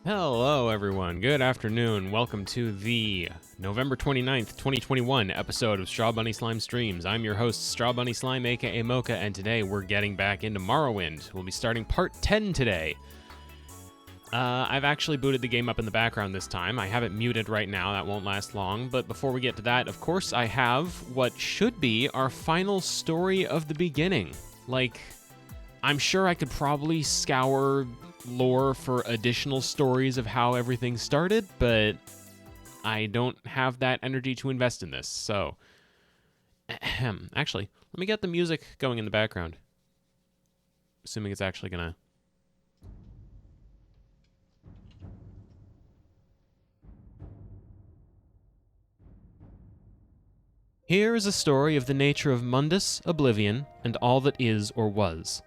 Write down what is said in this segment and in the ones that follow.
Hello, everyone. Good afternoon. Welcome to the November 29th, 2021 episode of Strawbunny Slime Streams. I'm your host, Strawbunny Slime, aka Mocha, and today we're getting back into Morrowind. We'll be starting part 10 today. I've actually booted the game up in the background this time. I have it muted right now. That won't last long. But before we get to that, of course, I have what should be our final story of the beginning. I'm sure I could probably scour lore for additional stories of how everything started, but I don't have that energy to invest in this, so... Actually, let me get the music going in the background. Assuming it's actually gonna... Here is a story of the nature of Mundus, oblivion, and all that is or was.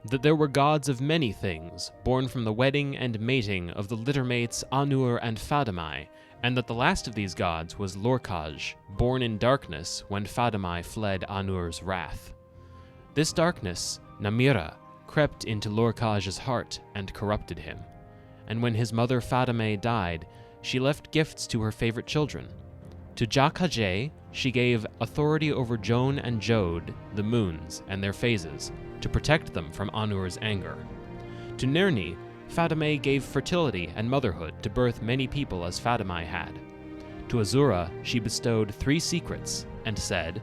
That there were gods of many things, born from the wedding and mating of the littermates Anur and Fadamai, and that the last of these gods was Lorkaj, born in darkness when Fadamai fled Anur's wrath. This darkness, Namira, crept into Lorkaj's heart and corrupted him. And when his mother Fadamai died, she left gifts to her favorite children. To Jakajay, she gave authority over Joan and Jode, the moons, and their phases, to protect them from Anur's anger. To Nirni, Fadamai gave fertility and motherhood to birth many people as Fadamai had. To Azura, she bestowed 3 secrets, and said,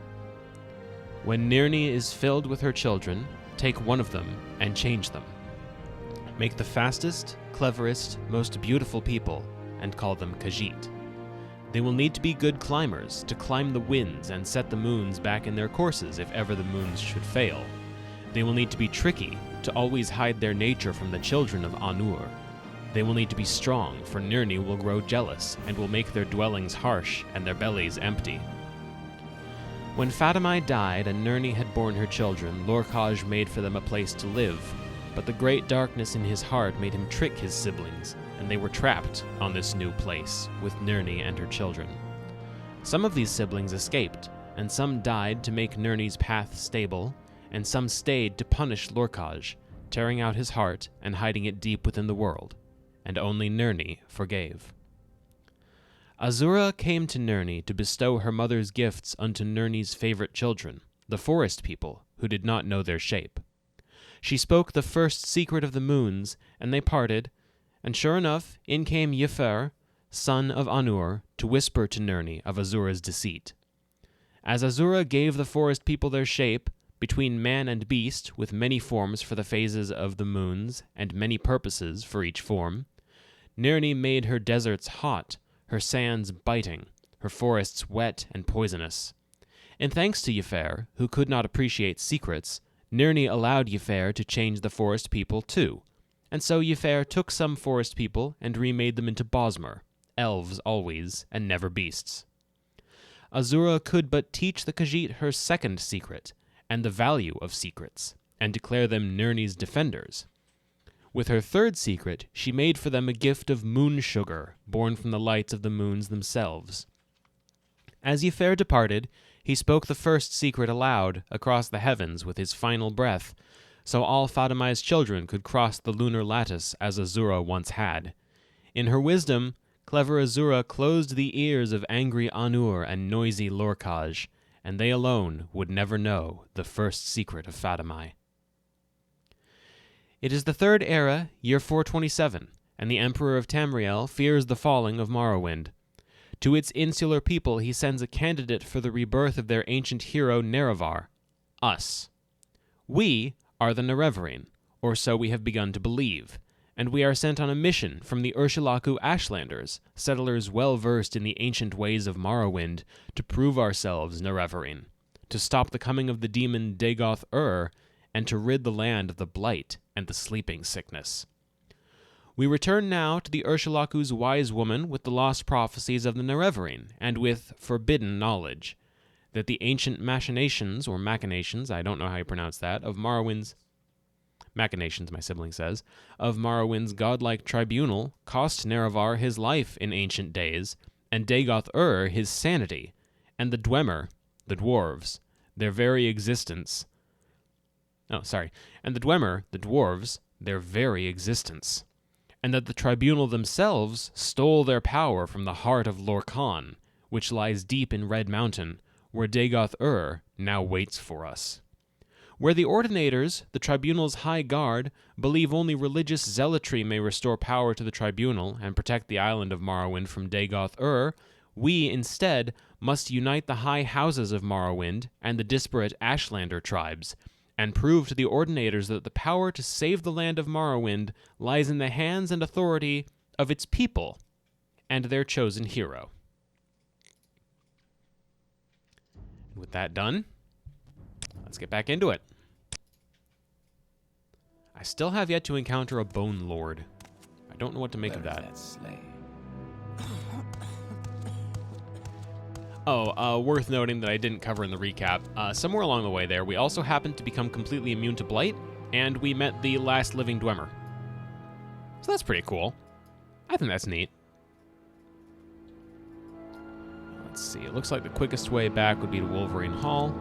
"When Nirni is filled with her children, take one of them and change them. Make the fastest, cleverest, most beautiful people, and call them Khajiit. They will need to be good climbers to climb the winds and set the moons back in their courses if ever the moons should fail. They will need to be tricky to always hide their nature from the children of Anur. They will need to be strong, for Nirni will grow jealous and will make their dwellings harsh and their bellies empty." When Fadamai died and Nirni had borne her children, Lorkaj made for them a place to live, but the great darkness in his heart made him trick his siblings, and they were trapped on this new place with Nirni and her children. Some of these siblings escaped, and some died to make Nirni's path stable, and some stayed to punish Lorkaj, tearing out his heart and hiding it deep within the world, and only Nirni forgave. Azura came to Nirni to bestow her mother's gifts unto Nirni's favorite children, the forest people, who did not know their shape. She spoke the first secret of the moons, and they parted, and sure enough, in came Ylfr, son of Anur, to whisper to Nirni of Azura's deceit. As Azura gave the forest people their shape, between man and beast, with many forms for the phases of the moons, and many purposes for each form, Nirni made her deserts hot, her sands biting, her forests wet and poisonous. And thanks to Ylfr, who could not appreciate secrets, Nirni allowed Ylfr to change the forest people too, and so Ylfr took some forest people and remade them into Bosmer, elves always, and never beasts. Azura could but teach the Khajiit her second secret, and the value of secrets, and declare them Nirni's defenders. With her third secret, she made for them a gift of moon sugar, born from the lights of the moons themselves. As Ylfr departed, he spoke the first secret aloud across the heavens with his final breath, so all Fadamai's children could cross the lunar lattice as Azura once had. In her wisdom, clever Azura closed the ears of angry Anur and noisy Lorkaj, and they alone would never know the first secret of Fadamai. It is the Third Era, year 427, and the Emperor of Tamriel fears the falling of Morrowind. To its insular people he sends a candidate for the rebirth of their ancient hero Nerevar, us. We are the Nerevarine, or so we have begun to believe, and we are sent on a mission from the Urshilaku Ashlanders, settlers well versed in the ancient ways of Morrowind, to prove ourselves Nerevarine, to stop the coming of the demon Dagoth-Ur, and to rid the land of the blight and the sleeping sickness. We return now to the Urshilaku's wise woman with the Lost Prophecies of the Nerevarine, and with forbidden knowledge, that the ancient machinations, I don't know how you pronounce that, of Morrowind's machinations, my sibling says, of Morrowind's godlike tribunal cost Nerevar his life in ancient days, and Dagoth-Ur his sanity, and the Dwemer, the dwarves, their very existence. And the Dwemer, the dwarves, their very existence. and that the tribunal themselves stole their power from the heart of Lorkhan, which lies deep in Red Mountain, where Dagoth-Ur now waits for us. Where the Ordinators, the tribunal's high guard, believe only religious zealotry may restore power to the tribunal and protect the island of Morrowind from Dagoth-Ur, we, instead, must unite the high houses of Morrowind and the disparate Ashlander tribes, and prove to the Ordinators that the power to save the land of Morrowind lies in the hands and authority of its people and their chosen hero. With that done, let's get back into it. I still have yet to encounter a Bone Lord. I don't know what to make of that. Worth noting that I didn't cover in the recap. Somewhere along the way there, we also happened to become completely immune to blight, and we met the last living Dwemer. So that's pretty cool. I think that's neat. Let's see, it looks like the quickest way back would be to Wolverine Hall.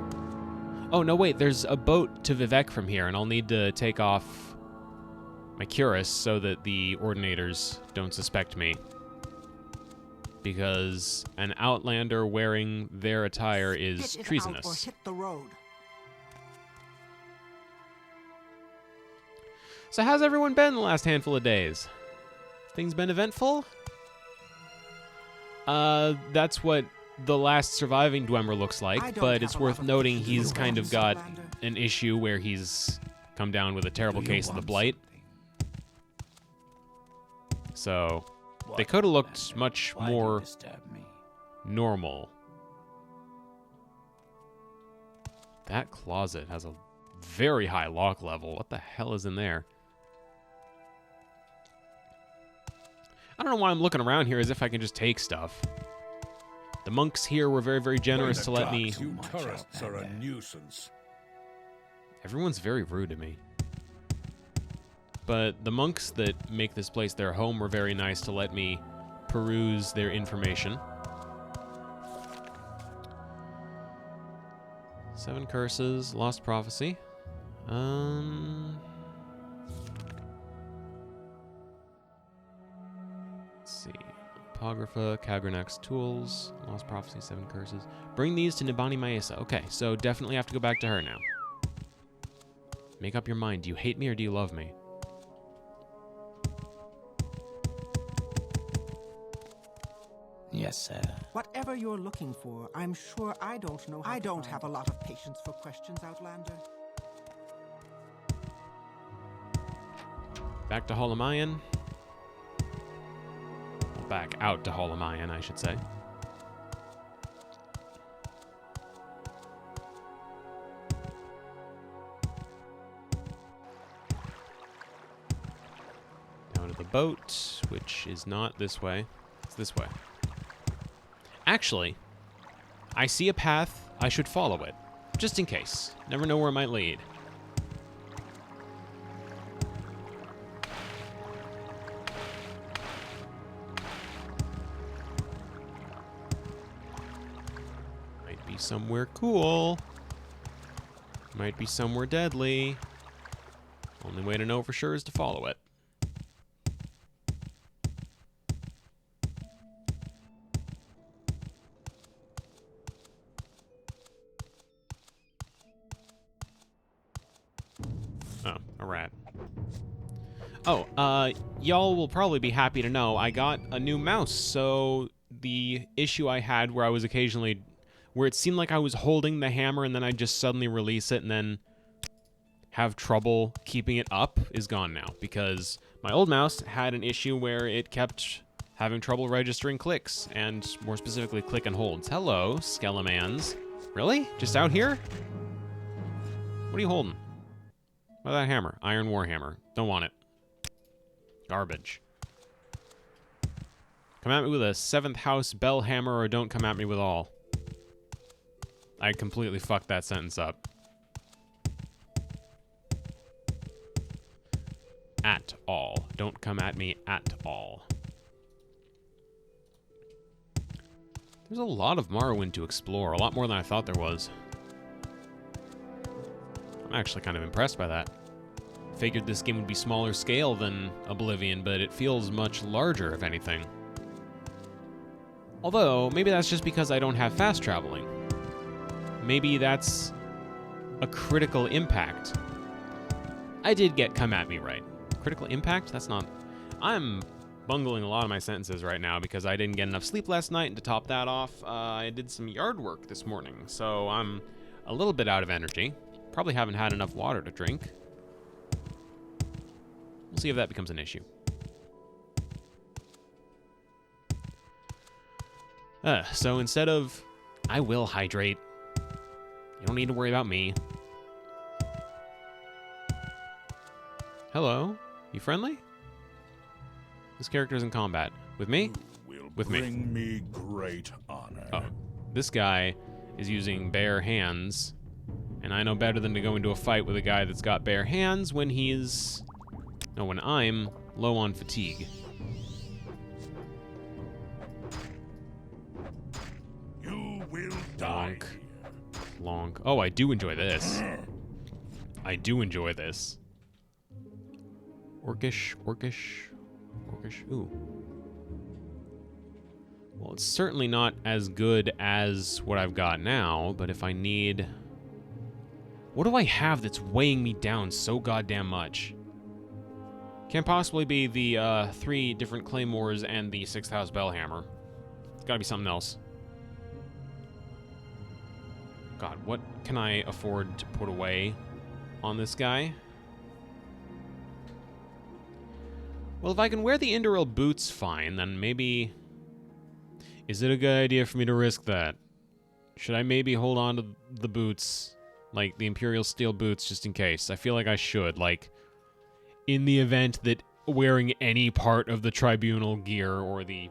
Oh, no, wait, there's a boat to Vivec from here, and I'll need to take off my cuirass so that the Ordinators don't suspect me. Because an Outlander wearing their attire is treasonous. Or hit the road. So how's everyone been the last handful of days? Things been eventful? That's what the last surviving Dwemer looks like, but it's worth noting he's kind of got an issue where he's come down with a terrible case of the blight. So they could have looked much more normal. That closet has a very high lock level. What the hell is in there? I don't know why I'm looking around here as if I can just take stuff. The monks here were very, very generous to let me... You tourists are a nuisance. Everyone's very rude to me. But the monks that make this place their home were very nice to let me peruse their information. 7 curses, Lost Prophecy. Let's see. Apocrypha, Kagranak's Tools, Lost Prophecy, 7 curses. Bring these to Nibani Maesa. Okay, so definitely have to go back to her now. Make up your mind. Do you hate me or do you love me? Yes, sir. Whatever you're looking for, I'm sure I don't know how I don't have a lot of patience for questions, Outlander. Back to Hollomayan. Back out to Hollomayan, I should say. Down to the boat, which is not this way. It's this way. Actually, I see a path. I should follow it. Just in case. Never know where it might lead. Might be somewhere cool. Might be somewhere deadly. Only way to know for sure is to follow it. Oh, y'all will probably be happy to know I got a new mouse. So the issue I had where I was occasionally, where it seemed like I was holding the hammer and then I'd just suddenly release it and then have trouble keeping it up is gone now, because my old mouse had an issue where it kept having trouble registering clicks, and more specifically click and holds. Hello, Skelemans. Really? Just out here? What are you holding? What that hammer? Iron Warhammer. Don't want it. Garbage. Come at me with a 7th house bell hammer or don't come at me with all. I completely fucked that sentence up. At all. Don't come at me at all. There's a lot of Morrowind to explore. A lot more than I thought there was. I'm actually kind of impressed by that. figured this game would be smaller scale than Oblivion, but it feels much larger, if anything. Although, maybe that's just because I don't have fast traveling. Maybe that's a critical impact. I did get come at me right. Critical impact? That's not... I'm bungling a lot of my sentences right now because I didn't get enough sleep last night, and to top that off, I did some yard work this morning, so I'm a little bit out of energy. Probably haven't had enough water to drink. We'll see if that becomes an issue. So instead of, I will hydrate. You don't need to worry about me. Hello? You friendly? This character's in combat. With me? With me. Bring me great honor. Oh. This guy is using bare hands, and I know better than to go into a fight with a guy that's got bare hands when he's... No, when I'm low on fatigue. You will die. Long. Oh, I do enjoy this. I do enjoy this. Orcish. Ooh. Well, it's certainly not as good as what I've got now, but if I need... What do I have that's weighing me down so goddamn much? Can't possibly be the 3 different claymores and the 6th house bellhammer. It's gotta be something else. God, what can I afford to put away on this guy? Well, if I can wear the Indoril boots fine, then maybe... Is it a good idea for me to risk that? Should I maybe hold on to the boots, like the Imperial Steel boots, just in case? I feel like I should, like, in the event that wearing any part of the Tribunal gear, or the,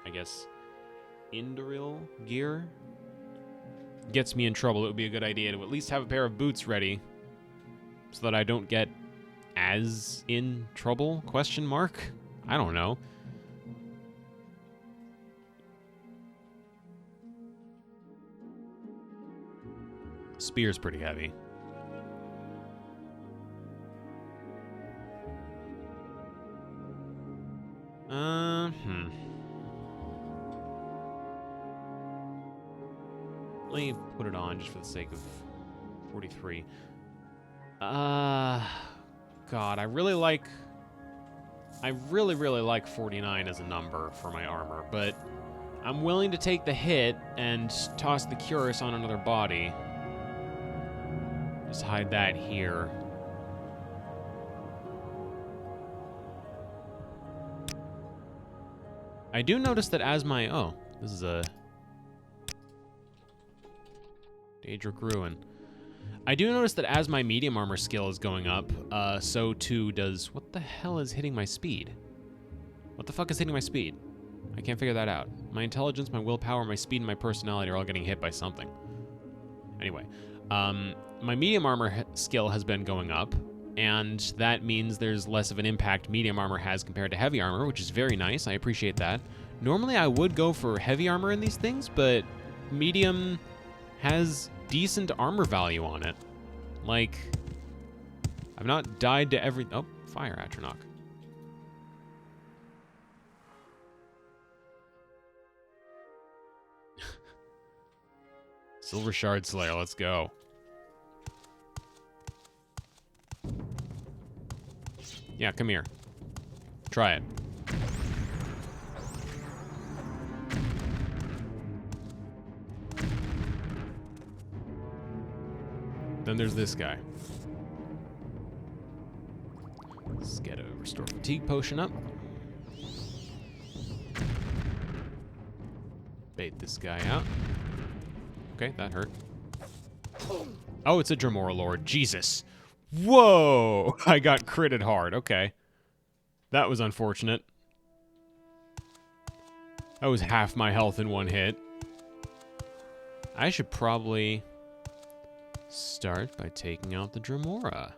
I guess, Indoril gear, gets me in trouble, it would be a good idea to at least have a pair of boots ready, so that I don't get as in trouble, question mark? I don't know. Spear's pretty heavy. Let me put it on just for the sake of 43. God, I really like 49 as a number for my armor, but I'm willing to take the hit and toss the Cuirass on another body. Just hide that here. I do notice that as my... Oh, this is a... Daedric Ruin. I do notice that as my medium armor skill is going up, so too does... What the hell is hitting my speed? What the fuck is hitting my speed? I can't figure that out. My intelligence, my willpower, my speed, and my personality are all getting hit by something. Anyway, my medium armor skill has been going up, and that means there's less of an impact medium armor has compared to heavy armor, which is very nice. I appreciate that. Normally I would go for heavy armor in these things, but medium has decent armor value on it. Like, I've not died to every... Oh, fire, Atronach. Silver Shard Slayer, let's go. Yeah, come here. Try it. Then there's this guy. Let's get a Restore Fatigue potion up. Bait this guy out. Okay, that hurt. Oh, it's a Dremora Lord. Jesus. Whoa! I got critted hard. Okay. That was unfortunate. That was half my health in one hit. I should probably start by taking out the Dremora.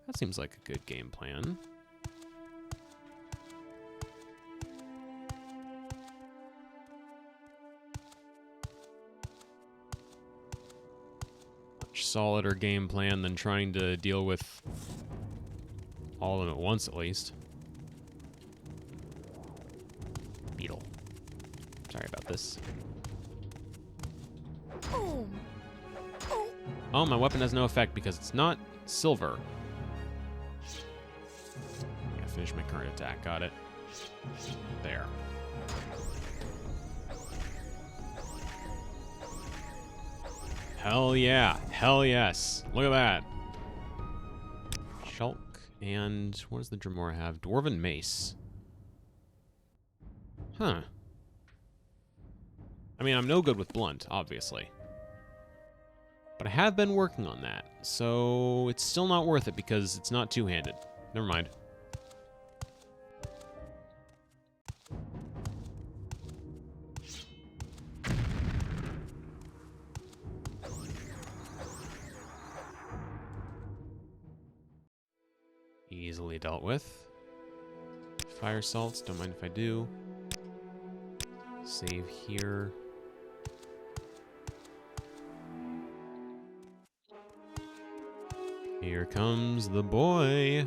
That seems like a good game plan. Much solider game plan than trying to deal with All of them at once, at least. Beetle. Sorry about this. Oh, my weapon has no effect because it's not silver. Yeah, finish my current attack. Got it. There. Hell yeah. Hell yes. Look at that. Shulk and what does the Dremora have? Dwarven Mace. Huh. I mean, I'm no good with blunt, obviously. But I have been working on that, so it's still not worth it because it's not two-handed. Never mind. Easily dealt with. Fire salts, don't mind if I do. Save here. Here comes the boy.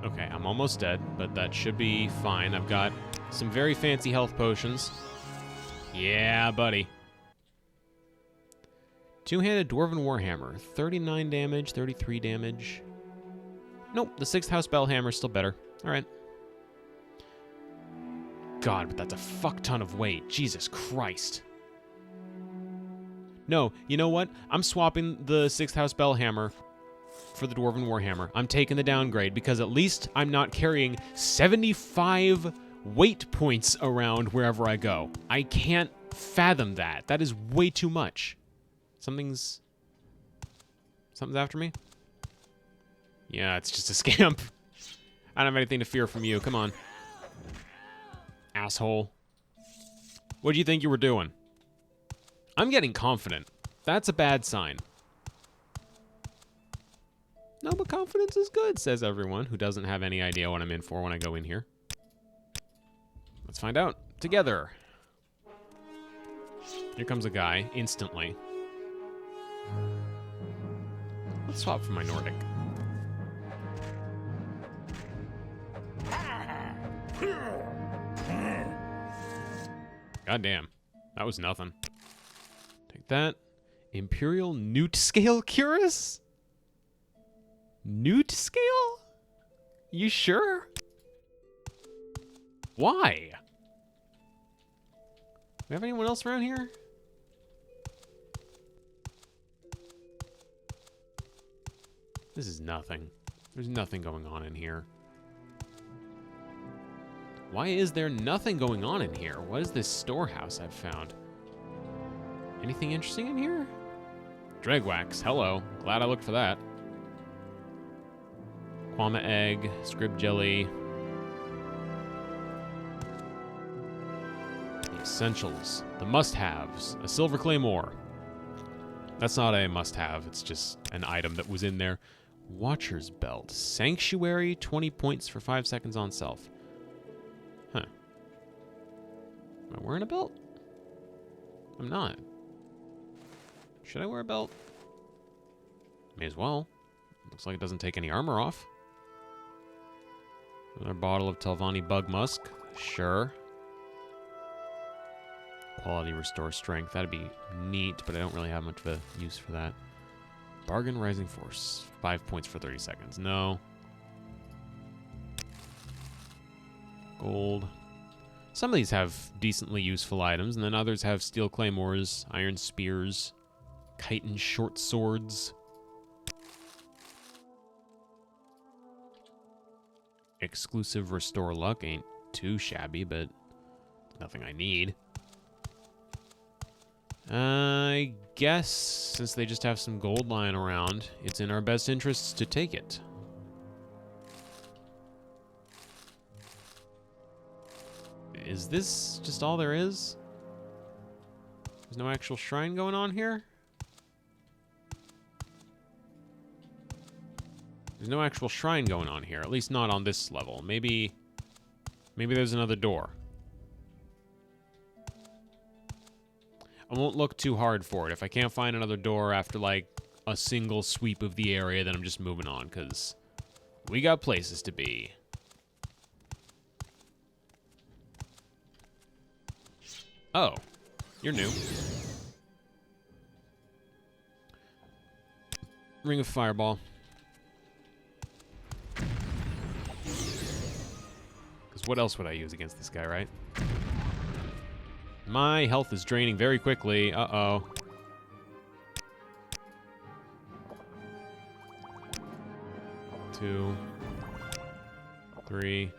Okay, I'm almost dead, but that should be fine. I've got some very fancy health potions. Yeah, buddy. Two-handed Dwarven Warhammer. 39 damage, 33 damage. Nope, the 6th House Bellhammer is still better. Alright. God, but that's a fuck ton of weight. Jesus Christ. No, you know what? I'm swapping the 6th House Bellhammer for the Dwarven Warhammer. I'm taking the downgrade because at least I'm not carrying 75 weight points around wherever I go. I can't fathom that. That is way too much. Something's after me? Yeah, it's just a scamp. I don't have anything to fear from you. Come on. Asshole. What do you think you were doing? I'm getting confident. That's a bad sign. No, but confidence is good, says everyone who doesn't have any idea what I'm in for when I go in here. Let's find out together. Here comes a guy, instantly. Let's swap for my Nordic. Goddamn. That was nothing. Take that. Imperial Newt Scale Cuirass? Newt Scale? You sure? Why? Do we have anyone else around here? This is nothing. There's nothing going on in here. Why is there nothing going on in here? What is this storehouse I've found? Anything interesting in here? Dragwax, hello. Glad I looked for that. Quama egg, scrib jelly. The essentials, the must-haves, a silver claymore. That's not a must-have, it's just an item that was in there. Watcher's belt, sanctuary, 20 points for 5 seconds on self. Huh. Am I wearing a belt? I'm not. Should I wear a belt? May as well. Looks like it doesn't take any armor off. Another bottle of Telvanni Bug Musk. Sure. Quality restore strength. That'd be neat, but I don't really have much of a use for that. Bargain Rising Force. 5 points for 30 seconds. No. Gold. Some of these have decently useful items, and then others have steel claymores, iron spears, chitin short swords. Exclusive Restore Luck ain't too shabby, but nothing I need. I guess since they just have some gold lying around, it's in our best interests to take it. Is this just all there is? There's no actual shrine going on here? There's no actual shrine going on here, at least not on this level. Maybe there's another door. I won't look too hard for it. If I can't find another door after, like, a single sweep of the area, then I'm just moving on, because we got places to be. Oh, you're new. Ring of Fireball. Because what else would I use against this guy, right? My health is draining very quickly. Uh-oh. Two. Three.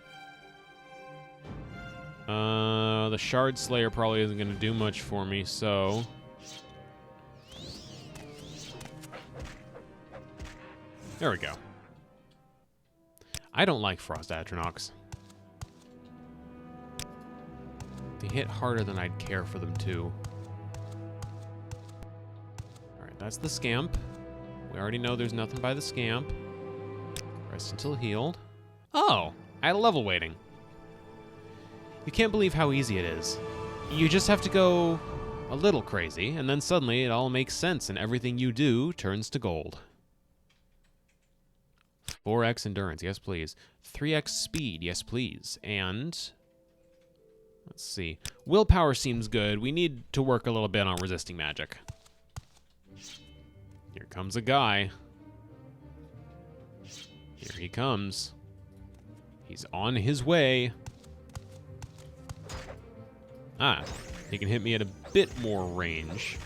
The Shard Slayer probably isn't going to do much for me, so... There we go. I don't like Frost Atronachs. They hit harder than I'd care for them to. Alright, that's the Scamp. We already know there's nothing by the Scamp. Rest until healed. Oh! I had a level waiting. You can't believe how easy it is. You just have to go a little crazy, and then suddenly it all makes sense, and everything you do turns to gold. 4x endurance, yes please. 3x speed, yes please. And... let's see. Willpower seems good. We need to work a little bit on resisting magic. Here comes a guy. Here he comes. He's on his way. Ah, he can hit me at a bit more range.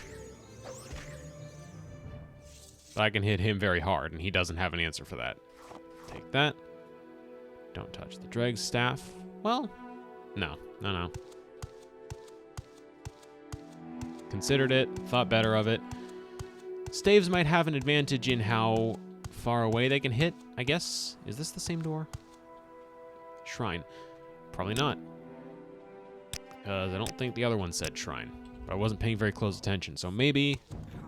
But I can hit him very hard, and he doesn't have an answer for that. Take that. Don't touch the Dreg Staff. Well, no. Considered it, thought better of it. Staves might have an advantage in how far away they can hit, I guess. Is this the same door? Shrine. Probably not. Because I don't think the other one said shrine. But I wasn't paying very close attention, so maybe...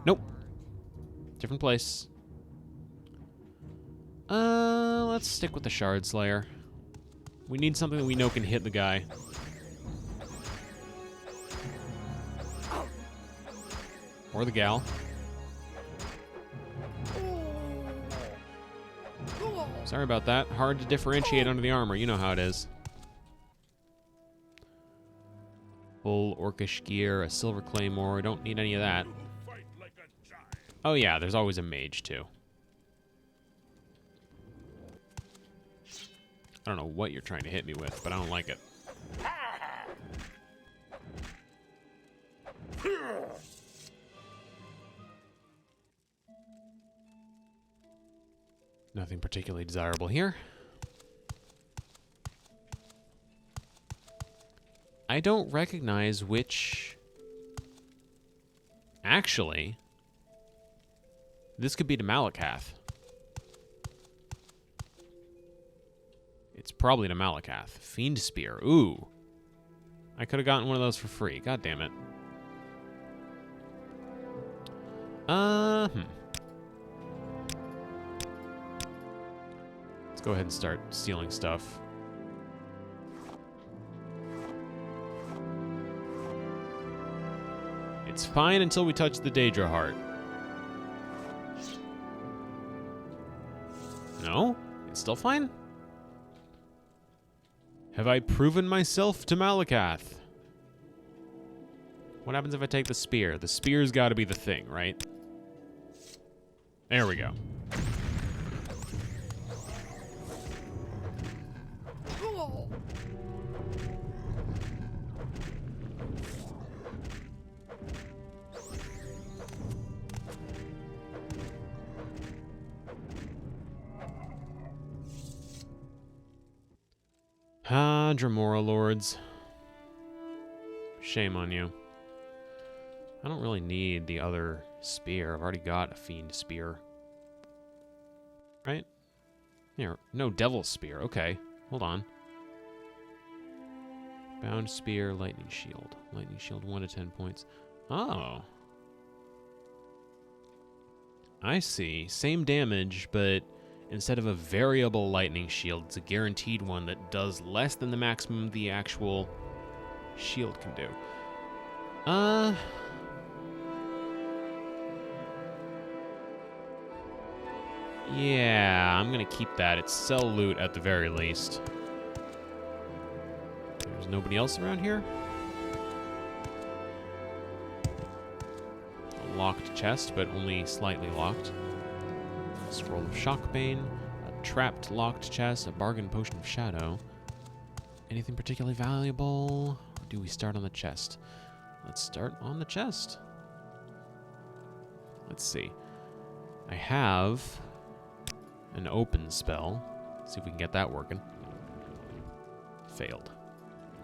Nope. Different place. Let's stick with the Shard Slayer. We need something that we know can hit the guy. Or the gal. Sorry about that. Hard to differentiate under the armor. You know how it is. Full orcish gear, a silver claymore. Don't need any of that. Oh yeah, there's always a mage too. I don't know what you're trying to hit me with, but I don't like it. Nothing particularly desirable here. I don't recognize which... Actually, this could be to Malakath. It's probably to Malakath. Fiend Spear. Ooh. I could have gotten one of those for free. God damn it. Let's go ahead and start stealing stuff. It's fine until we touch the Daedra Heart. No? It's still fine? Have I proven myself to Malakath? What happens if I take the spear? The spear's got to be the thing, right? There we go. Ah, Dremora Lords. Shame on you. I don't really need the other spear. I've already got a Fiend Spear. Right? Here, no Devil Spear. Okay, hold on. Bound Spear, Lightning Shield. Lightning Shield 1 to 10 points. Oh. I see. Same damage, but Instead of a variable lightning shield, it's a guaranteed one that does less than the maximum the actual shield can do. Yeah, I'm gonna keep that. It's sell loot at the very least. There's nobody else around here? A locked chest, but only slightly locked. A scroll of Shockbane, a trapped locked chest, a bargain potion of shadow. Anything particularly valuable? Or do we start on the chest? Let's start on the chest. Let's see. I have an open spell. Let's see if we can get that working. Failed.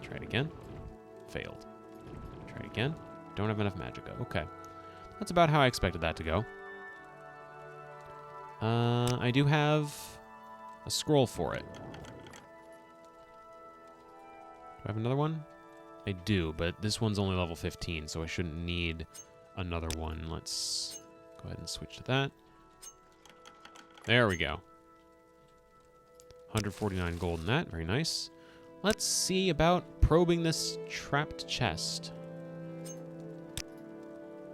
Try it again. Failed. Try it again. Don't have enough magicka. Okay. That's about how I expected that to go. I do have a scroll for it. Do I have another one? I do, but this one's only level 15, so I shouldn't need another one. Let's go ahead and switch to that. There we go. 149 gold in that. Very nice. Let's see about probing this trapped chest.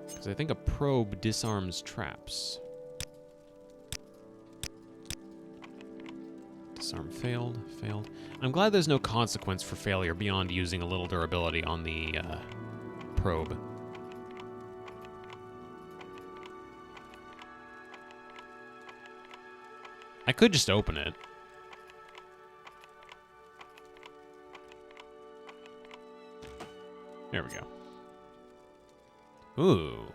Because I think a probe disarms traps. Disarm failed. Failed. I'm glad there's no consequence for failure beyond using a little durability on the probe. I could just open it. There we go. Ooh.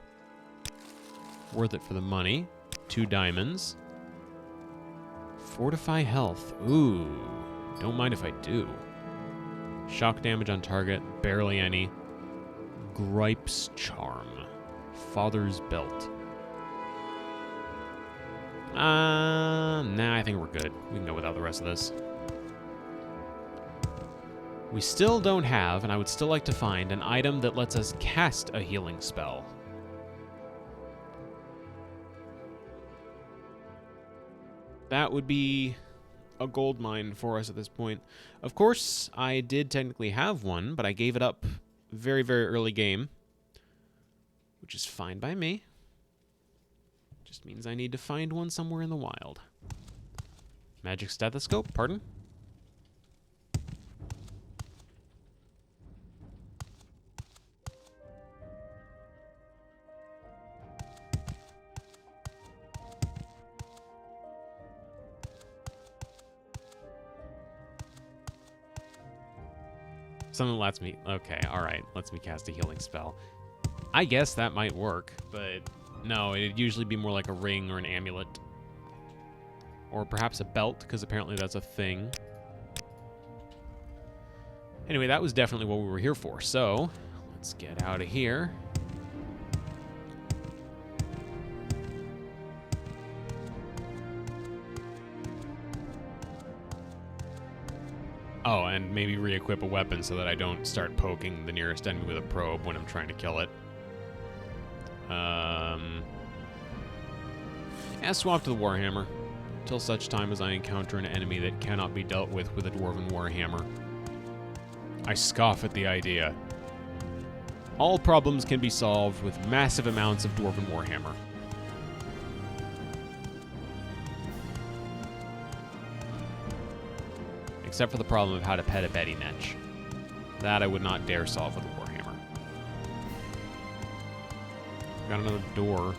Worth it for the money. 2 diamonds. Fortify health. Ooh. Don't mind if I do. Shock damage on target. Barely any. Gripe's charm. Father's belt. Nah, I think we're good. We can go without the rest of this. We still don't have, and I would still like to find, an item that lets us cast a healing spell. That would be a gold mine for us at this point. Of course, I did technically have one, but I gave it up very, very early game, which is fine by me. Just means I need to find one somewhere in the wild. Magic stethoscope, pardon? Something lets me... Okay, alright. Lets me cast a healing spell. I guess that might work, but no, it'd usually be more like a ring or an amulet. Or perhaps a belt, because apparently that's a thing. Anyway, that was definitely what we were here for, so let's get out of here. Oh, and maybe re-equip a weapon so that I don't start poking the nearest enemy with a probe when I'm trying to kill it. Yeah, swap to the Warhammer. Till such time as I encounter an enemy that cannot be dealt with a Dwarven Warhammer. I scoff at the idea. All problems can be solved with massive amounts of Dwarven Warhammer. Except for the problem of how to pet a Betty Netch. That I would not dare solve with a Warhammer. Got another door.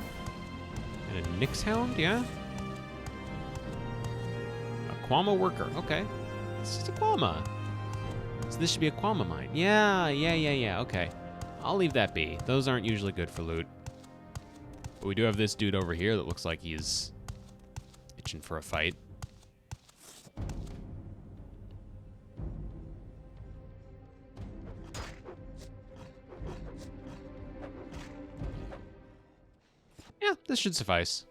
And a Nyx Hound, yeah? A Quama worker, okay. It's just a Quama. So this should be a Quama mine. Yeah, okay. I'll leave that be. Those aren't usually good for loot. But we do have this dude over here that looks like he's itching for a fight. Yeah, this should suffice.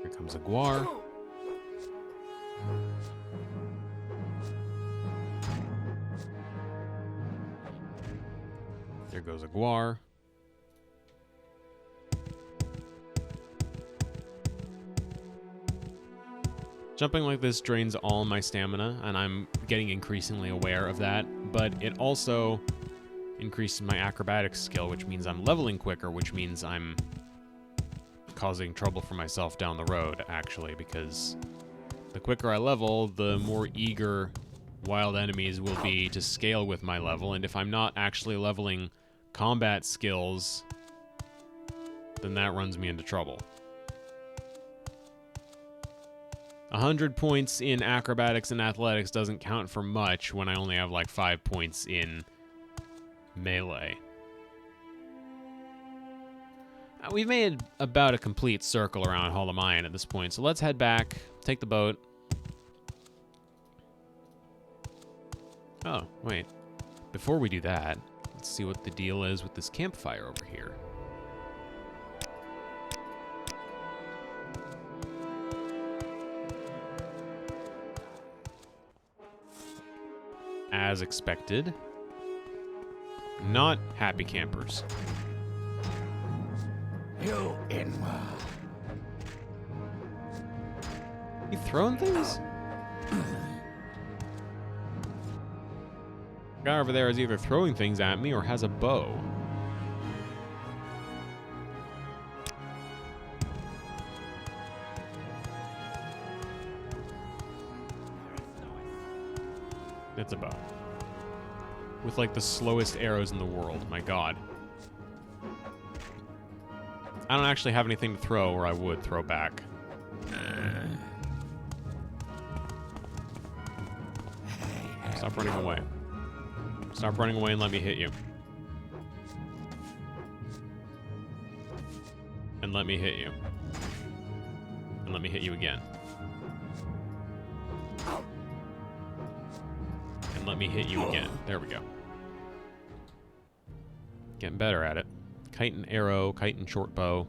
Here comes a Guar. goes a guar. Jumping like this drains all my stamina, and I'm getting increasingly aware of that, but it also increases my acrobatics skill, which means I'm leveling quicker, which means I'm causing trouble for myself down the road, actually, because the quicker I level, the more eager wild enemies will be to scale with my level, and if I'm not actually leveling combat skills, then that runs me into trouble. 100 points in acrobatics and athletics doesn't count for much when I only have like 5 points in melee. We've made about a complete circle around Hall of Mayan at this point, so let's head back, take the boat. Oh, wait. Before we do that, let's see what the deal is with this campfire over here. As expected, not happy campers. You You throwing things? The guy over there is either throwing things at me or has a bow. It's a bow. With like the slowest arrows in the world, my god. I don't actually have anything to throw, or I would throw back. Stop running away. Stop running away and let me hit you. And let me hit you. And let me hit you again. And let me hit you again. There we go. Getting better at it. Kite and arrow, kite and short bow.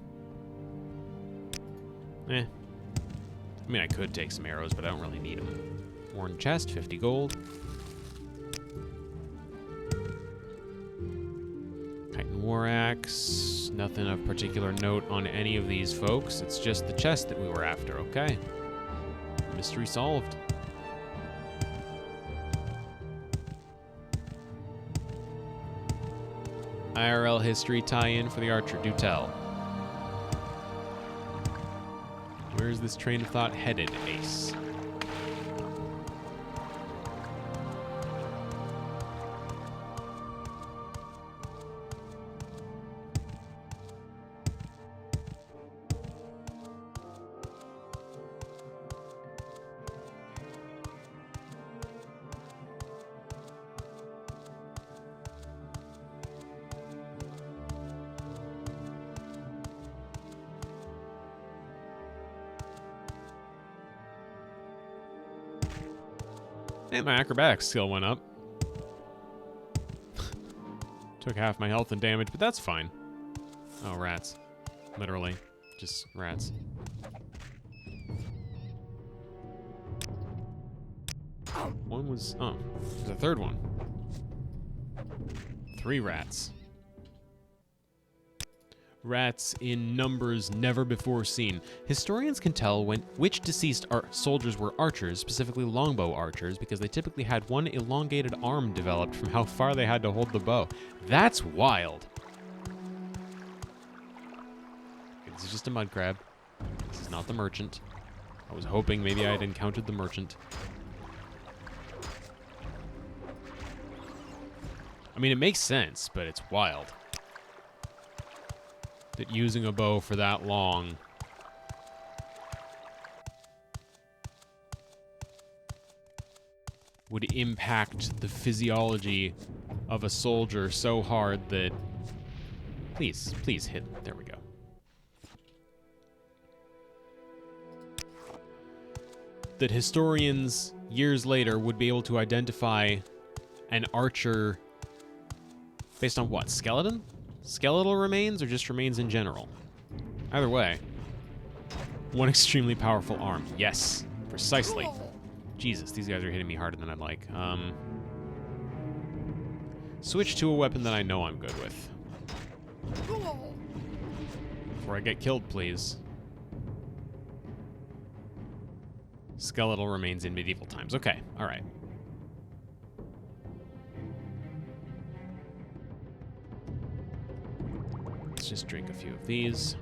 I mean, I could take some arrows, but I don't really need them. Worn chest, 50 gold. Kite and war axe. Nothing of particular note on any of these folks. It's just the chest that we were after, okay? Mystery solved. IRL history tie-in for the Archer. Do tell. Where's this train of thought headed, Ace? Hey, my acrobatics skill went up. Took half my health and damage, but that's fine. Oh, rats. Literally. Just rats. One was... Oh, there's a third one. 3 rats. Rats in numbers never before seen. Historians can tell which deceased soldiers were archers, specifically longbow archers, because they typically had one elongated arm developed from how far they had to hold the bow. That's wild. This is just a mud crab. This is not the merchant. I was hoping maybe I had encountered the merchant. I mean, it makes sense, but it's wild. That using a bow for that long would impact the physiology of a soldier so hard that... Please hit. There we go. That historians, years later, would be able to identify an archer based on what? Skeleton? Skeletal remains or just remains in general? Either way. One extremely powerful arm. Yes, precisely. Jesus, these guys are hitting me harder than I'd like. switch to a weapon that I know I'm good with. Before I get killed, please. Skeletal remains in medieval times. Okay, alright. Let's just drink a few of these.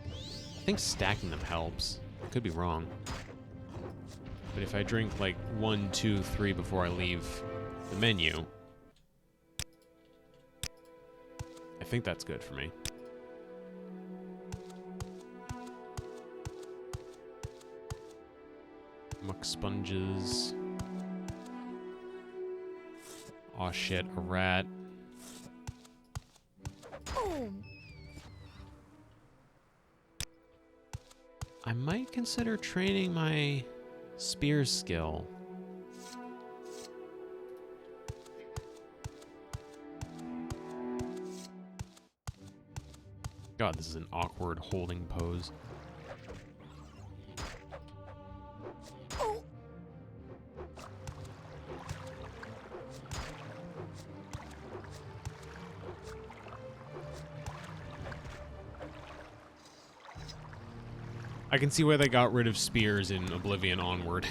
I think stacking them helps. I could be wrong. But if I drink like 1, 2, 3 before I leave the menu, I think that's good for me. Muck sponges. Aw shit, a rat. I might consider training my spear skill. God, this is an awkward holding pose. I can see why they got rid of spears in Oblivion Onward.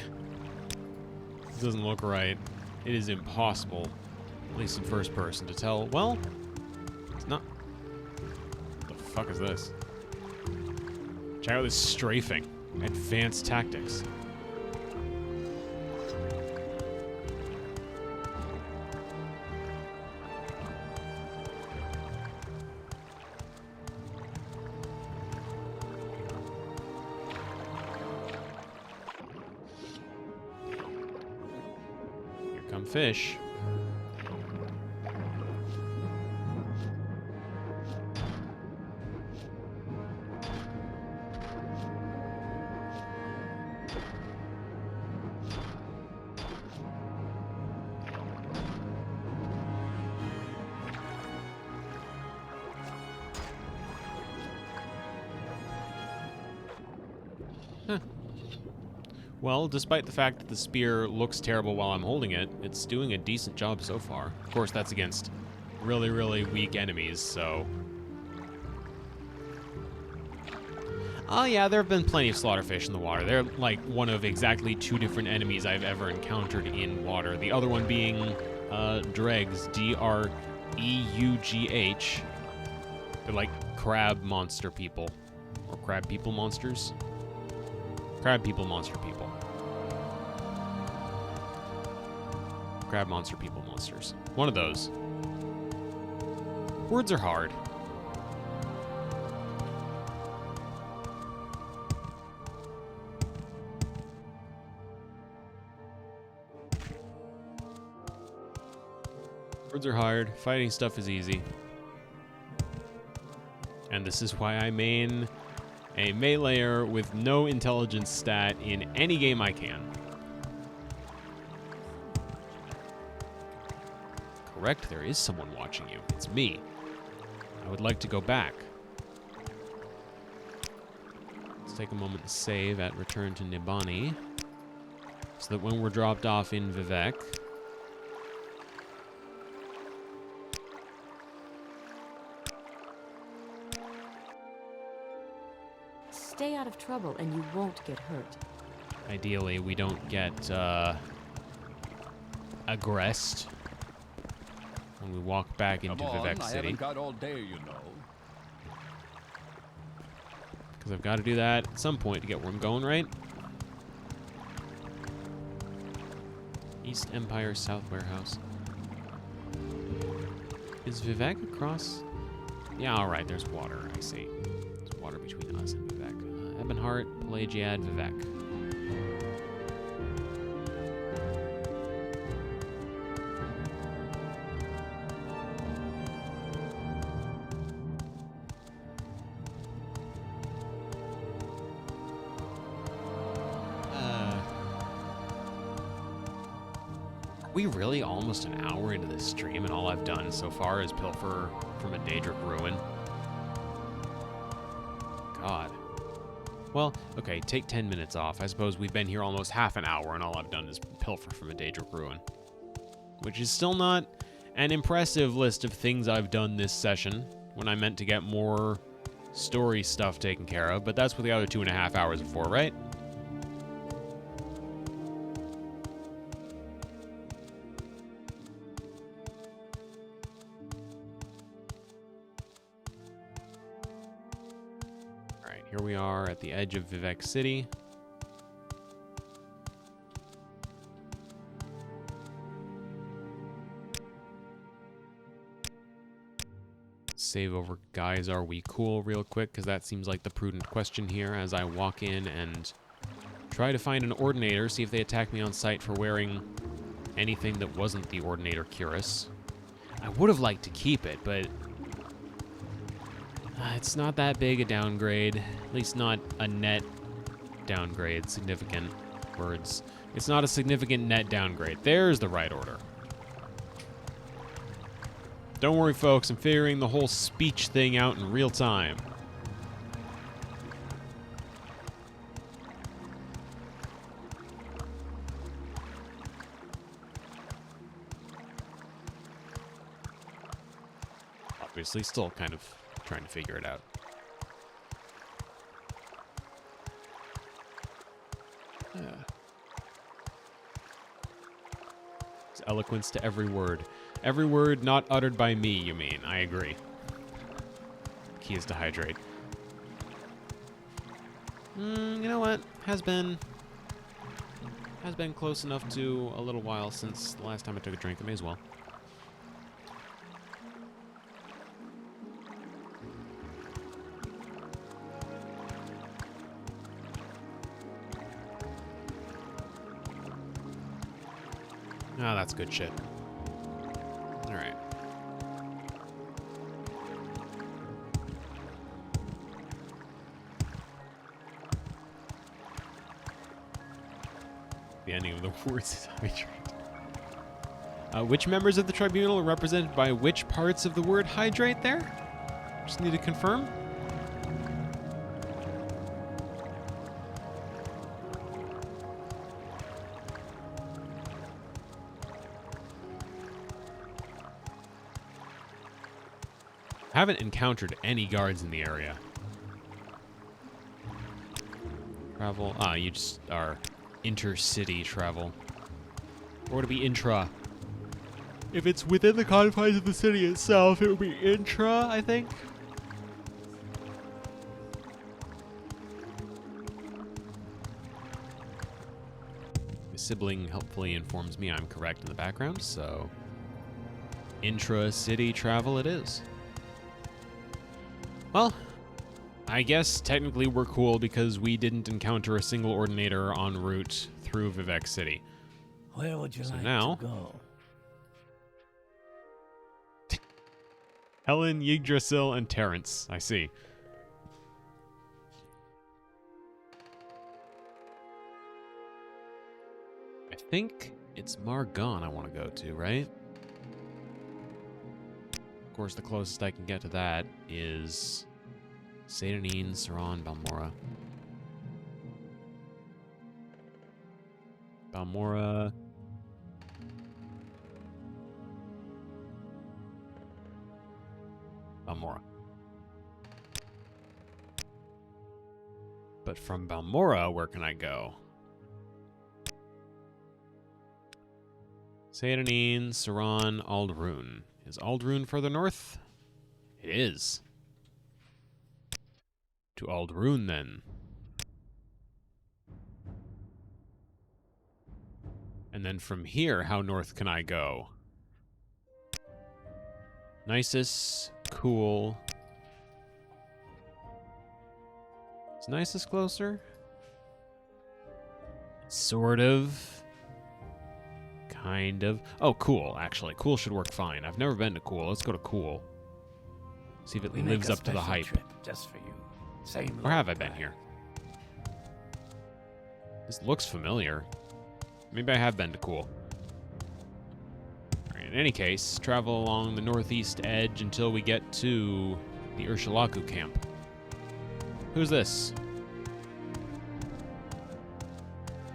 This doesn't look right. It is impossible, at least in first person, to tell. Well, it's not. What the fuck is this? Check out this strafing. Advanced tactics. Come fish. Huh. Well, despite the fact that the spear looks terrible while I'm holding it, it's doing a decent job so far. Of course, that's against really, really weak enemies, so... Oh yeah, there have been plenty of slaughterfish in the water. They're like one of exactly 2 different enemies I've ever encountered in water. The other one being dregs, D-R-E-U-G-H. They're like crab monster people. Or crab people monsters? Crab people monster people. Crab monster people monsters. One of those. Words are hard. Words are hard. Fighting stuff is easy. And this is why I main a meleeer with no intelligence stat in any game I can. Correct, there is someone watching you. It's me. I would like to go back. Let's take a moment to save at Return to Nibani, so that when we're dropped off in Vivek, stay out of trouble and you won't get hurt. ideally we don't get aggressed when we walk back into Vivek I City. haven't got all day, you know. Because I've got to do that at some point to get where I'm going, right? East Empire, South Warehouse. Is Vivek across? Yeah, alright, there's water, I see. There's water between us and Vivek. Ebonheart, Pelagiad, Vivek. We really almost an hour into this stream, and all I've done so far is pilfer from a Daedric ruin. God. Well, okay, take 10 minutes off. I suppose we've been here almost half an hour, and all I've done is pilfer from a Daedric ruin. Which is still not an impressive list of things I've done this session, when I meant to get more story stuff taken care of, but that's what the other 2.5 hours are for, right? Alright, here we are at the edge of Vivek City. Save over guys, are we cool real quick, because that seems like the prudent question here as I walk in and try to find an Ordinator, see if they attack me on sight for wearing anything that wasn't the Ordinator Cuirass. I would have liked to keep it, but it's not that big a downgrade, at least not a net downgrade, significant words. It's not a significant net downgrade. There's the right order. Don't worry, folks, I'm figuring the whole speech thing out in real time. Obviously, still kind of trying to figure it out. There's eloquence to every word. Every word not uttered by me, you mean. I agree. Key is to hydrate. You know what? Has been close enough to a little while since the last time I took a drink. I may as well. Ah, that's good shit. Alright. The ending of the words is hydrate. Which members of the tribunal are represented by which parts of the word hydrate there? Just need to confirm. Haven't encountered any guards in the area. Travel. Ah, you just are intercity travel. Or would it be intra? If it's within the confines of the city itself, it would be intra, I think. My sibling helpfully informs me I'm correct in the background, so intra-city travel it is. Well, I guess technically we're cool because we didn't encounter a single Ordinator en route through Vivek City. Where would you like now, to go? Helen, Yggdrasil, and Terrence. I see. I think it's Margon I want to go to, right? Of course, the closest I can get to that is Seydanine, Saran, Balmora. Balmora. Balmora. But from Balmora, where can I go? Seydanine, Saran, Aldrune. Is Aldrune further north? It is. To Aldrune, then. And then from here, how north can I go? Nisus, cool. Is Nisus closer? Sort of. Kind of. Oh, Cool, actually. Cool should work fine. I've never been to Cool. Let's go to Cool. See if it lives up to the hype. Trip just for you. Same Or have I been here? This looks familiar. Maybe I have been to Cool. Alright, in any case, travel along the northeast edge until we get to the Urshilaku camp. Who's this?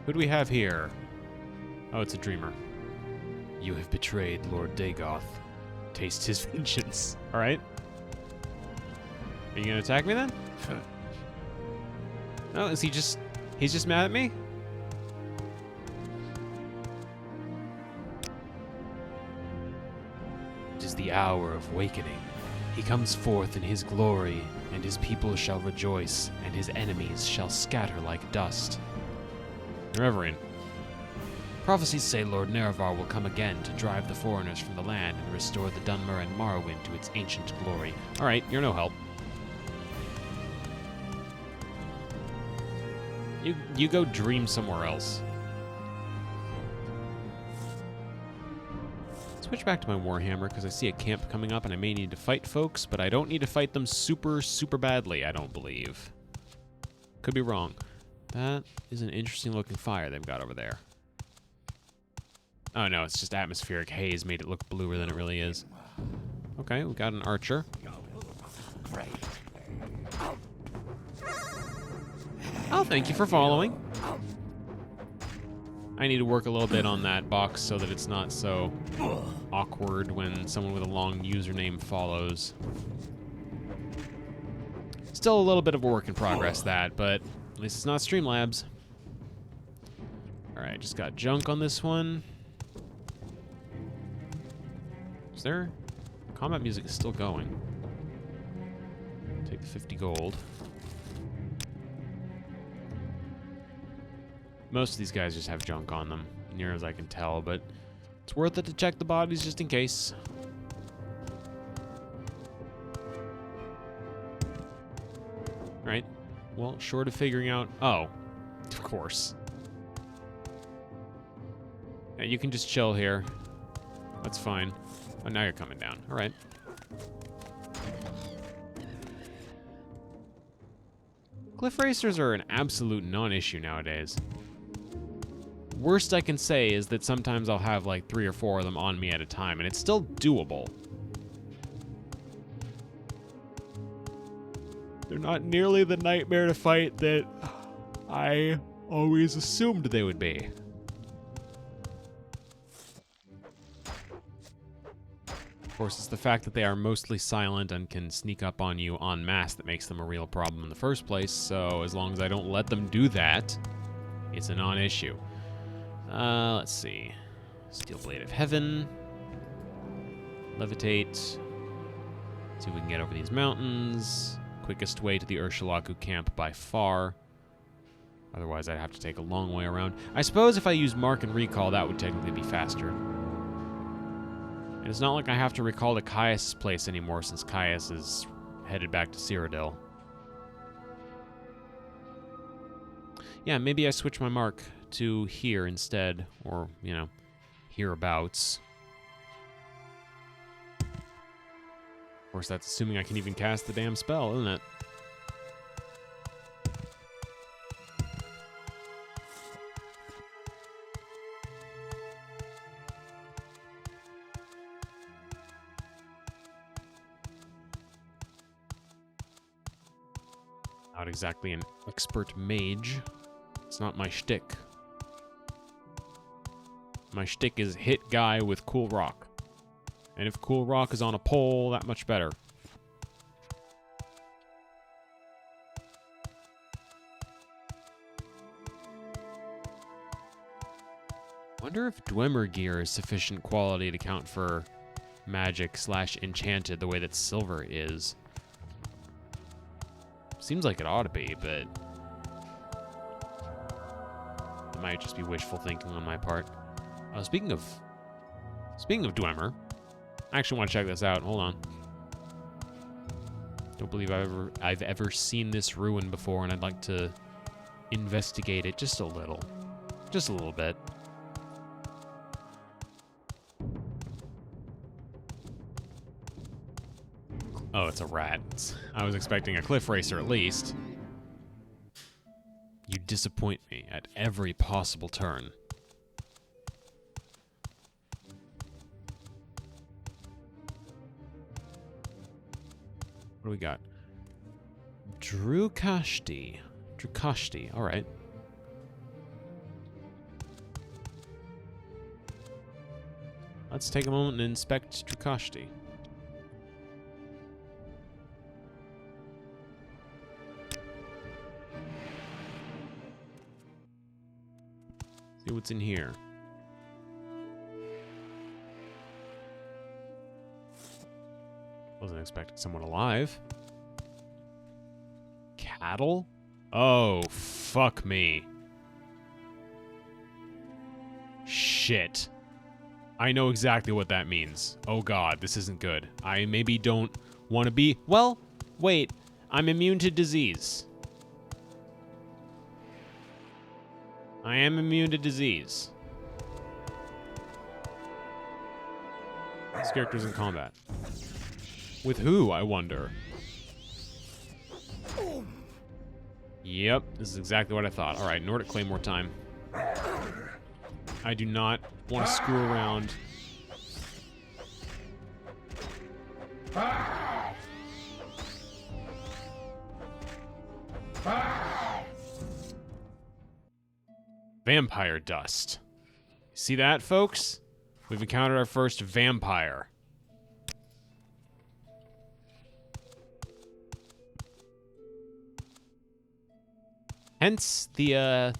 Who do we have here? Oh, it's a dreamer. You have betrayed Lord Dagoth. Taste his vengeance. Alright. Are you gonna attack me then? No, is he just... He's just mad at me? It is the hour of awakening. He comes forth in his glory, and his people shall rejoice, and his enemies shall scatter like dust. Reverend. Prophecies say Lord Nerevar will come again to drive the foreigners from the land and restore the Dunmer and Morrowind to its ancient glory. Alright, you're no help. You go dream somewhere else. Switch back to my Warhammer because I see a camp coming up and I may need to fight folks, but I don't need to fight them super, super badly, I don't believe. Could be wrong. That is an interesting looking fire they've got over there. Oh no, it's just atmospheric haze made it look bluer than it really is. Okay, we got an archer. Oh, thank you for following. I need to work a little bit on that box so that it's not so awkward when someone with a long username follows. Still a little bit of a work in progress, that, but at least it's not Streamlabs. Alright, just got junk on this one. Is there... Combat music is still going. Take the 50 gold. Most of these guys just have junk on them, near as I can tell, but it's worth it to check the bodies just in case. Right. Well, short of figuring out... Oh, of course. Yeah, you can just chill here. That's fine. Oh, now you're coming down. All right. Cliff racers are an absolute non-issue nowadays. Worst I can say is that sometimes I'll have like 3 or 4 of them on me at a time, and it's still doable. They're not nearly the nightmare to fight that I always assumed they would be. Of course, it's the fact that they are mostly silent and can sneak up on you en masse that makes them a real problem in the first place, so as long as I don't let them do that, it's a non-issue. Let's see. Steel Blade of Heaven. Levitate. See if we can get over these mountains. Quickest way to the Urshilaku camp by far. Otherwise, I'd have to take a long way around. I suppose if I use Mark and Recall, that would technically be faster. And it's not like I have to recall to Caius' place anymore, since Caius is headed back to Cyrodiil. Yeah, maybe I switch my Mark to here instead, or, you know, hereabouts. Of course, that's assuming I can even cast the damn spell, isn't it? Not exactly an expert mage. It's not my shtick. My shtick is hit guy with cool rock. And if cool rock is on a pole, that much better. Wonder if Dwemer gear is sufficient quality to count for magic / enchanted the way that silver is. Seems like it ought to be, but it might just be wishful thinking on my part. Speaking of Dwemer, I actually want to check this out. Hold on. Don't believe I've ever seen this ruin before, and I'd like to investigate it just a little bit. Oh, it's a rat. I was expecting a cliff racer at least. You disappoint me at every possible turn. What do we got? Drukashti. Alright. Let's take a moment and inspect Drukashti. See what's in here. Wasn't expecting someone alive. Cattle? Oh, fuck me. Shit. I know exactly what that means. Oh god, this isn't good. I maybe don't want to be... Well, wait. I'm immune to disease. I am immune to disease. This character's in combat. With who, I wonder? Yep, this is exactly what I thought. Alright, Nordic Claymore time. I do not want to screw around. Vampire dust. See that, folks? We've encountered our first vampire. Hence the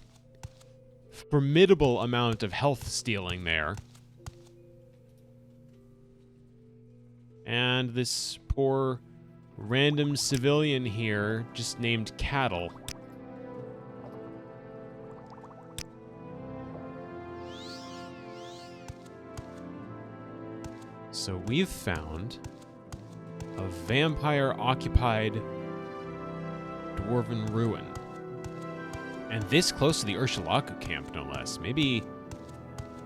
formidable amount of health stealing there. And this poor random civilian here just named Cattle. So we've found a vampire-occupied dwarven ruin. And this close to the Urshilaku camp, no less. Maybe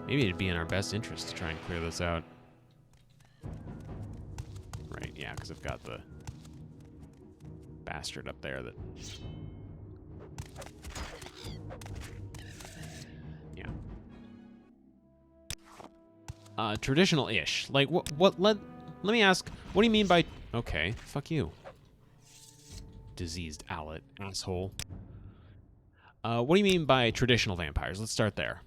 it'd be in our best interest to try and clear this out. Right, yeah, because I've got the bastard up there that... Yeah. Traditional-ish. Like, let me ask, what do you mean by... Okay, fuck you. Diseased owlet, asshole. What do you mean by traditional vampires? Let's start there.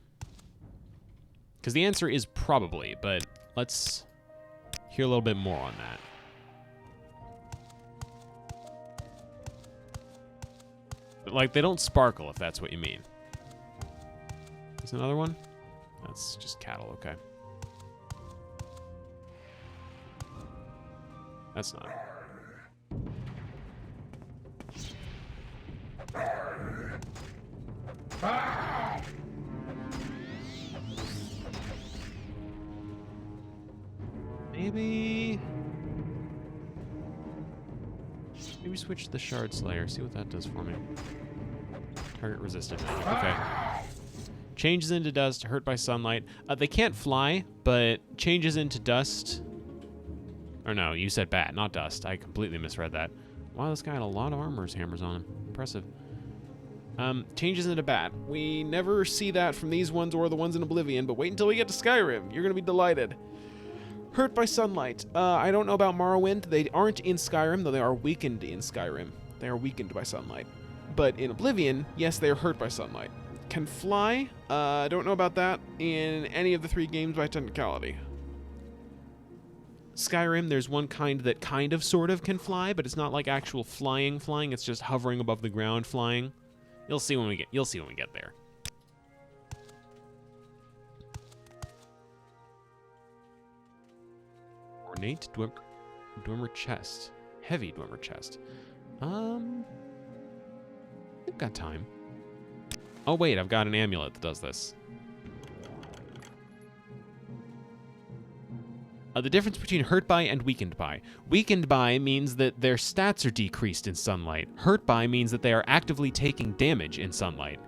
Because the answer is probably, but let's hear a little bit more on that. But, like, they don't sparkle, if that's what you mean. There's another one? That's just cattle, okay. That's not. Maybe switch the Shard Slayer, see what that does for me. Target resistant. Okay. Changes into dust, hurt by sunlight. They can't fly, but changes into dust. Or no, you said bat, not dust. I completely misread that. Wow, this guy had a lot of armor's hammers on him. Impressive. Changes into bat. We never see that from these ones or the ones in Oblivion, but wait until we get to Skyrim. You're gonna be delighted. Hurt by sunlight. I don't know about Morrowind. They aren't in Skyrim, though they are weakened in Skyrim. They are weakened by sunlight. But in Oblivion, yes, they are hurt by sunlight. Can fly. Don't know about that in any of the 3 games by technicality. Skyrim, there's one kind that kind of sort of can fly, but it's not like actual flying. It's just hovering above the ground flying. You'll see when we get there. Ornate Dwemer chest. Heavy Dwemer chest. I've got time. Oh wait, I've got an amulet that does this. The difference between hurt by and weakened by. Weakened by means that their stats are decreased in sunlight. Hurt by means that they are actively taking damage in sunlight.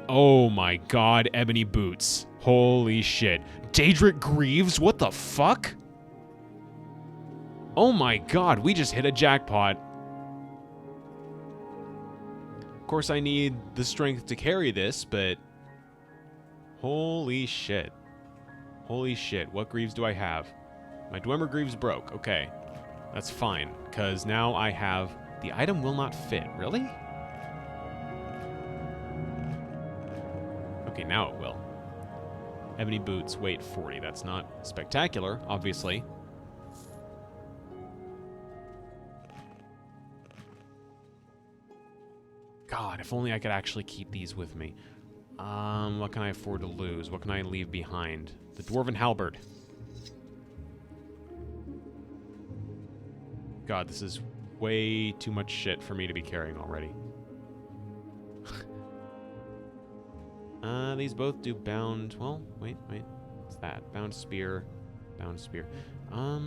Oh my god, ebony boots. Holy shit. Daedric Greaves? What the fuck? Oh my god, we just hit a jackpot. Of course, I need the strength to carry this, but... Holy shit. Holy shit, what Greaves do I have? My Dwemer Greaves broke. Okay. That's fine, because now I have... The item will not fit. Really? Okay, now it will. Ebony boots, weight 40. That's not spectacular, obviously. God, if only I could actually keep these with me. What can I afford to lose? What can I leave behind? The Dwarven Halberd. God, this is way too much shit for me to be carrying already. These both do bound... Well, wait. What's that? Bound spear. Bound spear. I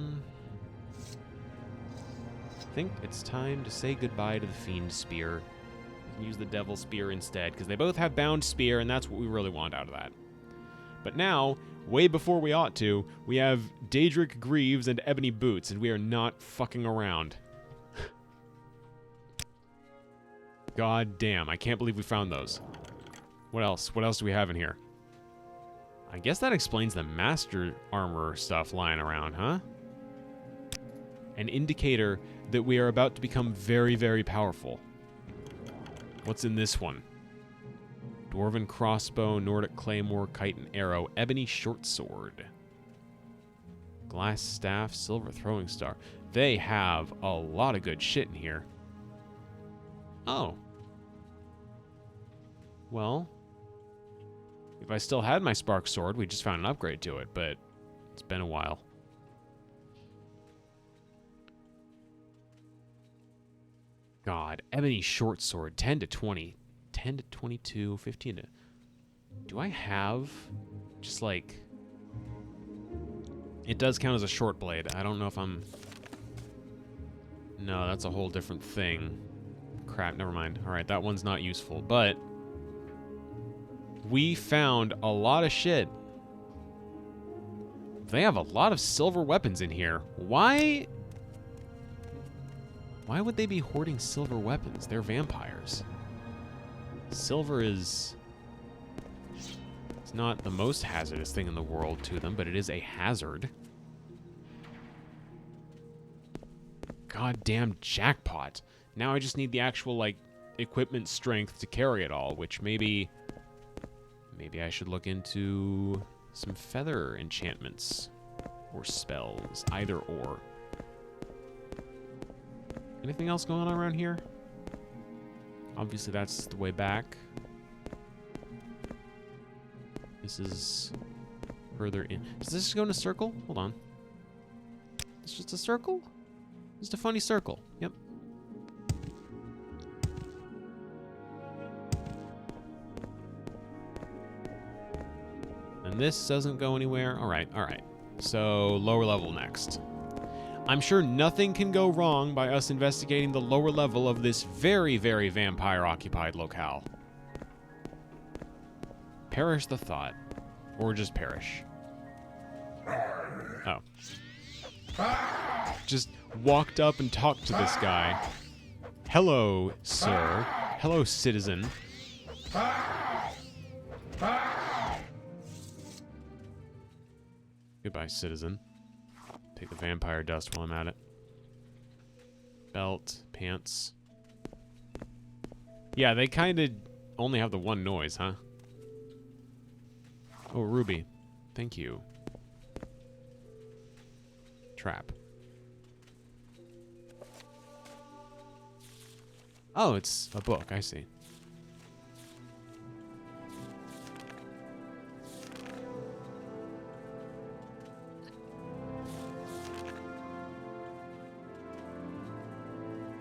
think it's time to say goodbye to the Fiend Spear. We can use the Devil Spear instead, because they both have bound spear, and that's what we really want out of that. But now, way before we ought to, we have Daedric Greaves and Ebony Boots, and we are not fucking around. God damn, I can't believe we found those. What else? What else do we have in here? I guess that explains the Master Armor stuff lying around, huh? An indicator that we are about to become very, very powerful. What's in this one? Dwarven Crossbow, Nordic Claymore, Kite and Arrow, Ebony Short Sword. Glass Staff, Silver Throwing Star. They have a lot of good shit in here. Oh. Well, if I still had my Spark Sword, we just found an upgrade to it, but it's been a while. God, Ebony Short Sword, 10 to 20. 10 to 22, 15 to... Do I have just like... It does count as a short blade. I don't know if I'm... No, that's a whole different thing. Crap, never mind. Alright, that one's not useful, but... We found a lot of shit. They have a lot of silver weapons in here. Why would they be hoarding silver weapons? They're vampires. Silver is... It's not the most hazardous thing in the world to them, but it is a hazard. Goddamn jackpot. Now I just need the actual, like, equipment strength to carry it all, which maybe I should look into some feather enchantments or spells, either or. Anything else going on around here? Obviously that's the way back. This is further in. Does this go in a circle? Hold on. It's just a circle? Just a funny circle. Yep. And this doesn't go anywhere. Alright. So, lower level next. I'm sure nothing can go wrong by us investigating the lower level of this very, very vampire-occupied locale. Perish the thought. Or just perish. Oh. Just walked up and talked to this guy. Hello, sir. Hello, citizen. Goodbye, citizen. Take the vampire dust while I'm at it. Belt, pants. Yeah, they kind of only have the one noise, huh? Oh, Ruby. Thank you. Trap. Oh, it's a book. I see.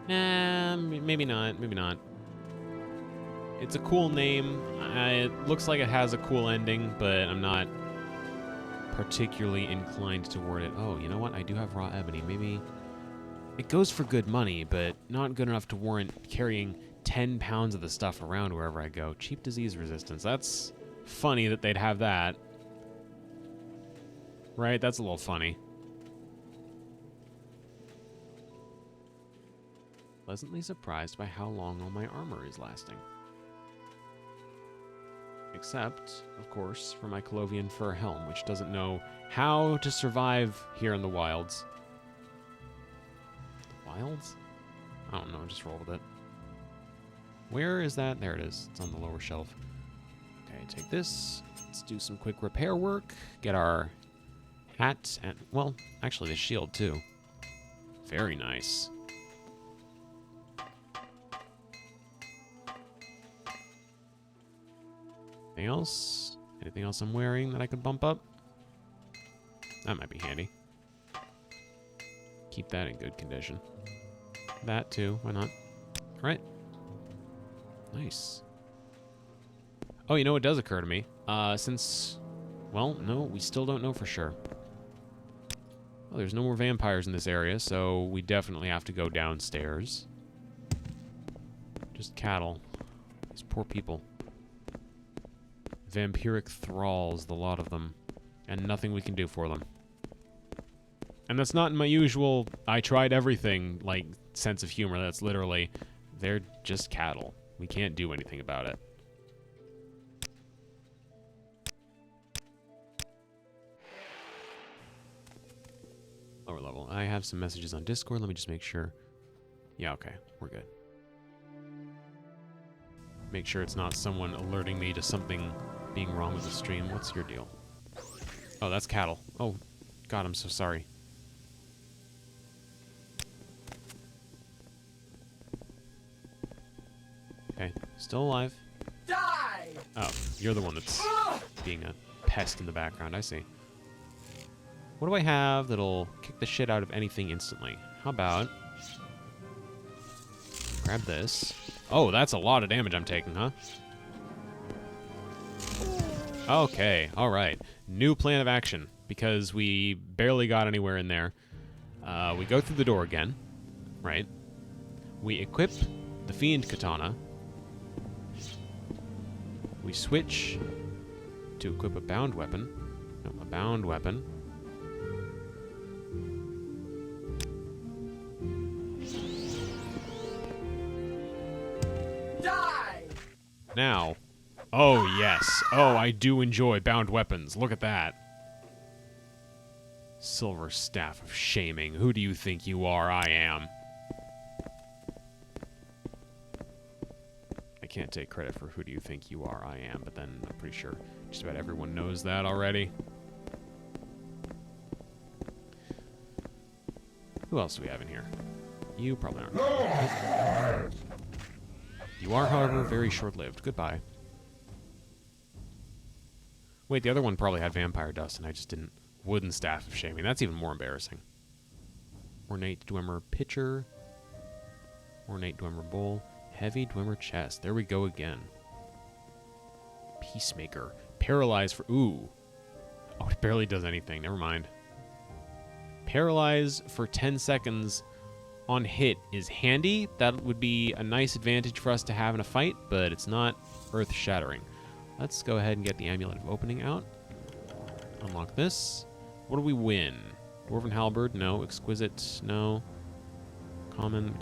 Nah, maybe not. Maybe not. It's a cool name. It looks like it has a cool ending, but I'm not particularly inclined toward it. Oh, you know what? I do have raw ebony. Maybe it goes for good money, but not good enough to warrant carrying 10 pounds of the stuff around wherever I go. Cheap disease resistance. That's funny that they'd have that. Right? That's a little funny. Pleasantly surprised by how long all my armor is lasting. Except, of course, for my Colovian fur helm, which doesn't know how to survive here in the wilds. The wilds? I don't know, just roll with it. Where is that? There it is. It's on the lower shelf. Okay, take this. Let's do some quick repair work. Get our hat and, well, actually the shield too. Very nice. Anything else? Anything else I'm wearing that I could bump up? That might be handy. Keep that in good condition. That too, why not? All right. Nice. Oh, you know what does occur to me? Since, well, no, we still don't know for sure. Well, there's no more vampires in this area, so we definitely have to go downstairs. Just cattle. These poor people. Vampiric thralls, the lot of them. And nothing we can do for them. And that's not in my usual, I tried everything, like, sense of humor. That's literally, they're just cattle. We can't do anything about it. Lower level. I have some messages on Discord. Let me just make sure. Yeah, okay. We're good. Make sure it's not someone alerting me to something being wrong with the stream. What's your deal? Oh, that's cattle. Oh, God, I'm so sorry. Okay, still alive. Die! Oh, you're the one that's being a pest in the background. I see. What do I have that'll kick the shit out of anything instantly? How about... grab this. Oh, that's a lot of damage I'm taking, huh? Okay, alright. New plan of action, because we barely got anywhere in there. We go through the door again, right? We equip the Fiend Katana. We switch to equip a bound weapon. No, a bound weapon. Die! Now. Oh, yes. Oh, I do enjoy bound weapons. Look at that. Silver Staff of Shaming. Who do you think you are? I am. I can't take credit for who do you think you are? I am, but then I'm pretty sure just about everyone knows that already. Who else do we have in here? You probably aren't. You are, however, very short-lived. Goodbye. Wait, the other one probably had vampire dust, and I just didn't. Wooden Staff of Shaming. That's even more embarrassing. Ornate Dwemer Pitcher. Ornate Dwemer Bowl. Heavy Dwemer Chest. There we go again. Peacemaker. Paralyze for... Ooh. Oh, it barely does anything. Never mind. Paralyze for 10 seconds on hit is handy. That would be a nice advantage for us to have in a fight, but it's not earth-shattering. Let's go ahead and get the Amulet of Opening out. Unlock this. What do we win? Dwarven Halberd? No. Exquisite? No. Common.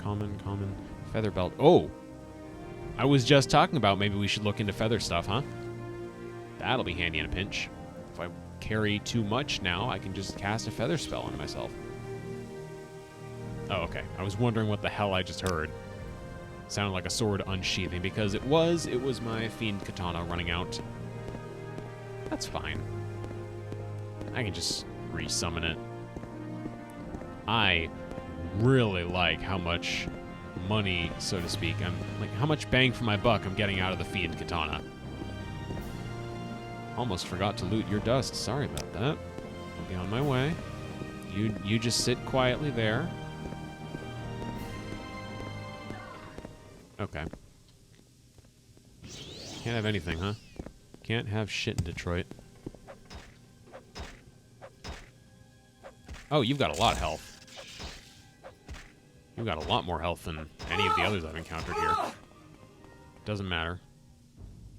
Feather Belt. Oh! I was just talking about maybe we should look into feather stuff, huh? That'll be handy in a pinch. If I carry too much now, I can just cast a feather spell on myself. Oh, okay. I was wondering what the hell I just heard. Sounded like a sword unsheathing, because it was my Fiend Katana running out. That's fine. I can just re-summon it. I really like how much money, so to speak, how much bang for my buck I'm getting out of the Fiend Katana. Almost forgot to loot your dust. Sorry about that. I'll be on my way. You just sit quietly there. Okay. Can't have anything, huh? Can't have shit in Detroit. Oh, you've got a lot of health. You've got a lot more health than any of the others I've encountered here. Doesn't matter.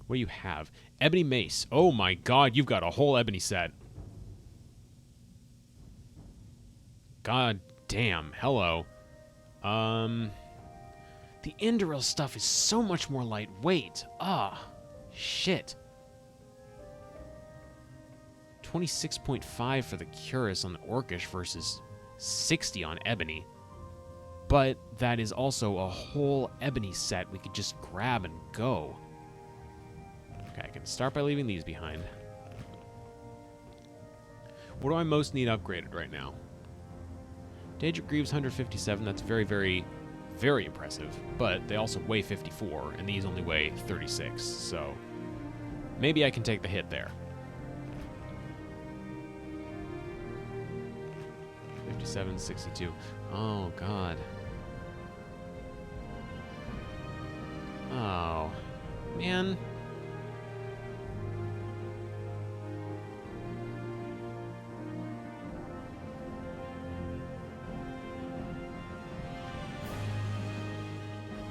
What do you have? Ebony Mace. Oh my god, you've got a whole ebony set. God damn. Hello. The Indoril stuff is so much more lightweight. Ah, shit. 26.5 for the Curus on the Orcish versus 60 on Ebony. But that is also a whole Ebony set we could just grab and go. Okay, I can start by leaving these behind. What do I most need upgraded right now? Daedric Greaves 157, that's very, very, very impressive. But they also weigh 54, and these only weigh 36, so maybe I can take the hit there. 57, 62. Oh, God. Oh, man.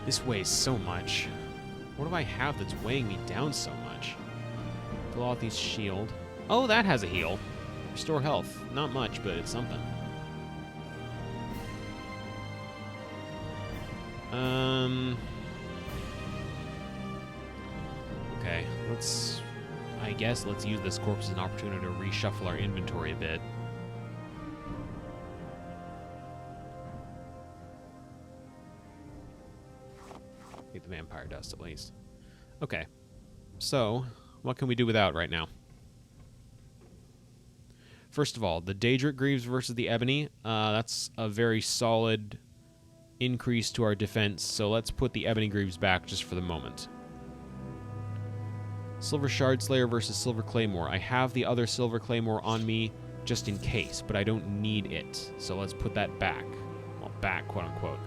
This weighs so much. What do I have that's weighing me down so much? Galothi's shield. Oh, that has a heal. Restore health. Not much, but it's something. Okay, I guess let's use this corpse as an opportunity to reshuffle our inventory a bit. Get the vampire dust at least. Okay, so what can we do without right now? First of all, the Daedric Greaves versus the Ebony. That's a very solid increase to our defense, so let's put the Ebony Greaves back just for the moment. Silver Shard Slayer versus Silver Claymore. I have the other Silver Claymore on me just in case, but I don't need it, so let's put that back. Well, back, quote-unquote.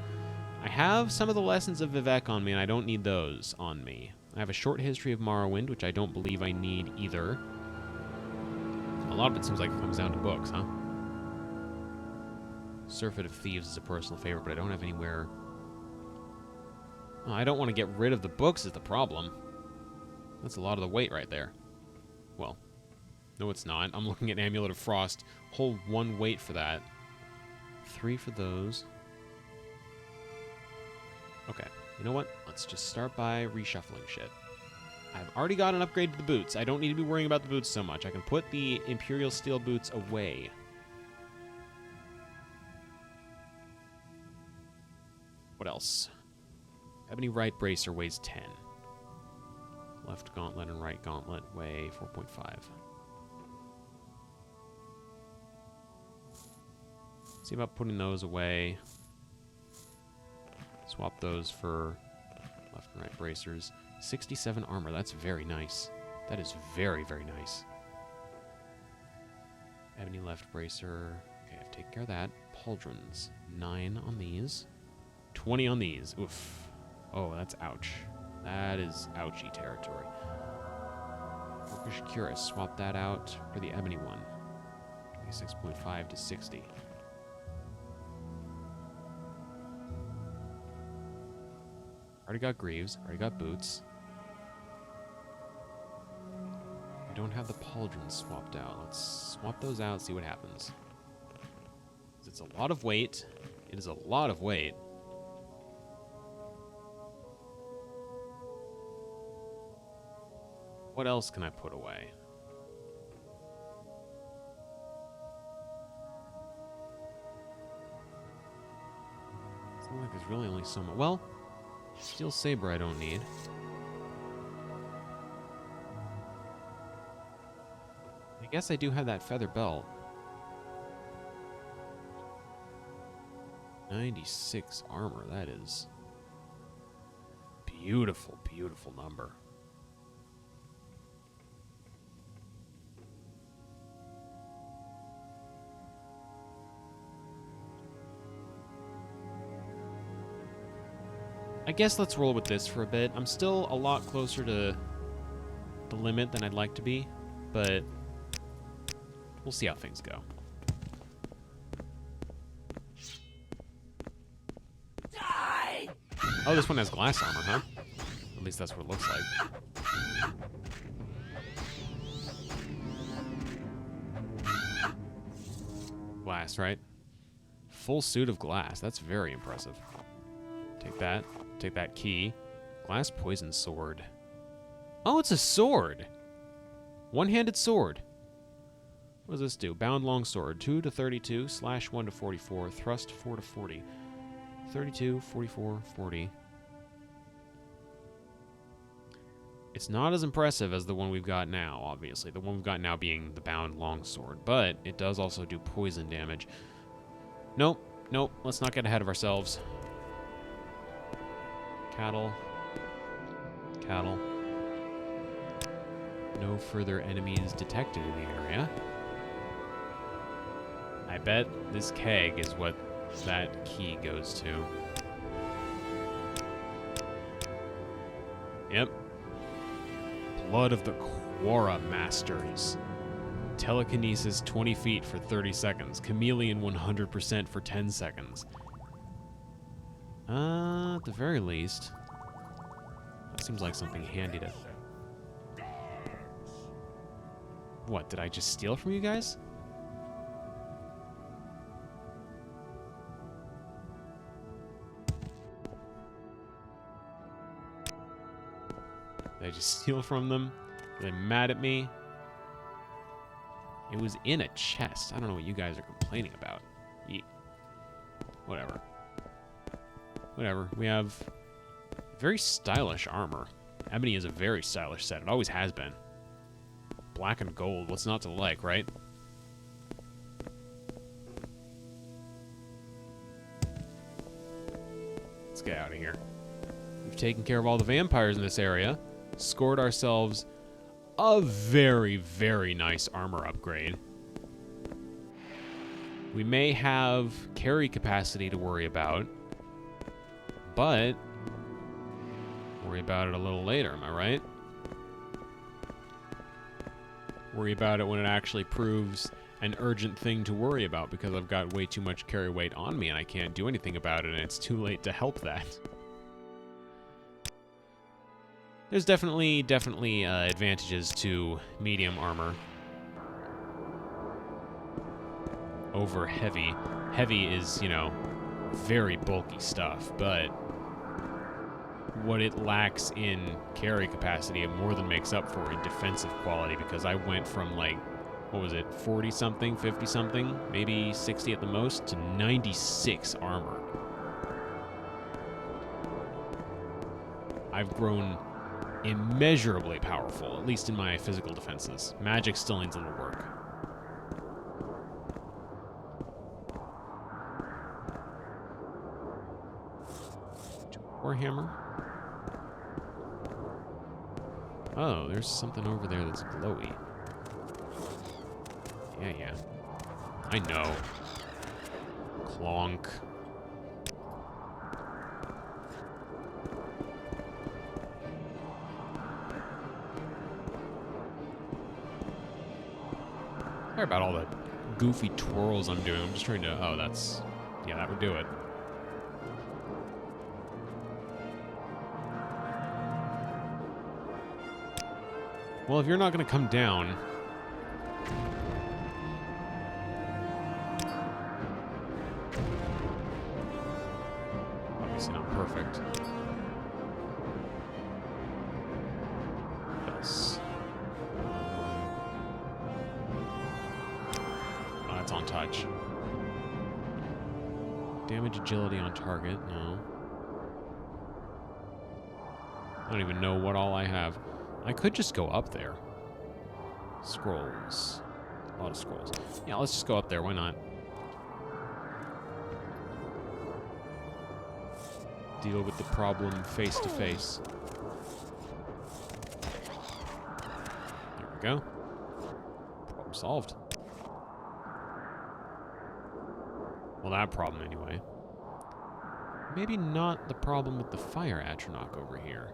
I have some of the Lessons of Vivek on me, and I don't need those on me. I have a short history of Morrowind, which I don't believe I need either. A lot of it seems like it comes down to books, huh? Surfeit of Thieves is a personal favorite, but I don't have anywhere... Oh, I don't want to get rid of the books is the problem. That's a lot of the weight right there. Well, no it's not. I'm looking at Amulet of Frost. Hold 1 weight for that. 3 for those. Okay, you know what? Let's just start by reshuffling shit. I've already got an upgrade to the boots. I don't need to be worrying about the boots so much. I can put the Imperial Steel boots away. What else? Ebony right bracer weighs 10. Left gauntlet and right gauntlet weigh 4.5. See about putting those away. Swap those for left and right bracers. 67 armor. That's very nice. That is very, very nice. Ebony left bracer. Okay, I've taken care of that. Pauldrons. 9 on these. 20 on these. Oof. Oh, that's ouch. That is ouchy territory. Orcish Cuirass. Swap that out for the ebony one. 26.5 to 60. Already got greaves. Already got boots. We don't have the pauldrons swapped out. Let's swap those out, see what happens. It's a lot of weight. It is a lot of weight. What else can I put away? It's not like there's really only so much. Well, Steel Saber I don't need. I guess I do have that feather belt. 96 armor, that is beautiful, beautiful number. I guess let's roll with this for a bit. I'm still a lot closer to the limit than I'd like to be, but we'll see how things go. Die! Oh, this one has glass armor, huh? At least that's what it looks like. Glass, right? Full suit of glass. That's very impressive. Take that. Take that key. Glass poison sword. Oh, it's a sword. One-handed sword. What does this do? Bound longsword. 2 to 32. Slash 1 to 44. Thrust 4 to 40. 32, 44, 40. It's not as impressive as the one we've got now, obviously. The one we've got now being the bound longsword, but it does also do poison damage. Nope, nope, let's not get ahead of ourselves. Cattle. Cattle. No further enemies detected in the area. I bet this keg is what that key goes to. Yep. Blood of the Quora Masters. Telekinesis 20 feet for 30 seconds. Chameleon 100% for 10 seconds. At the very least, that seems like something handy to... What, did I just steal from you guys? Did I just steal from them? Are they mad at me? It was in a chest. I don't know what you guys are complaining about. Whatever. Whatever. We have very stylish armor. Ebony is a very stylish set. It always has been. Black and gold. What's not to like, right? Let's get out of here. We've taken care of all the vampires in this area. Scored ourselves a very, very nice armor upgrade. We may have carry capacity to worry about, but worry about it a little later, am I right? Worry about it when it actually proves an urgent thing to worry about because I've got way too much carry weight on me and I can't do anything about it and it's too late to help that. There's definitely advantages to medium armor over heavy. Heavy is, you know, very bulky stuff, but what it lacks in carry capacity, it more than makes up for in defensive quality because I went from, like, what was it, 40-something, 50-something, maybe 60 at the most, to 96 armor. I've grown immeasurably powerful, at least in my physical defenses. Magic still needs a little work. Warhammer. Oh, there's something over there that's glowy. Yeah. I know. Clonk. Sorry about all the goofy twirls I'm doing. I'm just trying to... Oh, that's... Yeah, that would do it. Well, if you're not going to come down... Obviously not perfect. Yes. Oh, that's on touch. Damage agility on target. No. I don't even know what all I have. I could just go up there. Scrolls. A lot of scrolls. Yeah, let's just go up there. Why not? Deal with the problem face to face. There we go. Problem solved. Well, that problem anyway. Maybe not the problem with the fire Atronach over here.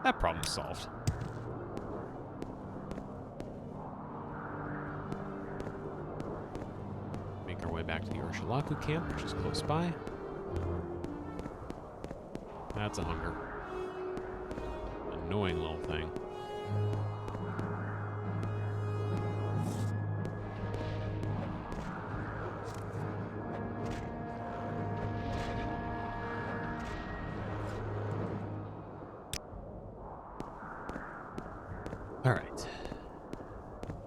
That problem's solved. Make our way back to the Urshilaku camp, which is close by. That's a hunger. Annoying little thing. All right.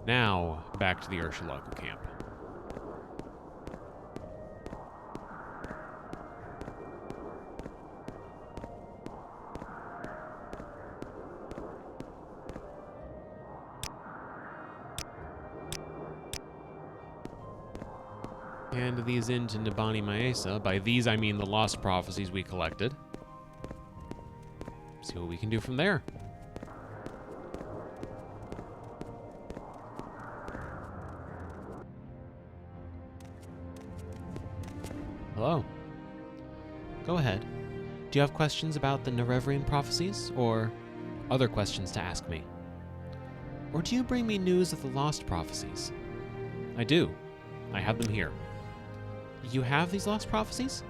Now, back to the Urshilaku camp. Hand these in to Nibani Maesa. By these, I mean the Lost Prophecies we collected. See what we can do from there. Hello. Go ahead. Do you have questions about the Nerevrian prophecies, or other questions to ask me? Or do you bring me news of the Lost Prophecies? I do. I have them here. You have these Lost Prophecies?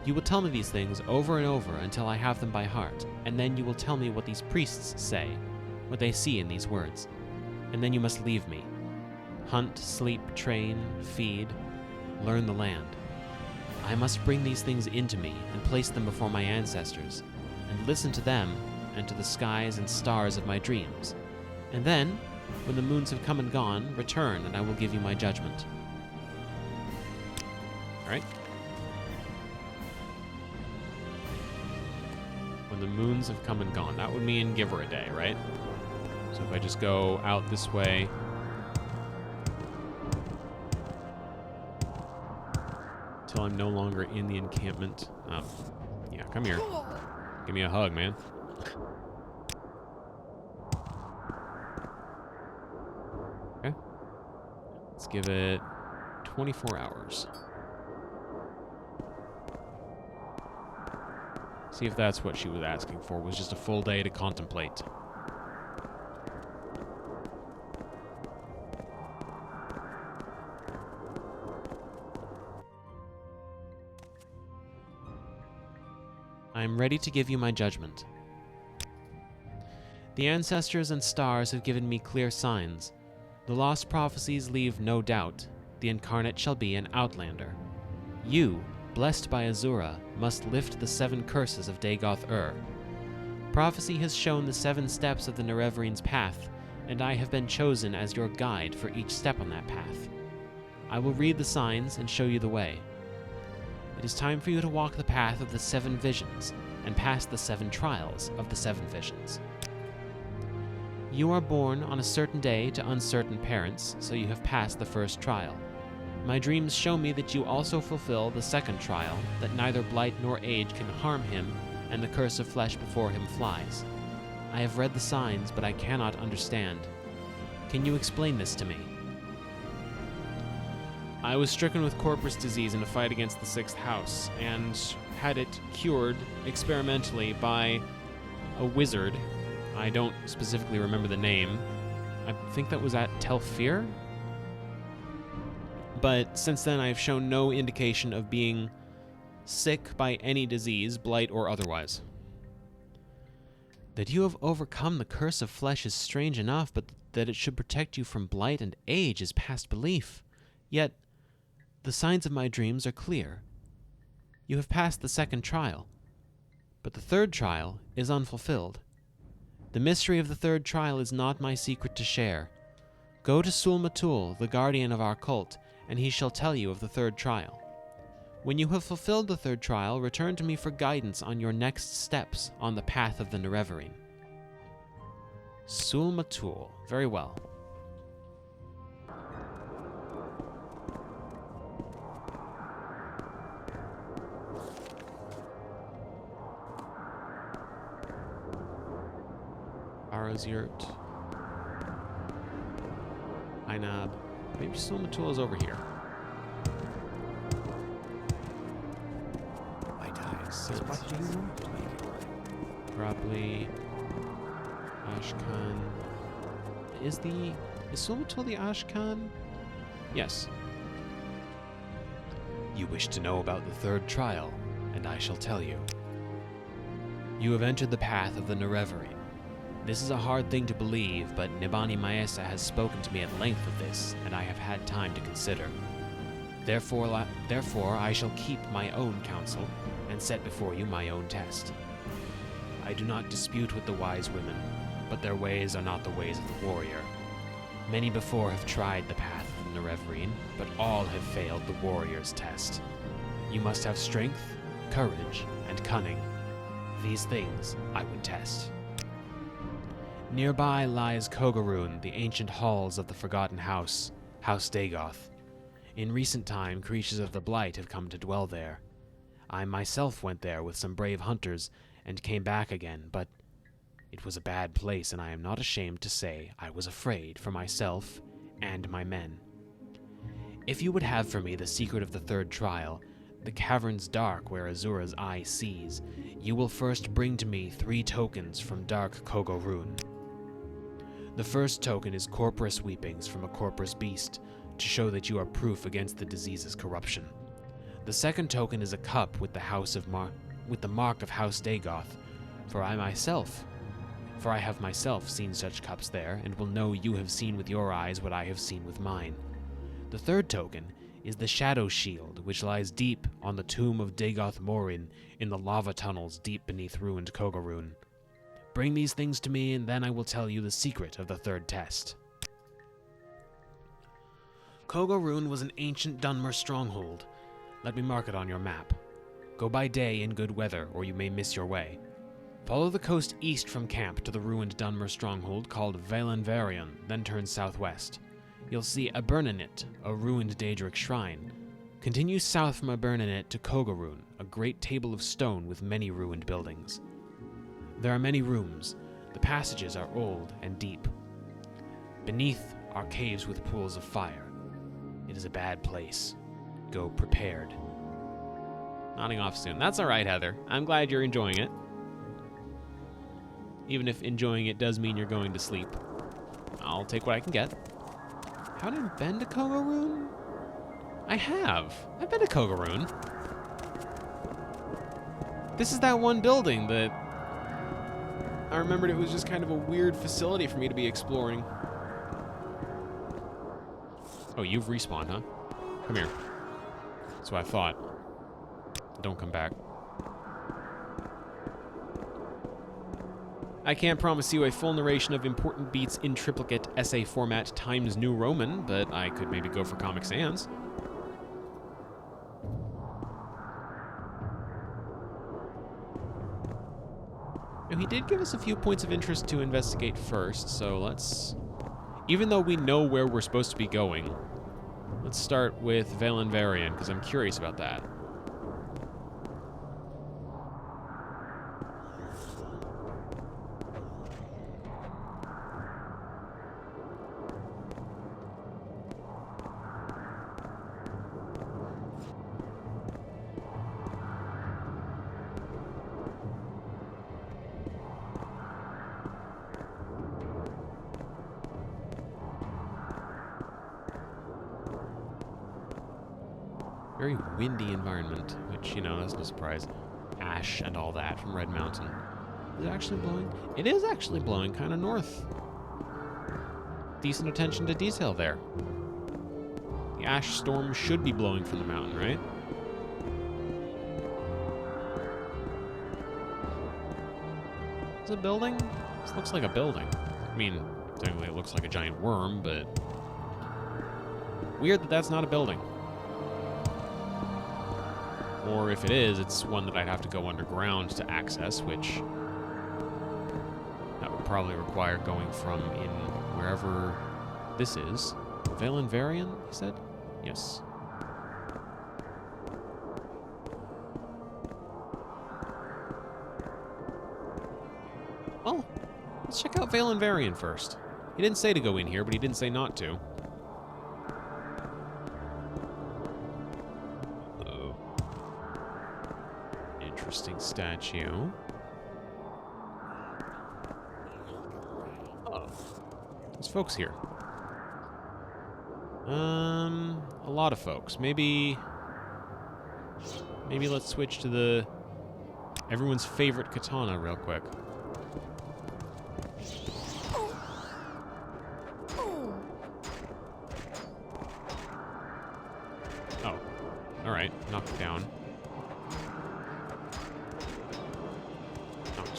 You will tell me these things over and over until I have them by heart, and then you will tell me what these priests say, what they see in these words. And then you must leave me. Hunt, sleep, train, feed, learn the land. I must bring these things into me and place them before my ancestors, and listen to them and to the skies and stars of my dreams. And then, when the moons have come and gone, return and I will give you my judgment. Alright? When the moons have come and gone. That would mean give her a day, right? So if I just go out this way... until I'm no longer in the encampment. Yeah, come here. Give me a hug, man. Okay. Let's give it 24 hours. See if that's what she was asking for, was just a full day to contemplate. I am ready to give you my judgment. The ancestors and stars have given me clear signs. The Lost Prophecies leave no doubt. The incarnate shall be an outlander. You, blessed by Azura, must lift the 7 curses of Dagoth-Ur. Prophecy has shown the 7 steps of the Nerevrian's path, and I have been chosen as your guide for each step on that path. I will read the signs and show you the way. It is time for you to walk the path of the 7 visions, and pass the 7 trials of the 7 visions. You are born on a certain day to uncertain parents, so you have passed the first trial. My dreams show me that you also fulfill the 2nd trial, that neither blight nor age can harm him, and the curse of flesh before him flies. I have read the signs, but I cannot understand. Can you explain this to me? I was stricken with Corpus disease in a fight against the 6th house, and had it cured experimentally by a wizard. I don't specifically remember the name. I think that was at Telfir? But since then I have shown no indication of being sick by any disease, blight or otherwise. That you have overcome the curse of flesh is strange enough, but that it should protect you from blight and age is past belief. Yet, the signs of my dreams are clear. You have passed the 2nd trial, but the 3rd trial is unfulfilled. The mystery of the 3rd trial is not my secret to share. Go to Sul-Matul, the guardian of our cult, and he shall tell you of the 3rd trial. When you have fulfilled the 3rd trial, return to me for guidance on your next steps on the path of the Nerevrian. Sul-Matul. Very well. Arazyurt. Ainab. Maybe Sul-Matul is over here. Probably Ashkan. Is Sul-Matul the Ashkan? Yes. You wish to know about the 3rd trial, and I shall tell you. You have entered the path of the Nerevrian. This is a hard thing to believe, but Nibani Maesa has spoken to me at length of this, and I have had time to consider. Therefore, I shall keep my own counsel, and set before you my own test. I do not dispute with the wise women, but their ways are not the ways of the warrior. Many before have tried the path of the Nerevarine, but all have failed the warrior's test. You must have strength, courage, and cunning. These things I would test. Nearby lies Kogaroon, the ancient halls of the Forgotten House, House Dagoth. In recent time, creatures of the Blight have come to dwell there. I myself went there with some brave hunters and came back again, but it was a bad place, and I am not ashamed to say I was afraid for myself and my men. If you would have for me the secret of the third trial, the caverns dark where Azura's eye sees, you will first bring to me 3 tokens from dark Kogaroon. The first token is corporous weepings from a corporous beast, to show that you are proof against the disease's corruption. The second token is a cup with the mark of House Dagoth, for I have myself seen such cups there, and will know you have seen with your eyes what I have seen with mine. The third token is the Shadow Shield, which lies deep on the tomb of Dagoth Morin in the lava tunnels deep beneath ruined Kogaroon. Bring these things to me, and then I will tell you the secret of the third test. Kogaroon was an ancient Dunmer stronghold. Let me mark it on your map. Go by day in good weather, or you may miss your way. Follow the coast east from camp to the ruined Dunmer stronghold called Valenvarion, then turn southwest. You'll see Abernanit, a ruined Daedric shrine. Continue south from Abernanit to Kogaroon, a great table of stone with many ruined buildings. There are many rooms. The passages are old and deep. Beneath are caves with pools of fire. It is a bad place. Go prepared. Nodding off soon. That's all right, Heather. I'm glad you're enjoying it. Even if enjoying it does mean you're going to sleep. I'll take what I can get. Haven't I been to Kogaroon? I have. I've been to Kogaroon. This is that one building that I remembered it was just kind of a weird facility for me to be exploring. Oh, you've respawned, huh? Come here. That's what I thought. Don't come back. I can't promise you a full narration of important beats in triplicate essay format times New Roman, but I could maybe go for Comic Sans. Now, he did give us a few points of interest to investigate first, so let's... Even though we know where we're supposed to be going, let's start with Valenvarion, because I'm curious about that. Very windy environment, which, you know, that's no surprise. Ash and all that from Red Mountain. Is it actually blowing? It is actually blowing kind of north. Decent attention to detail there. The ash storm should be blowing from the mountain, right? Is it a building? This looks like a building. I mean, technically it looks like a giant worm, but... Weird that that's not a building. Or if it is, it's one that I'd have to go underground to access, which that would probably require going from in wherever this is. Valenvarion, he said? Yes. Well, let's check out Valenvarion first. He didn't say to go in here, but he didn't say not to. Interesting statue. Oh, there's folks here. A lot of folks. Maybe let's switch to the everyone's favorite katana real quick. Oh, all right, knock it down.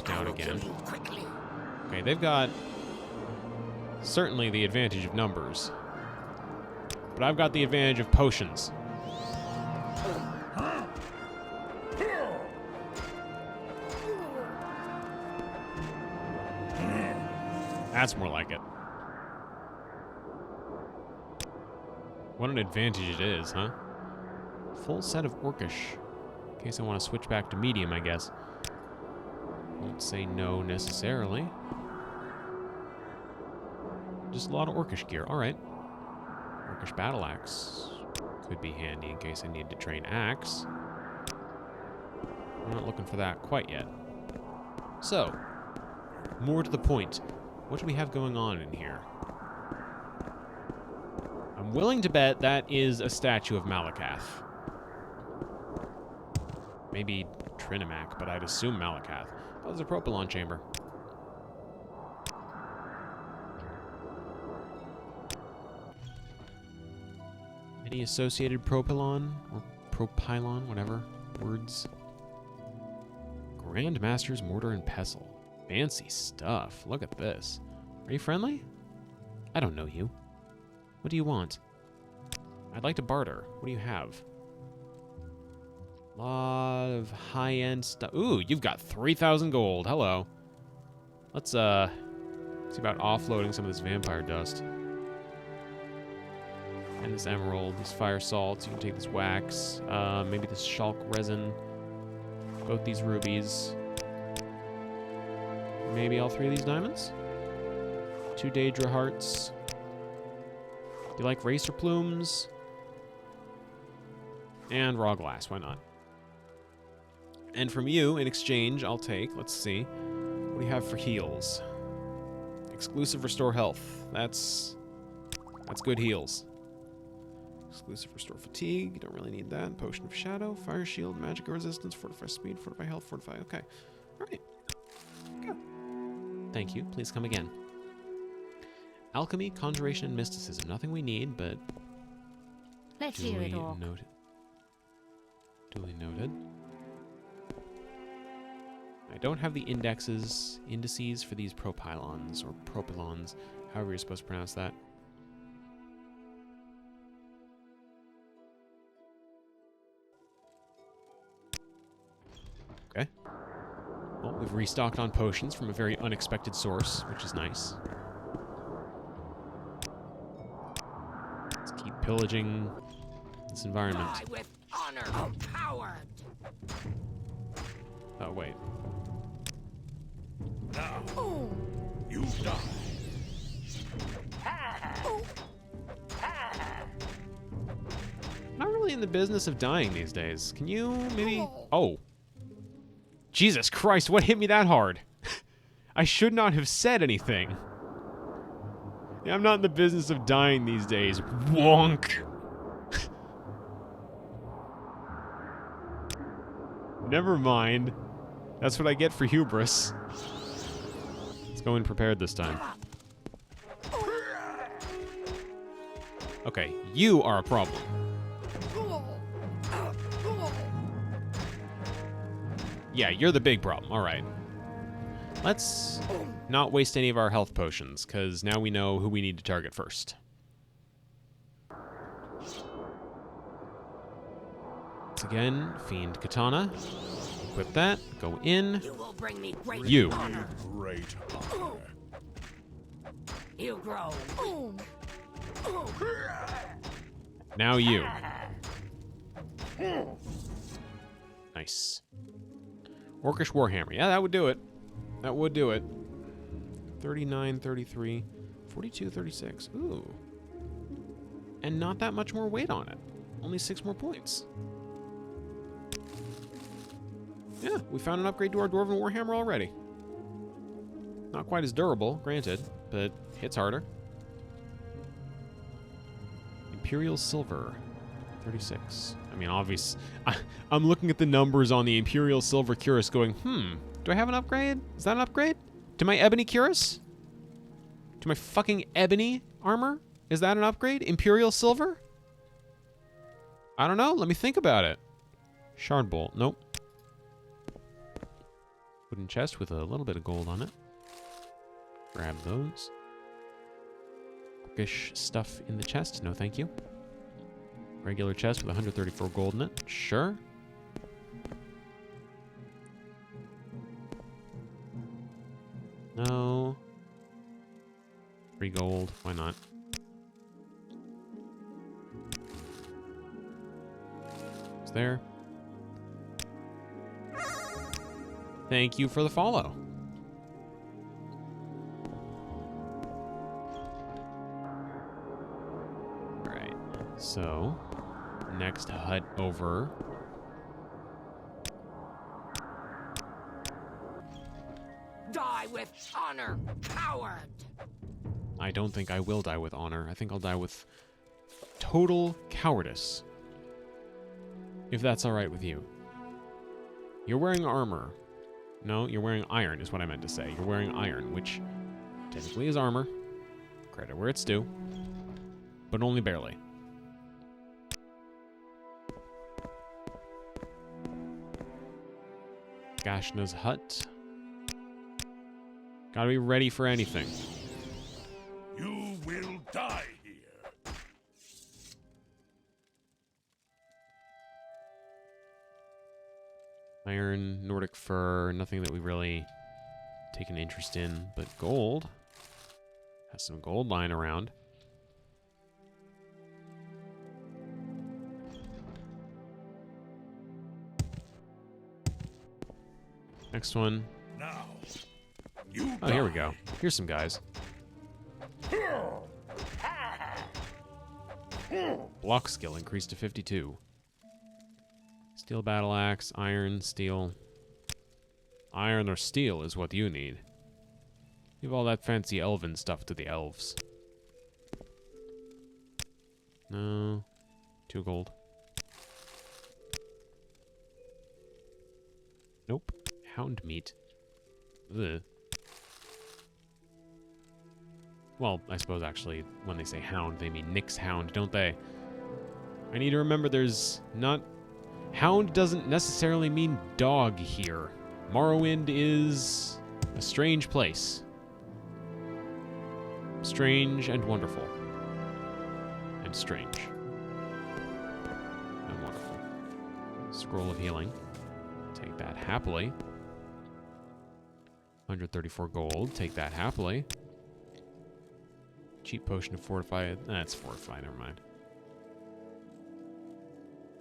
Down again. Okay, they've got certainly the advantage of numbers. But I've got the advantage of potions. That's more like it. What an advantage it is, huh? Full set of Orcish. In case I want to switch back to medium, I guess. Won't say no necessarily. Just a lot of Orcish gear. Alright. Orcish battle axe. Could be handy in case I need to train axe. I'm not looking for that quite yet. So, more to the point. What do we have going on in here? I'm willing to bet that is a statue of Malakath. Maybe Trinimac, but I'd assume Malakath. Oh, there's a propylon chamber. Any associated propylon or propylon, whatever words? Grandmaster's mortar and pestle. Fancy stuff. Look at this. Are you friendly? I don't know you. What do you want? I'd like to barter. What do you have? Lot of high-end stuff. Ooh, you've got 3,000 gold. Hello. Let's see about offloading some of this vampire dust. And this emerald, these fire salts. You can take this wax. Maybe this shulk resin. Both these rubies. Maybe all 3 of these diamonds? 2 Daedra hearts. Do you like racer plumes? And raw glass, why not? And from you, in exchange, I'll take, let's see. What do you have for heals? Exclusive restore health. That's good heals. Exclusive restore fatigue. Don't really need that. Potion of shadow, fire shield, magic resistance, fortify speed, fortify health, fortify. Okay. Alright. Go. Thank you. Please come again. Alchemy, conjuration, and mysticism. Nothing we need, but Let's hear it all. noted. Duly noted. I don't have the indices for these propylons or propylons, however you're supposed to pronounce that. Okay. Well, we've restocked on potions from a very unexpected source, which is nice. Let's keep pillaging this environment. Die with honor, oh coward! Oh, wait. Now, you die. Not really in the business of dying these days. Can you maybe... Oh. Jesus Christ, what hit me that hard? I should not have said anything. Yeah, I'm not in the business of dying these days. Wonk. Never mind. That's what I get for hubris. Let's go in prepared this time. Okay, you are a problem. Yeah, you're the big problem. All right. Let's not waste any of our health potions, because now we know who we need to target first. Once again, Fiend Katana. Equip that. Go in. You will bring me great You. honor. Great honor. You grow Now you. Nice. Orcish Warhammer. Yeah, that would do it. That would do it. 39, 33, 42, 36. Ooh. And not that much more weight on it. Only 6 more points. Yeah, we found an upgrade to our Dwarven Warhammer already. Not quite as durable, granted, but hits harder. Imperial Silver, 36. I mean, obvious. I'm looking at the numbers on the Imperial Silver Cuirass going, do I have an upgrade? Is that an upgrade? To my Ebony Cuirass? To my fucking Ebony armor? Is that an upgrade? Imperial Silver? I don't know. Let me think about it. Shard Bolt. Nope. Wooden chest with a little bit of gold on it. Grab those. orcish stuff in the chest. No, thank you. Regular chest with 134 gold in it. Sure. No. 3 gold. Why not? It's there. Thank you for the follow. Alright. So, next hut over. Die with honor, coward! I don't think I will die with honor. I think I'll die with total cowardice. If that's alright with you. You're wearing armor. No, you're wearing iron is what I meant to say. You're wearing iron, which technically is armor. Credit where it's due. But only barely. Gashna's hut. Gotta be ready for anything. You will die here. Iron, Nordic fur, nothing that we really take an interest in, but gold. Has some gold lying around. Next one. Now, you Oh, here we go. Here's some guys. Block skill increased to 52. Steel battle axe, iron, steel. Iron or steel is what you need. Give all that fancy elven stuff to the elves. No. 2 gold. Nope. Hound meat. Ugh. Well, I suppose actually when they say hound, they mean Nick's hound, don't they? I need to remember there's not... Hound doesn't necessarily mean dog here. Morrowind is a strange place. Strange and wonderful. And strange. And wonderful. Scroll of healing. Take that happily. 134 gold. Take that happily. Cheap potion to fortify. That's fortify, never mind.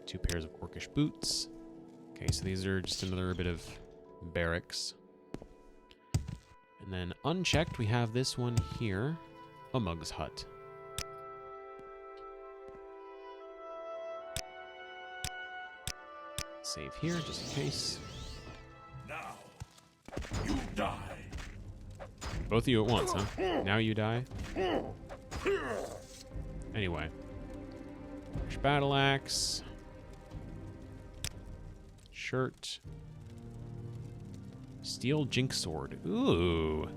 2 pairs of orcish boots. Okay, so these are just another bit of barracks. And then unchecked, we have this one here. A mug's hut. Save here, just in case. Now, you die. Both of you at once, huh? Now you die? Anyway. Battle axe. Shirt. Steel jink sword. Ooh.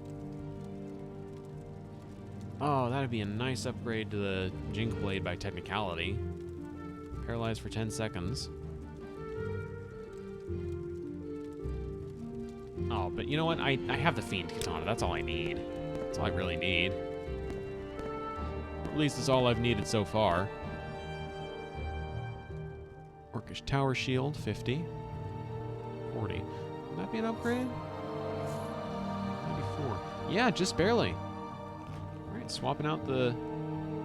Oh, that'd be a nice upgrade to the jink blade by technicality. Paralyzed for 10 seconds. Oh, but you know what? I have the Fiend Katana. That's all I need. That's all I really need. At least it's all I've needed so far. Orcish Tower Shield, 50. 40. Would that be an upgrade? 94. Yeah, just barely. Alright, swapping out the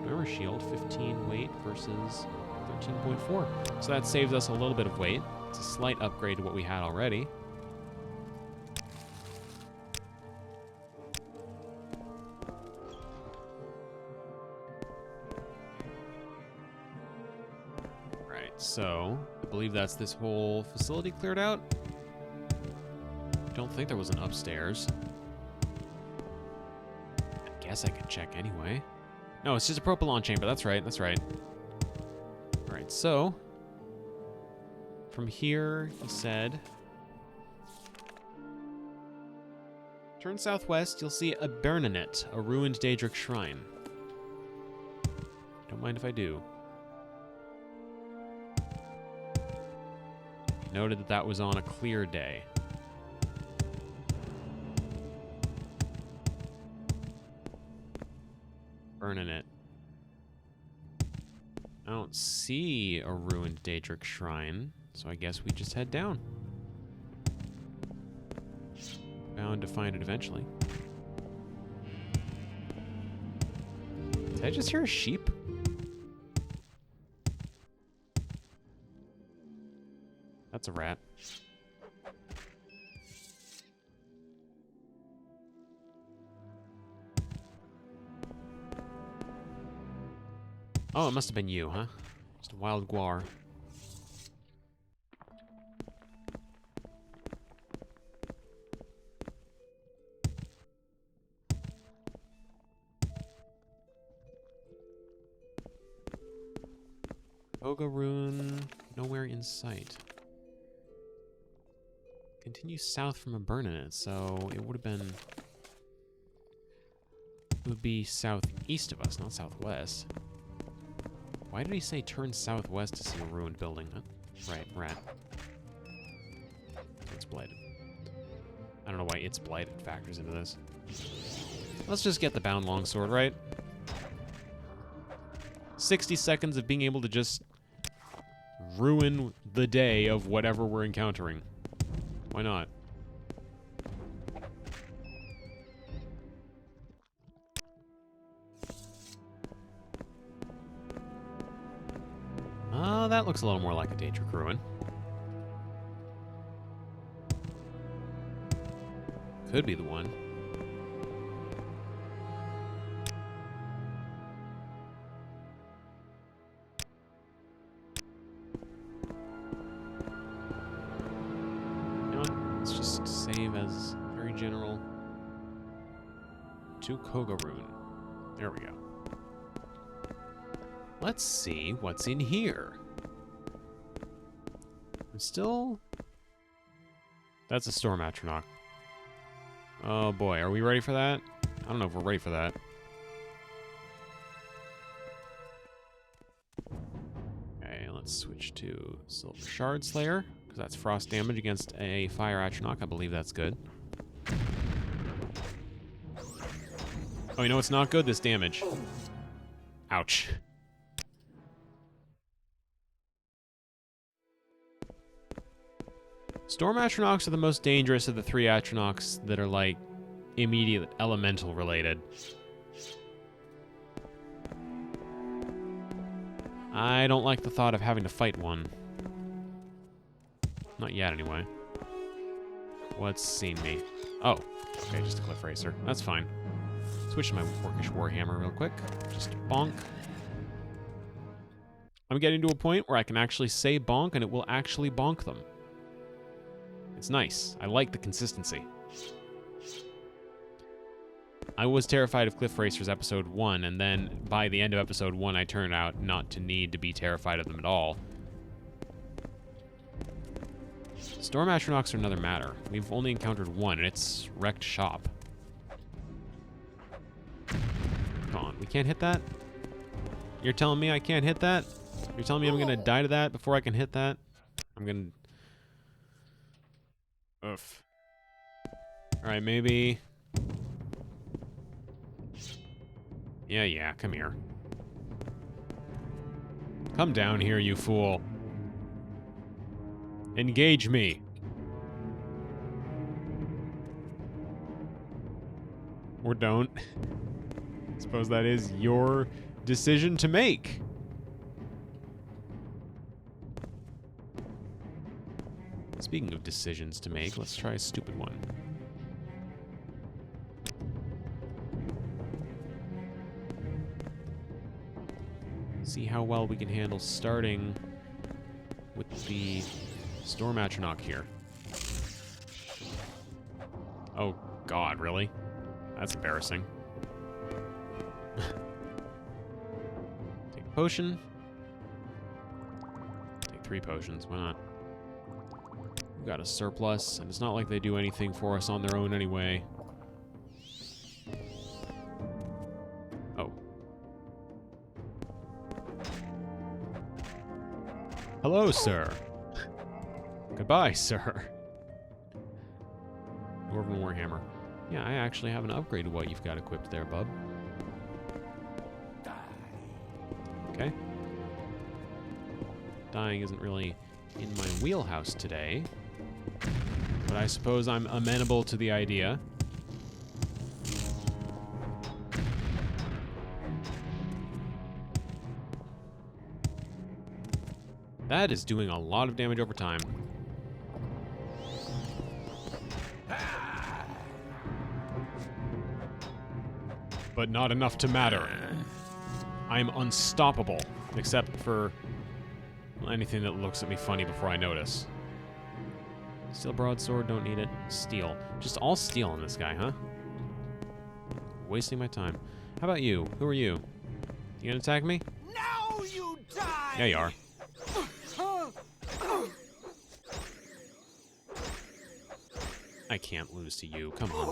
armor shield, 15 weight versus 13.4. So that saves us a little bit of weight. It's a slight upgrade to what we had already. So, I believe that's this whole facility cleared out. Don't think there was an upstairs. I guess I could check anyway. No, it's just a propylon chamber. That's right, that's right. Alright, so... From here, he said... Turn southwest, you'll see a Bernanet, a ruined Daedric shrine. Don't mind if I do. Noted that that was on a clear day. Burning it. I don't see a ruined Daedric shrine, so I guess we just head down. Bound to find it eventually. Did I just hear a sheep? That's a rat. Oh, it must have been you, huh? Just a wild guar. Oga rune, nowhere in sight. Continue south from a burn in it, so it would have been... It would be southeast of us, not southwest. Why did he say turn southwest to see a ruined building? Huh? Right, rat. It's blighted. I don't know why it's blighted factors into this. Let's just get the bound longsword, right? 60 seconds of being able to just ruin the day of whatever we're encountering. Why not? That looks a little more like a Daedric ruin. Could be the one. You know what? Let's just save as very general. To Koga rune. There we go. Let's see what's in here. I'm still... That's a Storm Atronach. Oh boy, are we ready for that? I don't know if we're ready for that. Okay, let's switch to Silver Shard Slayer, because that's frost damage against a Fire Atronach. I believe that's good. Oh, you know what's not good? This damage. Ouch. Storm Atronachs are the most dangerous of the three Atronachs that are, like, immediate elemental related. I don't like the thought of having to fight one. Not yet, anyway. What's seen me? Oh, okay, just a Cliff Racer. That's fine. Switch to my Orcish Warhammer real quick. Just bonk. I'm getting to a point where I can actually say bonk and it will actually bonk them. It's nice. I like the consistency. I was terrified of Cliff Racers episode 1, and then by the end of episode 1, I turned out not to need to be terrified of them at all. Storm Atronachs are another matter. We've only encountered one, and it's wrecked shop. Come on, we can't hit that? You're telling me I can't hit that? You're telling me I'm gonna die to that before I can hit that? I'm gonna... Oof. Alright, maybe... Yeah, come here. Come down here, you fool. Engage me. Or don't. Suppose that is your decision to make. Speaking of decisions to make, let's try a stupid one. See how well we can handle starting with the Storm Atronach here. Oh god, really? That's embarrassing. Take a potion. Take 3 potions, why not? We've got a surplus, and it's not like they do anything for us on their own anyway. Oh. Hello, sir. Goodbye, sir. Dwarven Warhammer. Yeah, I actually have an upgrade to what you've got equipped there, bub. Okay. Dying isn't really in my wheelhouse today. But I suppose I'm amenable to the idea. That is doing a lot of damage over time. But not enough to matter. I'm unstoppable, except for anything that looks at me funny before I notice. Steel broadsword, don't need it. Steel. Just all steel on this guy, huh? Wasting my time. How about you? Who are you? You gonna attack me? Now you die! Yeah, you are. I can't lose to you. Come on.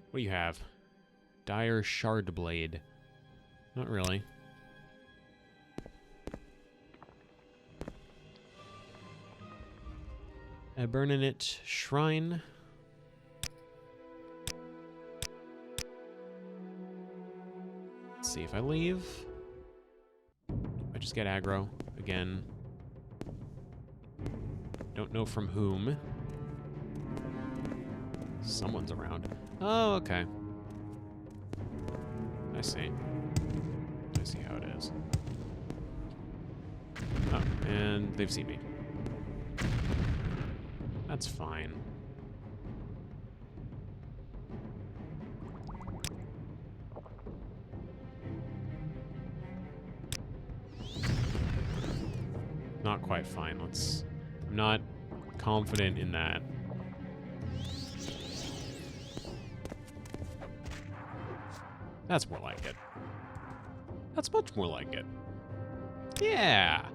What do you have? Dire Shard Blade. Not really. A Burninit Shrine. Let's see if I leave. I just get aggro again. Don't know from whom. Someone's around. Oh, okay. I see. I see how it is. Oh, and they've seen me. That's fine. Not quite fine. I'm not confident in that. That's more like it. That's much more like it. Yeah!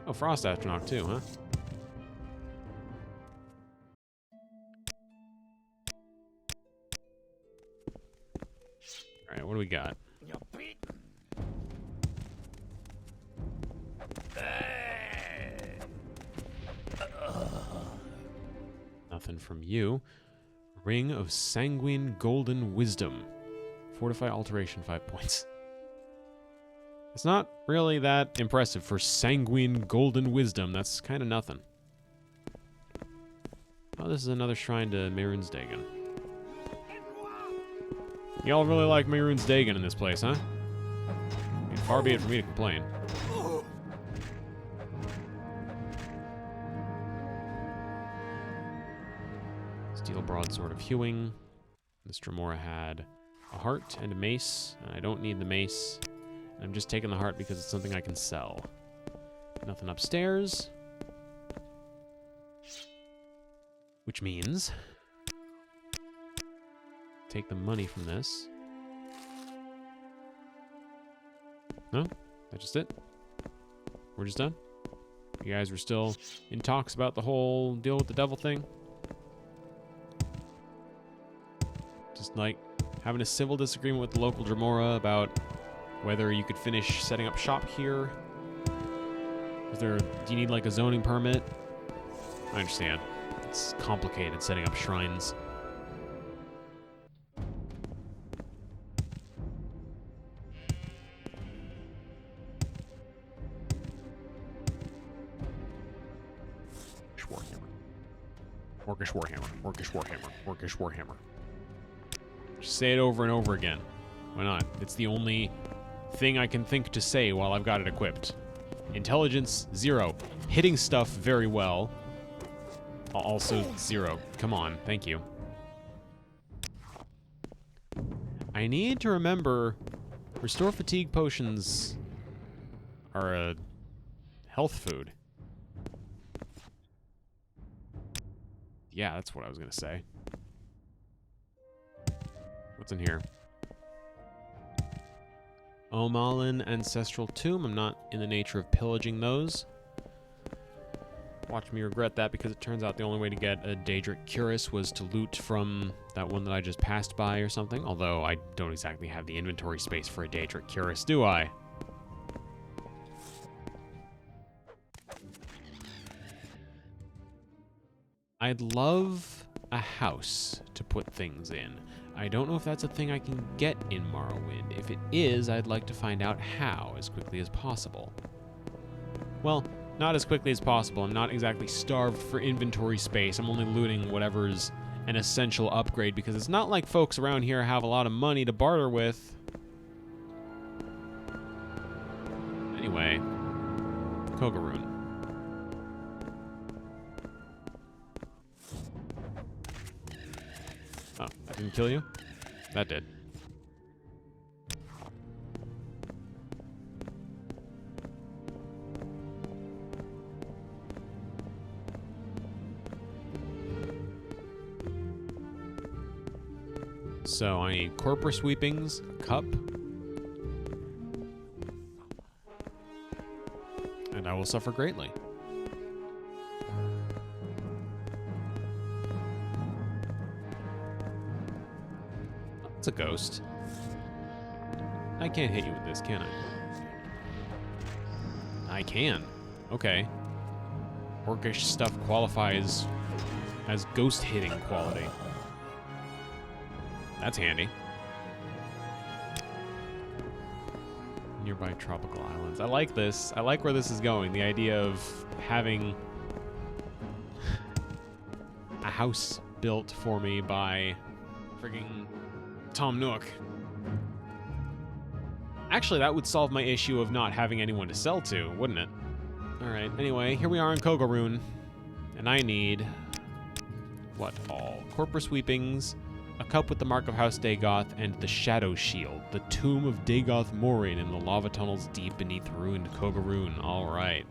Oh, Frost Astronaut too, huh? Alright, what do we got? Nothing from you. Ring of Sanguine Golden Wisdom. Fortify Alteration 5 points. It's not really that impressive for Sanguine Golden Wisdom. That's kind of nothing. Oh, this is another shrine to Mehrunes Dagon. Y'all really like Mehrunes Dagon in this place, huh? I mean, far be it for me to complain. Steel broadsword of hewing. This Dremora had a heart and a mace. And I don't need the mace. I'm just taking the heart because it's something I can sell. Nothing upstairs. Which means take the money from this. No? That's just it? We're just done? You guys were still in talks about the whole deal with the devil thing? Just like having a civil disagreement with the local Dremora about whether you could finish setting up shop here. Do you need like a zoning permit? I understand. It's complicated setting up shrines. Orcish Warhammer. Orcish Warhammer. Orcish Warhammer. Just say it over and over again. Why not? It's the only thing I can think to say while I've got it equipped. Intelligence, 0. Hitting stuff very well. Also 0. Come on, thank you. I need to remember restore fatigue potions are a health food. Yeah, that's what I was gonna say. What's in here? Omalin Ancestral Tomb. I'm not in the nature of pillaging those. Watch me regret that because it turns out the only way to get a Daedric Cuirass was to loot from that one that I just passed by or something. Although I don't exactly have the inventory space for a Daedric Cuirass, do I? I'd love a house to put things in. I don't know if that's a thing I can get in Morrowind. If it is, I'd like to find out how as quickly as possible. Well, not as quickly as possible. I'm not exactly starved for inventory space. I'm only looting whatever's an essential upgrade because it's not like folks around here have a lot of money to barter with. Anyway, Kogaroon. Oh, that didn't kill you? That did. So I need corpora sweepings, a cup, and I will suffer greatly. It's a ghost. I can't hit you with this, can I? I can. Okay. Orcish stuff qualifies as ghost hitting quality. That's handy. Nearby tropical islands. I like this. I like where this is going. The idea of having a house built for me by frigging Tom Nook. Actually, that would solve my issue of not having anyone to sell to, wouldn't it? Alright, anyway, here we are in Kogaroon. And I need... what all? Corpora sweepings, a cup with the mark of House Dagoth, and the Shadow Shield, the tomb of Dagoth Morin in the lava tunnels deep beneath ruined Kogaroon. Alright.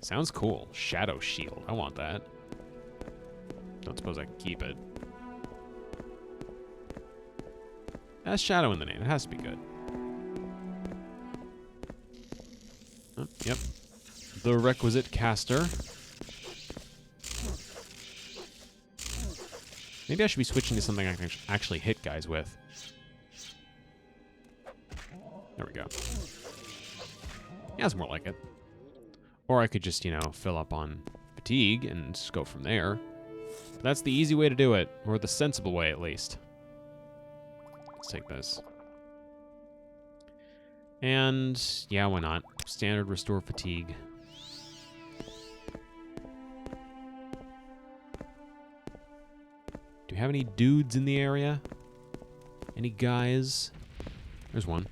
Sounds cool. Shadow Shield. I want that. Don't suppose I can keep it. Has Shadow in the name. It has to be good. Oh, yep. The requisite caster. Maybe I should be switching to something I can actually hit guys with. There we go. Yeah, that's more like it. Or I could just, you know, fill up on fatigue and just go from there. But that's the easy way to do it. Or the sensible way, at least. Let's take this. And, yeah, why not? Standard restore fatigue. Do you have any dudes in the area? Any guys? There's one.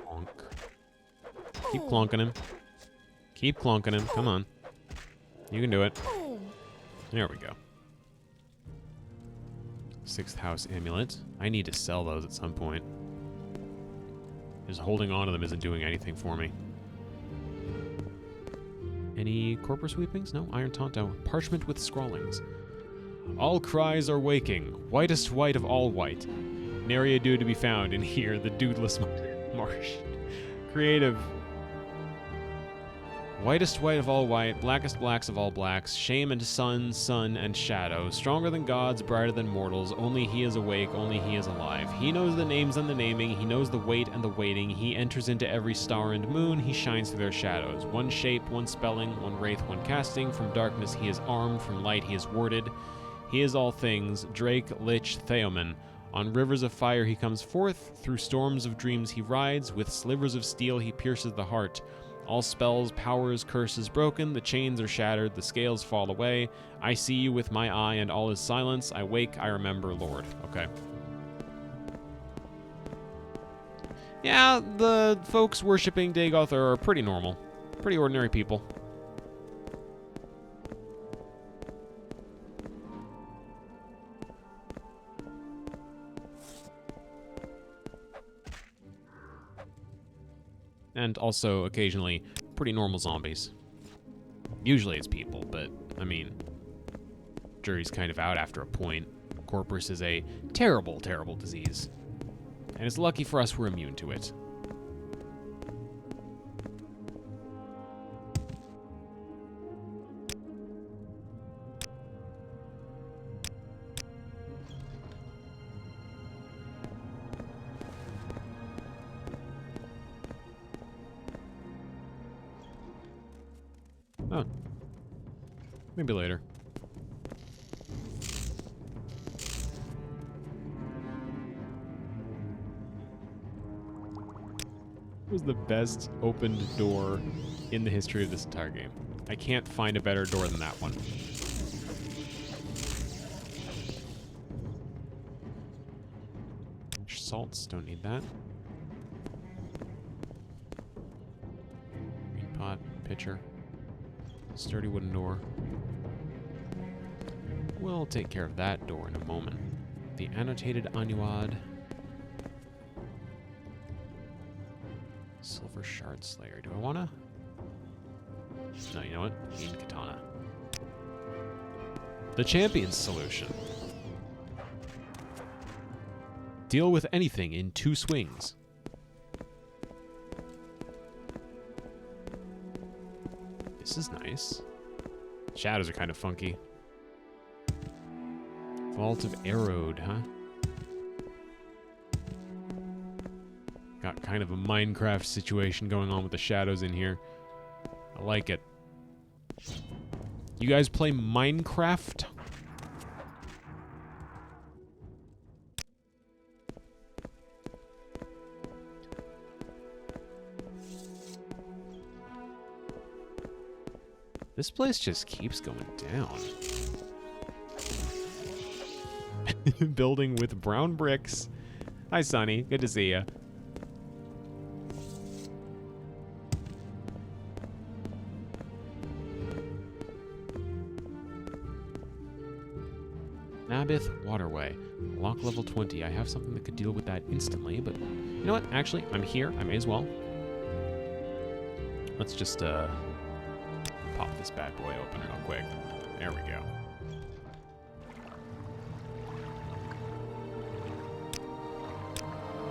Clonk. Keep clonking him. Keep clonking him. Come on. You can do it. There we go. Sixth house amulet. I need to sell those at some point. Just holding on to them isn't doing anything for me. Any corpora sweepings? No. Iron Tonto. Parchment with scrawlings. All cries are waking. Whitest white of all white. Nary a dude to be found in here, the dudeless marsh. Creative. Whitest white of all white, blackest blacks of all blacks, shame and sun, sun and shadow, stronger than gods, brighter than mortals, only he is awake, only he is alive. He knows the names and the naming, he knows the weight and the waiting, he enters into every star and moon, he shines through their shadows. One shape, one spelling, one wraith, one casting, from darkness he is armed, from light he is warded. He is all things, Drake, Lich, Theoman. On rivers of fire he comes forth, through storms of dreams he rides, with slivers of steel he pierces the heart. All spells, powers, curses broken, the chains are shattered, the scales fall away. I see you with my eye and all is silence. I wake, I remember, Lord. Okay. Yeah, the folks worshipping Dagoth are pretty normal. Pretty ordinary people. And also, occasionally, pretty normal zombies. Usually it's people, but, I mean, jury's kind of out after a point. Corpus is a terrible, terrible disease. And it's lucky for us we're immune to it. Maybe later. It was the best opened door in the history of this entire game. I can't find a better door than that one. Salts, don't need that. Green pot, pitcher. Sturdy wooden door. We'll take care of that door in a moment. The annotated Anuad. Silver Shard Slayer. Do I wanna? No, you know what? Mean Katana. The Champion's Solution. Deal with anything in 2 swings. This is nice. Shadows are kind of funky. Vault of Arrowed, huh? Got kind of a Minecraft situation going on with the shadows in here. I like it. You guys play Minecraft? This place just keeps going down. Building with brown bricks. Hi, Sonny. Good to see ya. Nabith Waterway. Lock level 20. I have something that could deal with that instantly, but you know what? Actually, I'm here. I may as well. Let's just, pop this bad boy open real quick. There we go.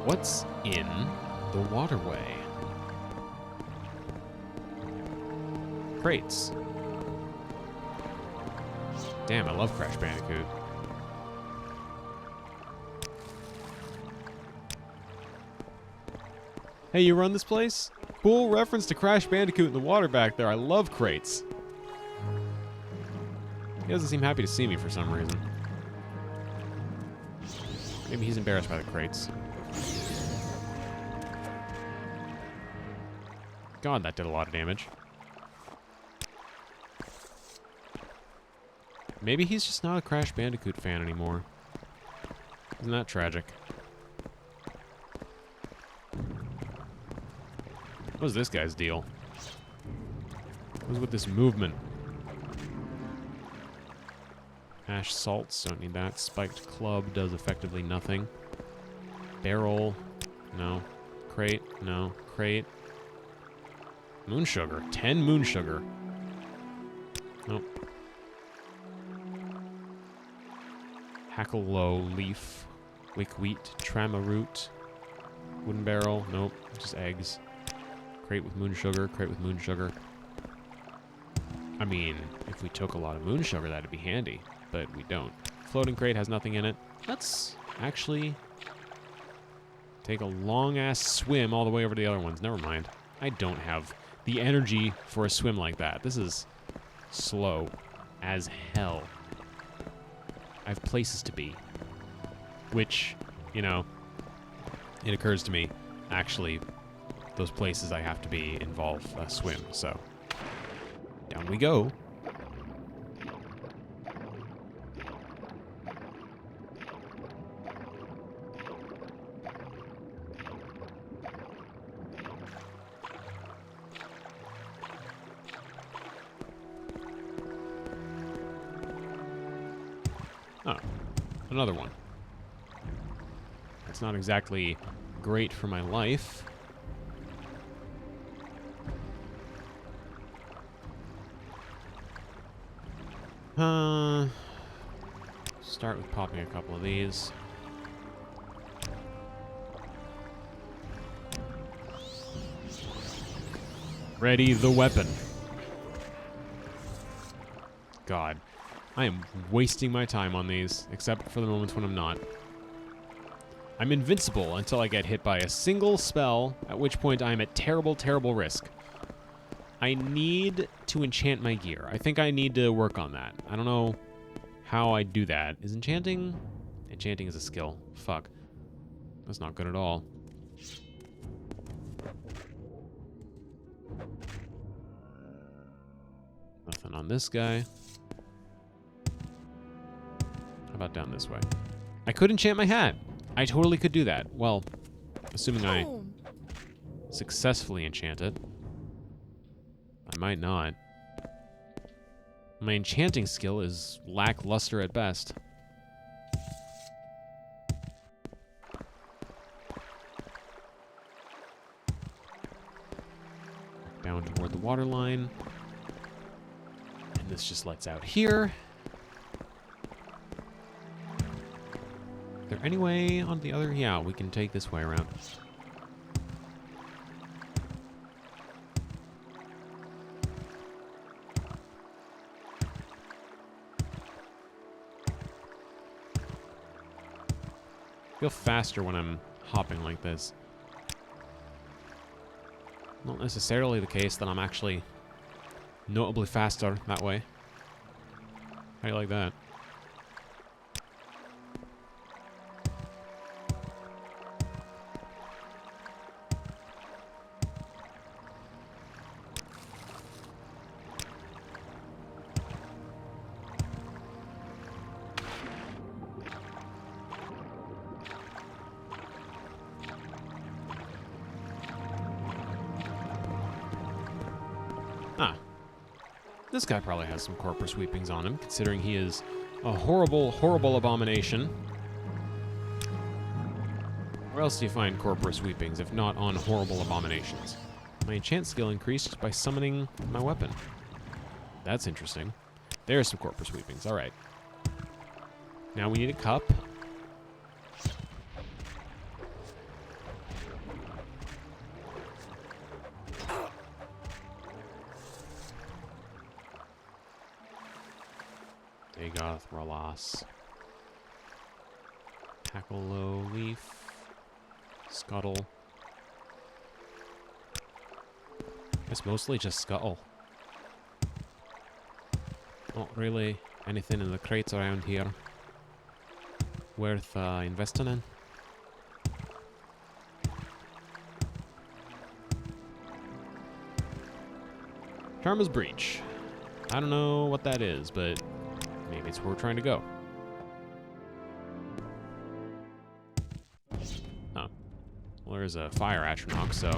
What's in the waterway? Crates. Damn, I love Crash Bandicoot. Hey, you run this place? Cool reference to Crash Bandicoot in the water back there. I love crates. He doesn't seem happy to see me for some reason. Maybe he's embarrassed by the crates. God, that did a lot of damage. Maybe he's just not a Crash Bandicoot fan anymore. Isn't that tragic? What's this guy's deal? What's with this movement? Ash salts, don't need that. Spiked club does effectively nothing. Barrel, no. Crate, no. Crate. Moon sugar, 10 moon sugar. Nope. Hackle low, leaf, wick wheat, trama root, wooden barrel, nope, just eggs. Crate with moon sugar, crate with moon sugar. I mean, if we took a lot of moon sugar, that'd be handy, but we don't. Floating crate has nothing in it. Let's actually take a long-ass swim all the way over to the other ones. Never mind. I don't have the energy for a swim like that. This is slow as hell. I have places to be. Which, you know, it occurs to me, actually, those places I have to be involve a swim, so down we go. Oh, another one. That's not exactly great for my life. Start with popping a couple of these. Ready the weapon. God, I am wasting my time on these, except for the moments when I'm not. I'm invincible until I get hit by a single spell, at which point I am at terrible, terrible risk. I need to enchant my gear. I think I need to work on that. I don't know how I do that. Is enchanting? Enchanting is a skill. Fuck. That's not good at all. Nothing on this guy. How about down this way? I could enchant my hat. I totally could do that. Well, assuming I successfully enchant it. I might not. My enchanting skill is lackluster at best. Down toward the water line. And this just lets out here. Is there any way on the other? Yeah, we can take this way around. I feel faster when I'm hopping like this. Not necessarily the case that I'm actually notably faster that way. How do you like that? This guy probably has some corpus sweepings on him, considering he is a horrible, horrible abomination. Where else do you find corpus sweepings, if not on horrible abominations? My enchant skill increased by summoning my weapon. That's interesting. There's some corpus sweepings, alright. Now we need a cup. Dagoth, Ralas. Tackle Leaf. Scuttle. It's mostly just Scuttle. Not really anything in the crates around here worth investing in. Karma's Breach. I don't know what that is, but maybe it's where we're trying to go. Oh. Well, there's a fire Atronach, so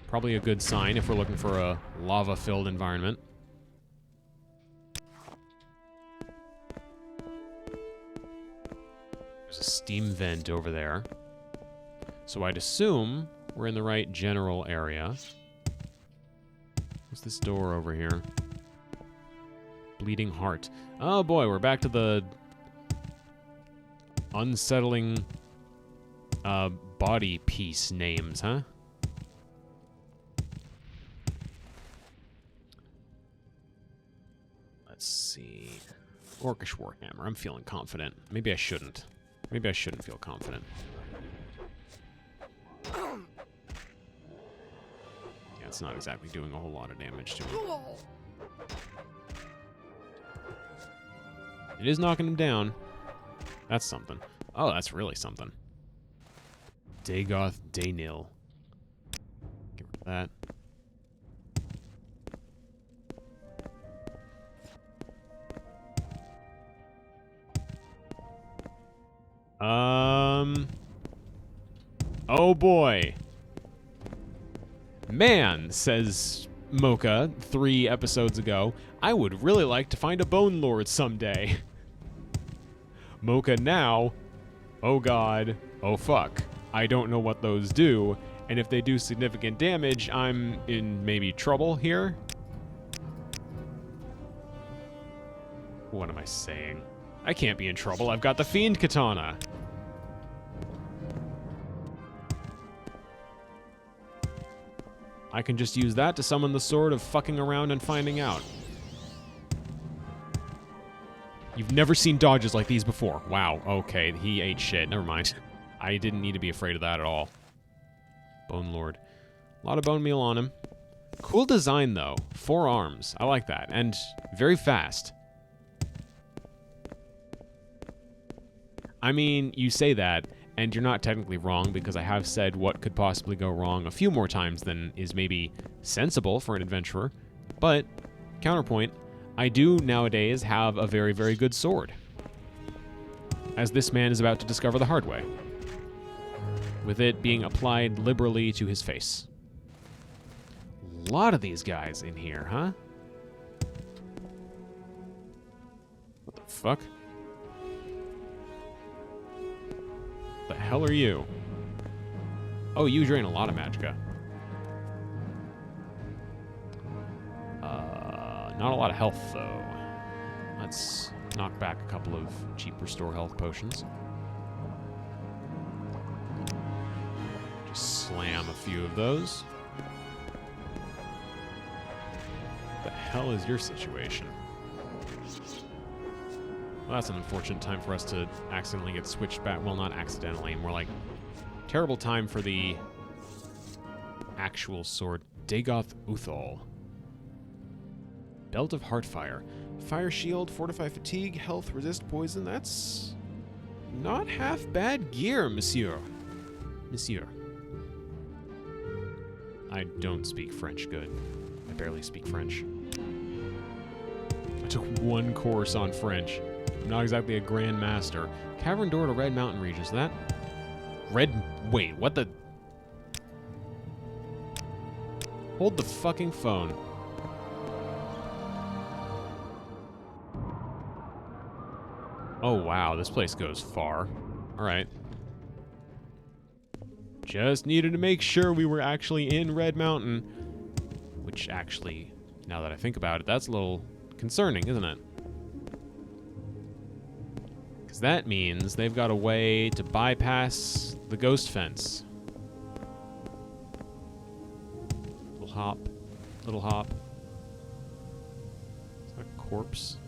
probably a good sign if we're looking for a lava-filled environment. There's a steam vent over there. So I'd assume we're in the right general area. What's this door over here? Bleeding Heart. Oh boy, we're back to the unsettling body piece names, huh? Let's see. Orcish Warhammer. I'm feeling confident. Maybe I shouldn't. Maybe I shouldn't feel confident. Yeah, it's not exactly doing a whole lot of damage to him. It is knocking him down. That's something. Oh, that's really something. Dagoth Daynil. Get rid of that. Oh boy. Man, says Mocha 3 episodes ago, I would really like to find a Bone Lord someday. Mocha now, oh god, oh fuck. I don't know what those do, and if they do significant damage, I'm in maybe trouble here? What am I saying? I can't be in trouble, I've got the Fiend Katana. I can just use that to summon the sword of fucking around and finding out. You've never seen dodges like these before. Wow, okay, he ate shit. Never mind. I didn't need to be afraid of that at all. Bone Lord. A lot of bone meal on him. Cool design, though. 4 arms. I like that. And very fast. I mean, you say that, and you're not technically wrong, because I have said what could possibly go wrong a few more times than is maybe sensible for an adventurer. But, counterpoint, I do nowadays have a very, very good sword. As this man is about to discover the hard way, with it being applied liberally to his face. A lot of these guys in here, huh? What the fuck? The hell are you? Oh, you drain a lot of magicka. Not a lot of health, though. Let's knock back a couple of cheap restore health potions. Just slam a few of those. What the hell is your situation? Well, that's an unfortunate time for us to accidentally get switched back. Well, not accidentally, more like terrible time for the actual sword. Dagoth Uthal. Belt of Heartfire. Fire shield, fortify fatigue, health, resist poison. That's not half bad gear, monsieur. Monsieur. I don't speak French good. I barely speak French. I took 1 course on French. I'm not exactly a grand master. Cavern door to Red Mountain region. So that... Wait, what the... Hold the fucking phone. Oh, wow. This place goes far. Alright. Just needed to make sure we were actually in Red Mountain. Which actually, now that I think about it, that's a little concerning, isn't it? Because that means they've got a way to bypass the ghost fence. Little hop. Little hop. Is that a corpse?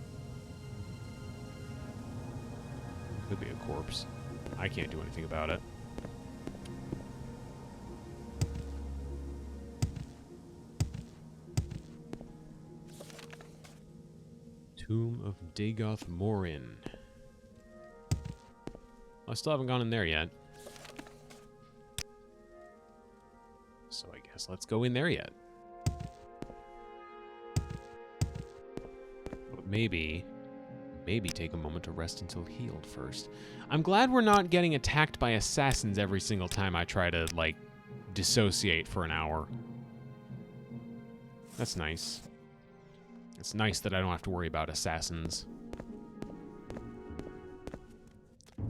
Could be a corpse. I can't do anything about it. Tomb of Dagoth Morin. I still haven't gone in there yet. So I guess let's go in there yet. But maybe take a moment to rest until healed first. I'm glad we're not getting attacked by assassins every single time I try to, like, dissociate for an hour. That's nice. It's nice that I don't have to worry about assassins.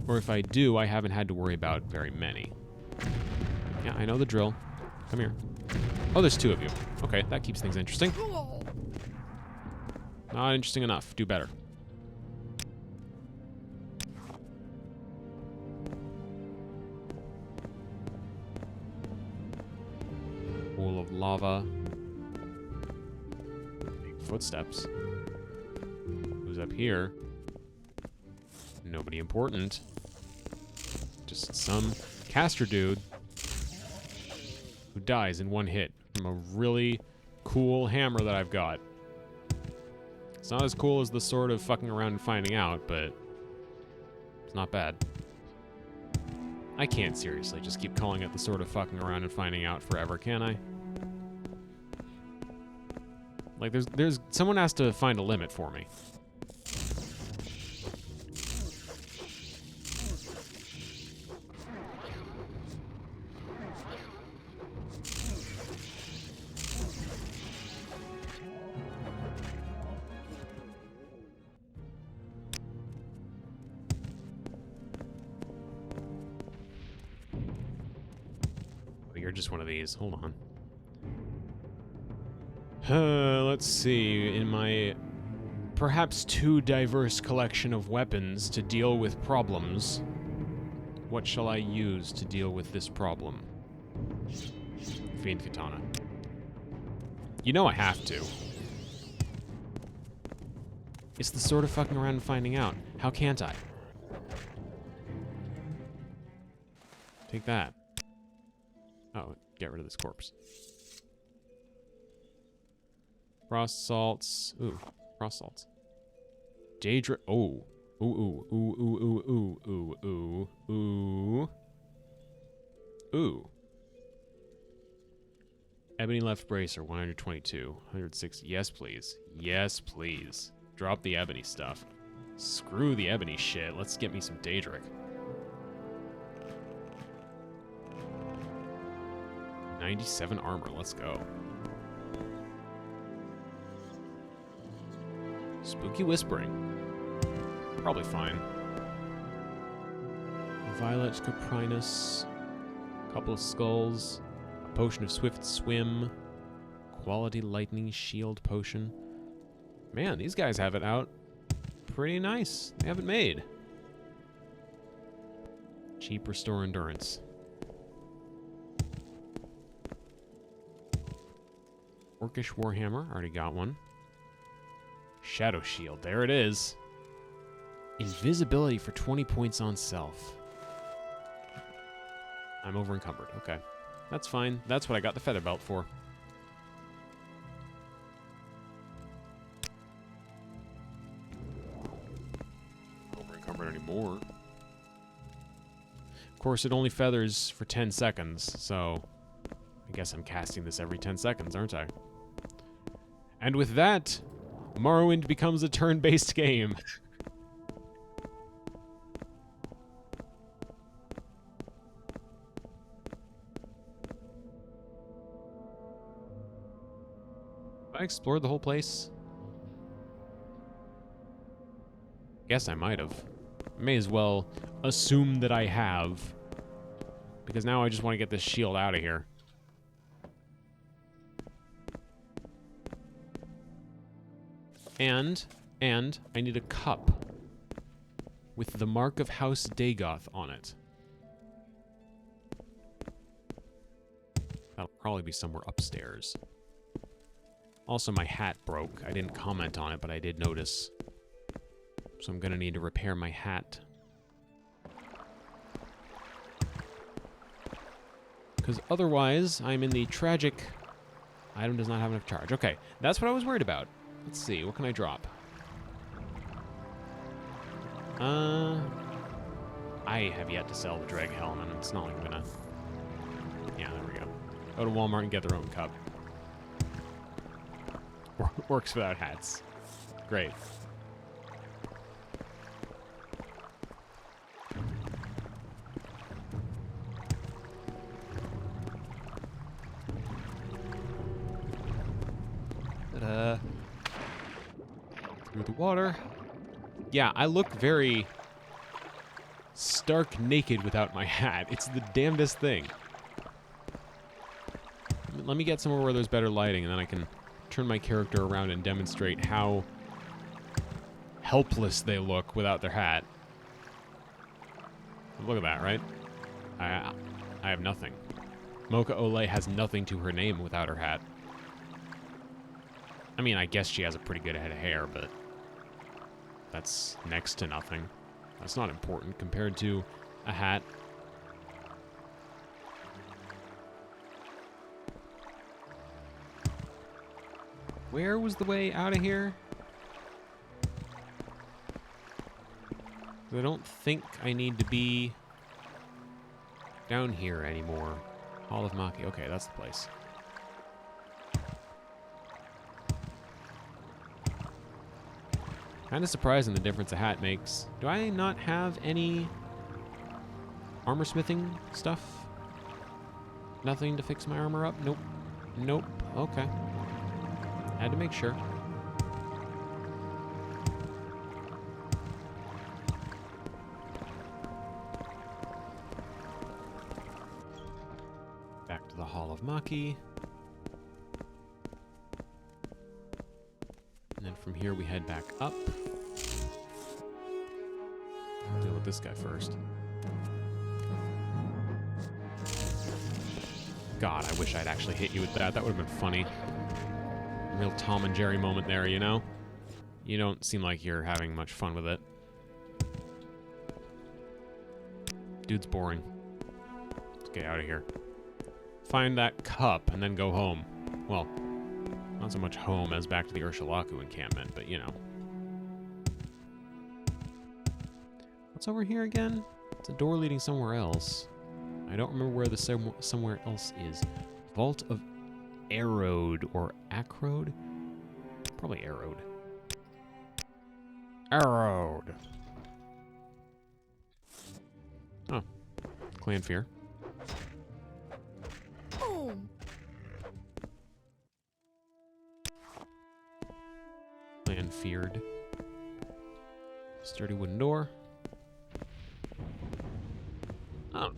Or if I do, I haven't had to worry about very many. Yeah, I know the drill. Come here. Oh, there's 2 of you. Okay, that keeps things interesting. Not interesting enough. Do better. Pool of lava. Footsteps. Who's up here? Nobody important. Just some caster dude who dies in 1 hit from a really cool hammer that I've got. It's not as cool as the sword of fucking around and finding out, but it's not bad. I can't seriously just keep calling it the sword of fucking around and finding out forever, can I? Like, there's someone has to find a limit for me. Oh, you're just one of these. Hold on. Let's see, in my perhaps too diverse collection of weapons to deal with problems, what shall I use to deal with this problem? Fiend Katana. You know I have to. It's the sort of fucking around and finding out. How can't I? Take that. Oh, get rid of this corpse. Frost salts. Ooh, frost salts. Daedra. Oh. Ooh, ooh, ooh, ooh, ooh, ooh, ooh, ooh, ooh. Ooh. Ebony left bracer, 122. 160. Yes, please. Yes, please. Drop the ebony stuff. Screw the ebony shit. Let's get me some Daedric. 97 armor. Let's go. Spooky whispering. Probably fine. Violet Caprinus. Couple of skulls. A potion of swift swim. Quality lightning shield potion. Man, these guys have it out pretty nice. They have it made. Cheap restore endurance. Orcish Warhammer, already got one. Shadow Shield, there it is. Invisibility for 20 points on self. I'm over encumbered, okay. That's fine, that's what I got the feather belt for. Over encumbered anymore. Of course, it only feathers for 10 seconds, so I guess I'm casting this every 10 seconds, aren't I? And with that, Morrowind becomes a turn-based game. Have I explored the whole place? Guess I might have. May as well assume that I have. Because now I just want to get this shield out of here. And I need a cup with the mark of House Dagoth on it. That'll probably be somewhere upstairs. Also, my hat broke. I didn't comment on it, but I did notice. So I'm gonna need to repair my hat. Because otherwise, I'm in the tragic... Item does not have enough charge. Okay, that's what I was worried about. Let's see, what can I drop? I have yet to sell the Dreg Helm, and it's not like I'm gonna... Yeah, there we go. Go to Walmart and get their own cup. Works without hats. Great. Ta-da. Through the water. Yeah, I look very stark naked without my hat. It's the damnedest thing. Let me get somewhere where there's better lighting, and then I can turn my character around and demonstrate how helpless they look without their hat. Look at that, right? I have nothing. Mocha Olay has nothing to her name without her hat. I mean, I guess she has a pretty good head of hair, but that's next to nothing. That's not important compared to a hat. Where was the way out of here? I don't think I need to be down here anymore. Hall of Maki. Okay, that's the place. Kind of surprising the difference a hat makes. Do I not have any armor smithing stuff? Nothing to fix my armor up? Nope. Nope. Okay. Had to make sure. Back to the Hall of Maki. And then from here we head back up. I'll deal with this guy first. God, I wish I'd actually hit you with that. That would have been funny. Real Tom and Jerry moment there, you know? You don't seem like you're having much fun with it. Dude's boring. Let's get out of here. Find that cup and then go home. Well, Not so much home as back to the Urshilaku encampment, but you know. What's over here again? It's a door leading somewhere else. I don't remember where the somewhere else is. Vault of Arrowed or Acrode? Probably Arrowed. Arrowed. Oh. Clan Fear. Clan Feared. Sturdy wooden door. Oh.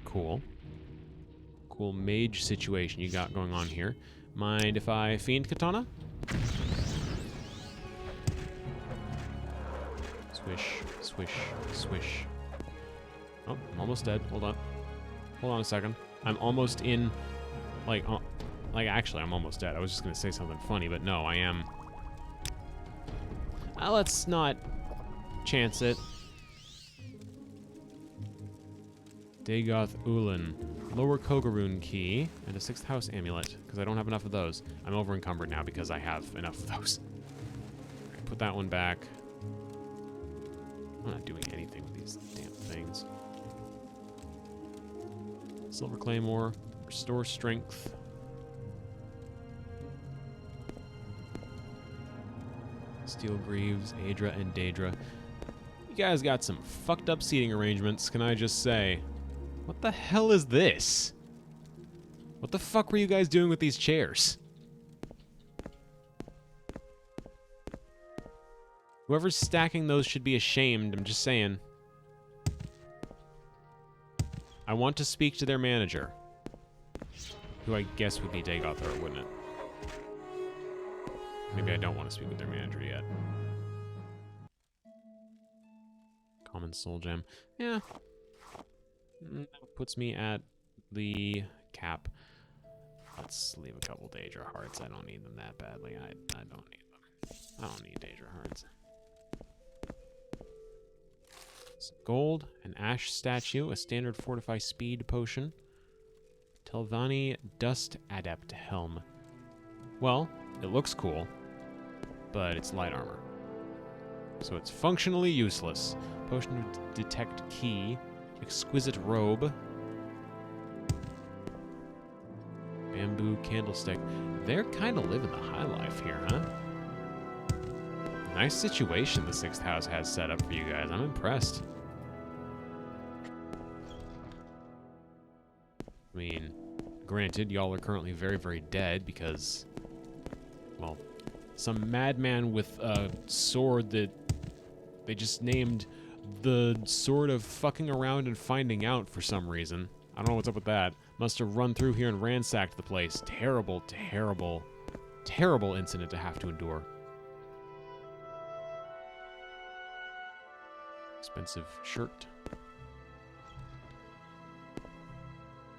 Cool. Cool mage situation you got going on here. Mind if I fiend katana? Swish, swish, swish. Oh, I'm almost dead. Hold on. Hold on a second. I'm almost in, like actually, I'm almost dead. I was just gonna say something funny, but no, I am. Let's not chance it. Dagoth Ulan. Lower Kogaroon key and a 6th house amulet, because I don't have enough of those. I'm over encumbered now because I have enough of those. Right, put that one back. I'm not doing anything with these damn things. Silver Claymore. Restore strength. Steel Greaves, Aedra, and Daedra. You guys got some fucked up seating arrangements, can I just say? What the hell is this? What the fuck were you guys doing with these chairs? Whoever's stacking those should be ashamed, I'm just saying. I want to speak to their manager. Who I guess would be Dagoth, wouldn't it? Maybe I don't want to speak with their manager yet. Common soul gem. Yeah. That puts me at the cap. Let's leave a couple Daedra hearts. I don't need them that badly. I don't need them. I don't need Daedra hearts. Some gold, an ash statue, a standard fortify speed potion. Telvanni Dust Adept helm. Well, it looks cool, but it's light armor. So it's functionally useless. Potion of detect key. Exquisite robe. Bamboo candlestick. They're kind of living the high life here, huh? Nice situation the 6th house has set up for you guys. I'm impressed. I mean, granted, y'all are currently very, very dead because, well, some madman with a sword that they just named the sword of fucking around and finding out for some reason. I don't know what's up with that. Must have run through here and ransacked the place. Terrible, terrible, terrible incident to have to endure. Expensive shirt.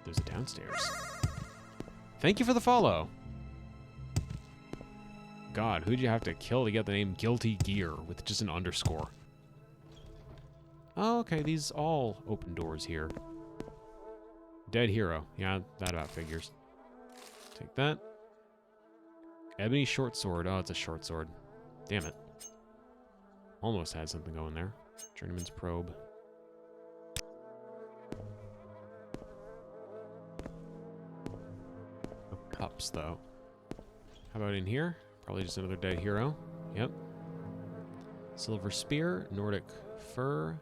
There's a downstairs. Thank you for the follow. God, who'd you have to kill to get the name Guilty Gear with just an underscore? Oh, okay, these all open doors here. Dead hero. Yeah, that about figures. Take that. Ebony short sword. Oh, it's a short sword. Damn it. Almost had something going there. Journeyman's probe. No cups, though. How about in here? Probably just another dead hero. Yep. Silver spear. Nordic fur.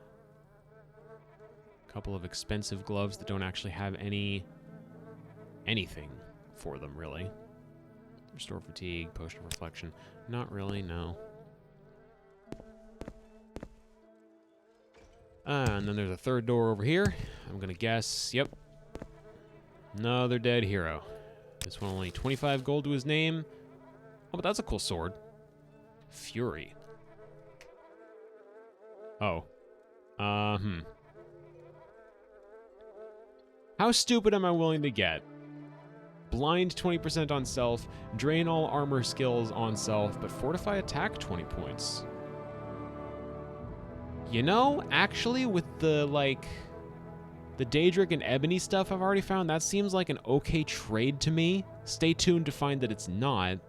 Couple of expensive gloves that don't actually have anything for them, really. Restore fatigue, potion of reflection. Not really, no. And then there's a third door over here. I'm gonna guess, yep. Another dead hero. This one only 25 gold to his name. Oh, but that's a cool sword. Fury. Oh. How stupid am I willing to get? Blind 20% on self, drain all armor skills on self, but fortify attack 20 points. You know, actually with the, like, The Daedric and Ebony stuff I've already found, that seems like an okay trade to me. Stay tuned to find that it's not.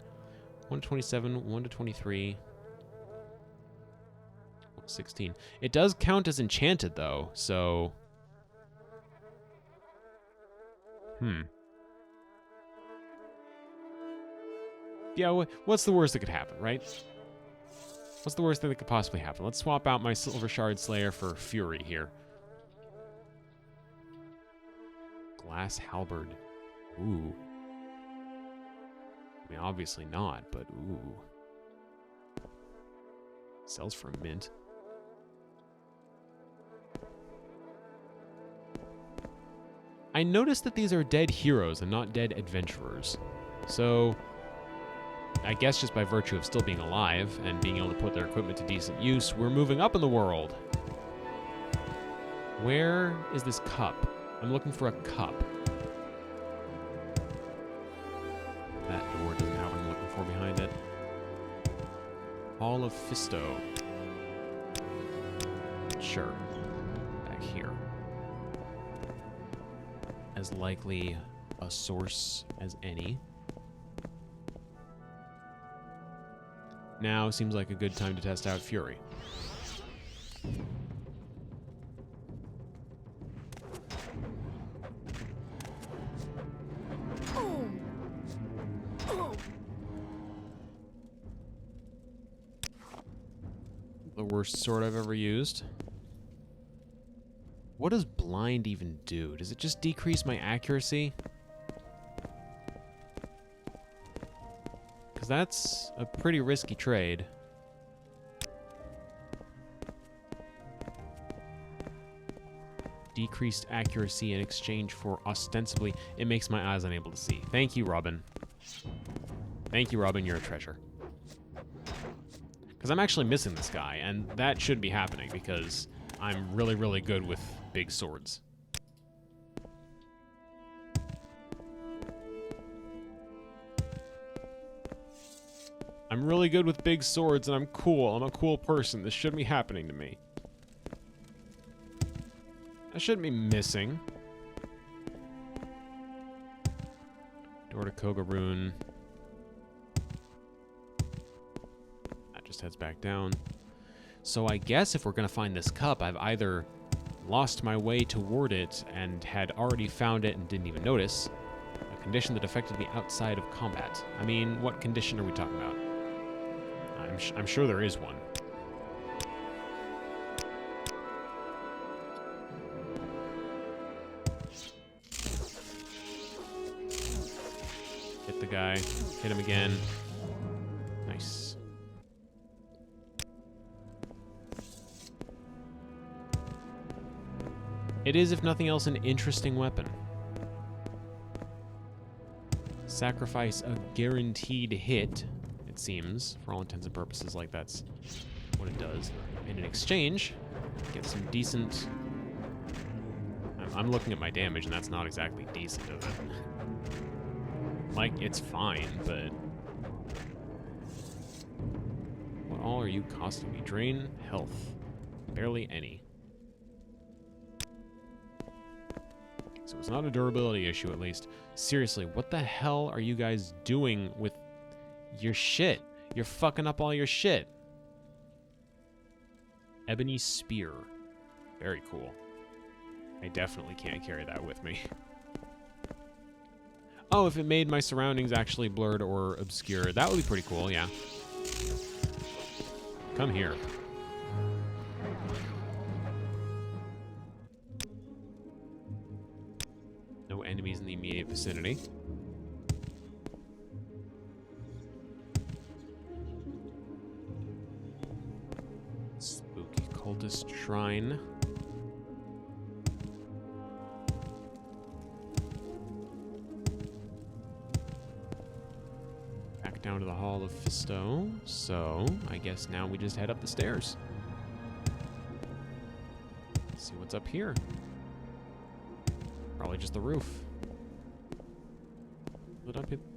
1 to 27, 1 to 23. 16. It does count as enchanted, though, so... Yeah, what's the worst that could happen, right? What's the worst thing that could possibly happen? Let's swap out my Silver Shard Slayer for Fury here. Glass Halberd. Ooh. I mean, obviously not, but ooh. Sells for a mint. I noticed that these are dead heroes and not dead adventurers. So, I guess just by virtue of still being alive and being able to put their equipment to decent use, we're moving up in the world. Where is this cup? I'm looking for a cup. That door doesn't have what I'm looking for behind it. Hall of Fisto. Sure. Back here. As likely a source as any. Now seems like a good time to test out Fury. The worst sword I've ever used. What does blind even do? Does it just decrease my accuracy? Because that's a pretty risky trade. Decreased accuracy in exchange for ostensibly... It makes my eyes unable to see. Thank you, Robin. Thank you, Robin. You're a treasure. Because I'm actually missing this guy, and that should be happening because I'm really, really good with big swords. I'm really good with big swords, and I'm cool. I'm a cool person. This shouldn't be happening to me. I shouldn't be missing. Door to Kogarun. That just heads back down. So I guess if we're going to find this cup, I've either lost my way toward it and had already found it and didn't even notice. A condition that affected me outside of combat. I mean, what condition are we talking about? I'm sure there is one. Hit the guy. Hit him again. Nice. It is, if nothing else, an interesting weapon. Sacrifice a guaranteed hit, it seems, for all intents and purposes, like that's what it does. And in exchange, get some decent... I'm looking at my damage, and that's not exactly decent of it. Like, it's fine, but... What all are you costing me? Drain health. Barely any. So it's not a durability issue, at least. Seriously, what the hell are you guys doing with your shit? You're fucking up all your shit. Ebony Spear. Very cool. I definitely can't carry that with me. Oh, if it made my surroundings actually blurred or obscure, that would be pretty cool, yeah. Come here. No enemies in the immediate vicinity. Spooky cultist shrine. Back down to the Hall of Fisto. So, I guess now we just head up the stairs. Let's see what's up here. Probably just the roof.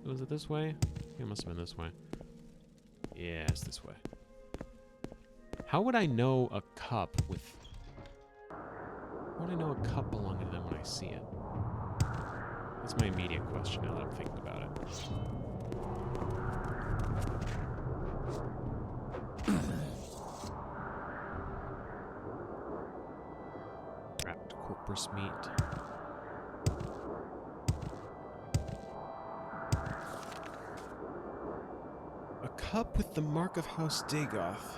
Was it this way? It must have been this way. Yeah, it's this way. How would I know a cup with... How would I know a cup belonging to them when I see it? That's my immediate question now that I'm thinking about it. Wrapped corpus meat. A cup with the mark of House Dagoth.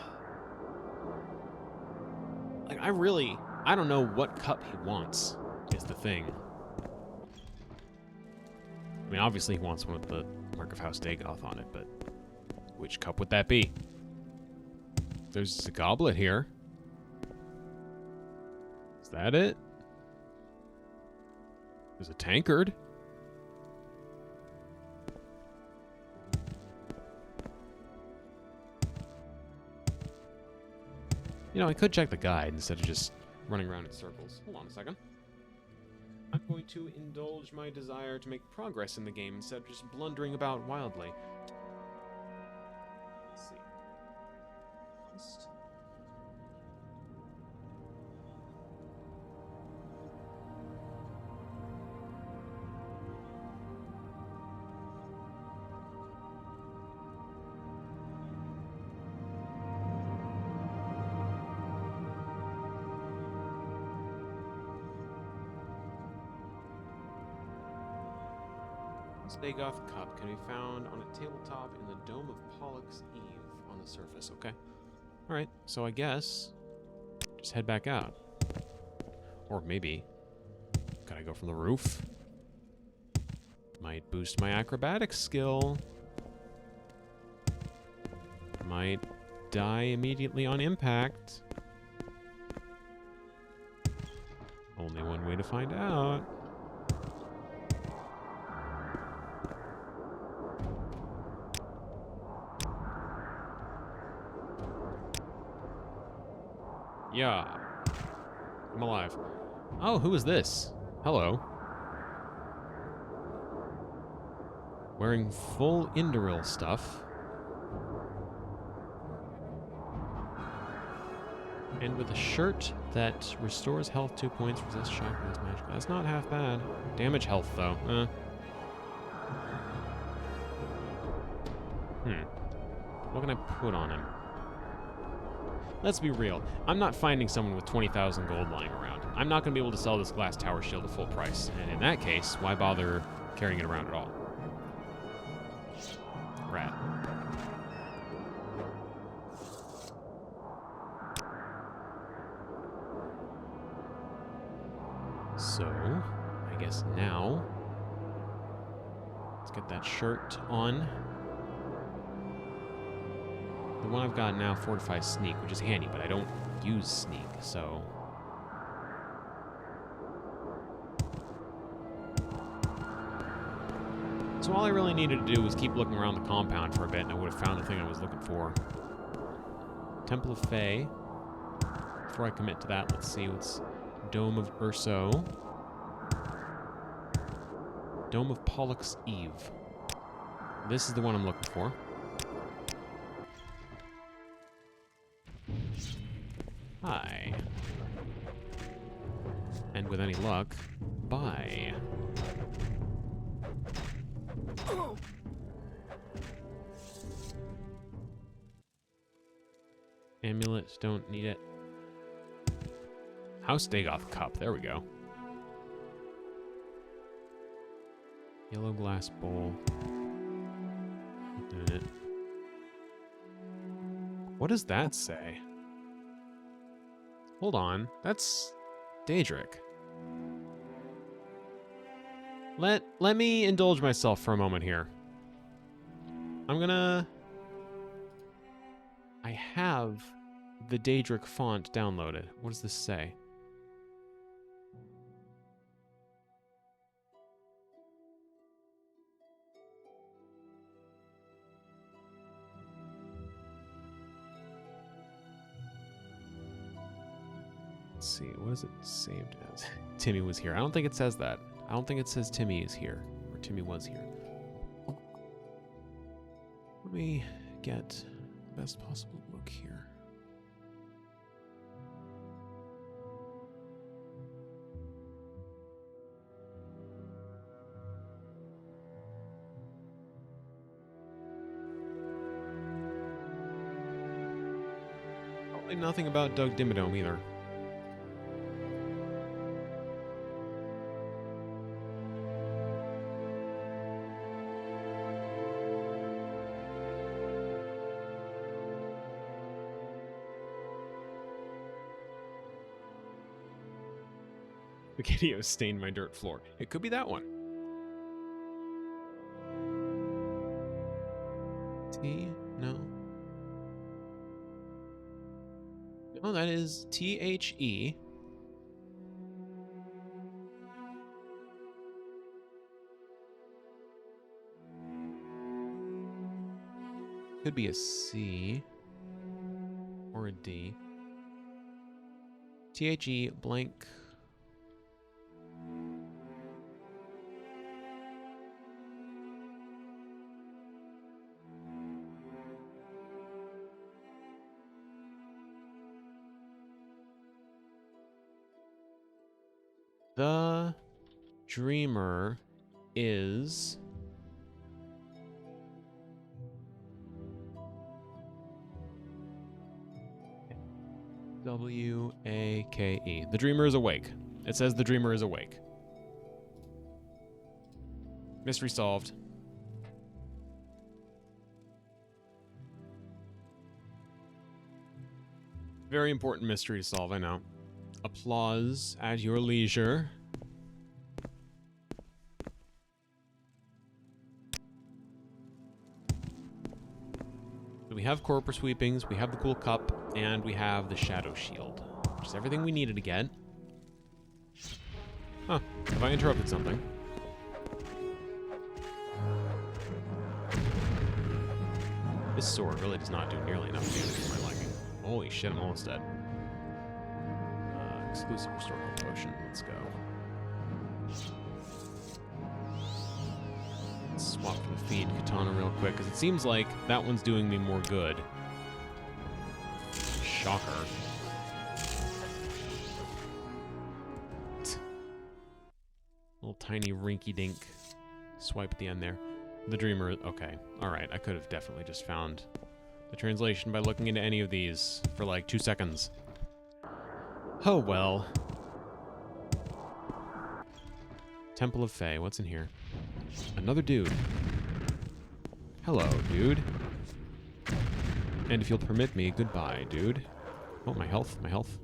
Like, I don't know what cup he wants, is the thing. I mean, obviously he wants one with the mark of House Dagoth on it, but which cup would that be? There's a goblet here. Is that it? There's a tankard. You know, I could check the guide instead of just running around in circles. Hold on a second. I'm going to indulge my desire to make progress in the game instead of just blundering about wildly. Let's see. Just... Dagoth cup can be found on a tabletop in the Dome of Pollux Eve on the surface. Okay. Alright, so I guess just head back out. Or maybe gotta go from the roof. Might boost my acrobatics skill. Might die immediately on impact. Only one way to find out. Yeah. I'm alive. Oh, who is this? Hello. Wearing full Indoril stuff. And with a shirt that restores health 2 points, resists shock, resists magic. That's not half bad. Damage health, though. What can I put on him? Let's be real. I'm not finding someone with 20,000 gold lying around. I'm not going to be able to sell this glass tower shield at full price. And in that case, why bother carrying it around at all? Rat. So, I guess now, let's get that shirt on. The one I've got now fortifies sneak, which is handy, but I don't use sneak, so... So all I really needed to do was keep looking around the compound for a bit, and I would have found the thing I was looking for. Temple of Fae. Before I commit to that, let's see what's... Dome of Urso. Dome of Pollux Eve. This is the one I'm looking for. Hi. And with any luck, bye. Amulet, don't need it. House Dagoth cup, there we go. Yellow glass bowl. Not doing it. What does that say? Hold on, that's Daedric. Let me indulge myself for a moment here. I'm gonna... I have the Daedric font downloaded. What does this say? Let's see, what is it saved as? Timmy was here. I don't think it says that. I don't think it says Timmy is here, or Timmy was here. Let me get the best possible look here. Apparently nothing about Doug Dimmadome either. Spaghetti stained my dirt floor. It could be that one. T? No. No, that is THE. Could be a C. Or a D. THE blank. The dreamer is W-A-K-E. The dreamer is awake. It says the dreamer is awake. Mystery solved. Very important mystery to solve, I know. Applause at your leisure. So we have corporate sweepings, we have the cool cup, and we have the shadow shield, which is everything we needed to get. Huh, have I interrupted something? This sword really does not do nearly enough damage for my liking. Holy shit, I'm almost dead. Exclusive restore health potion. Let's go. Let's swap for the feed katana real quick, because it seems like that one's doing me more good. Shocker. Little tiny rinky-dink swipe at the end there. The dreamer. Okay. Alright, I could have definitely just found the translation by looking into any of these for like 2 seconds. Oh well. Temple of Fae, what's in here? Another dude. Hello, dude. And if you'll permit me, goodbye, dude. Oh, my health, my health.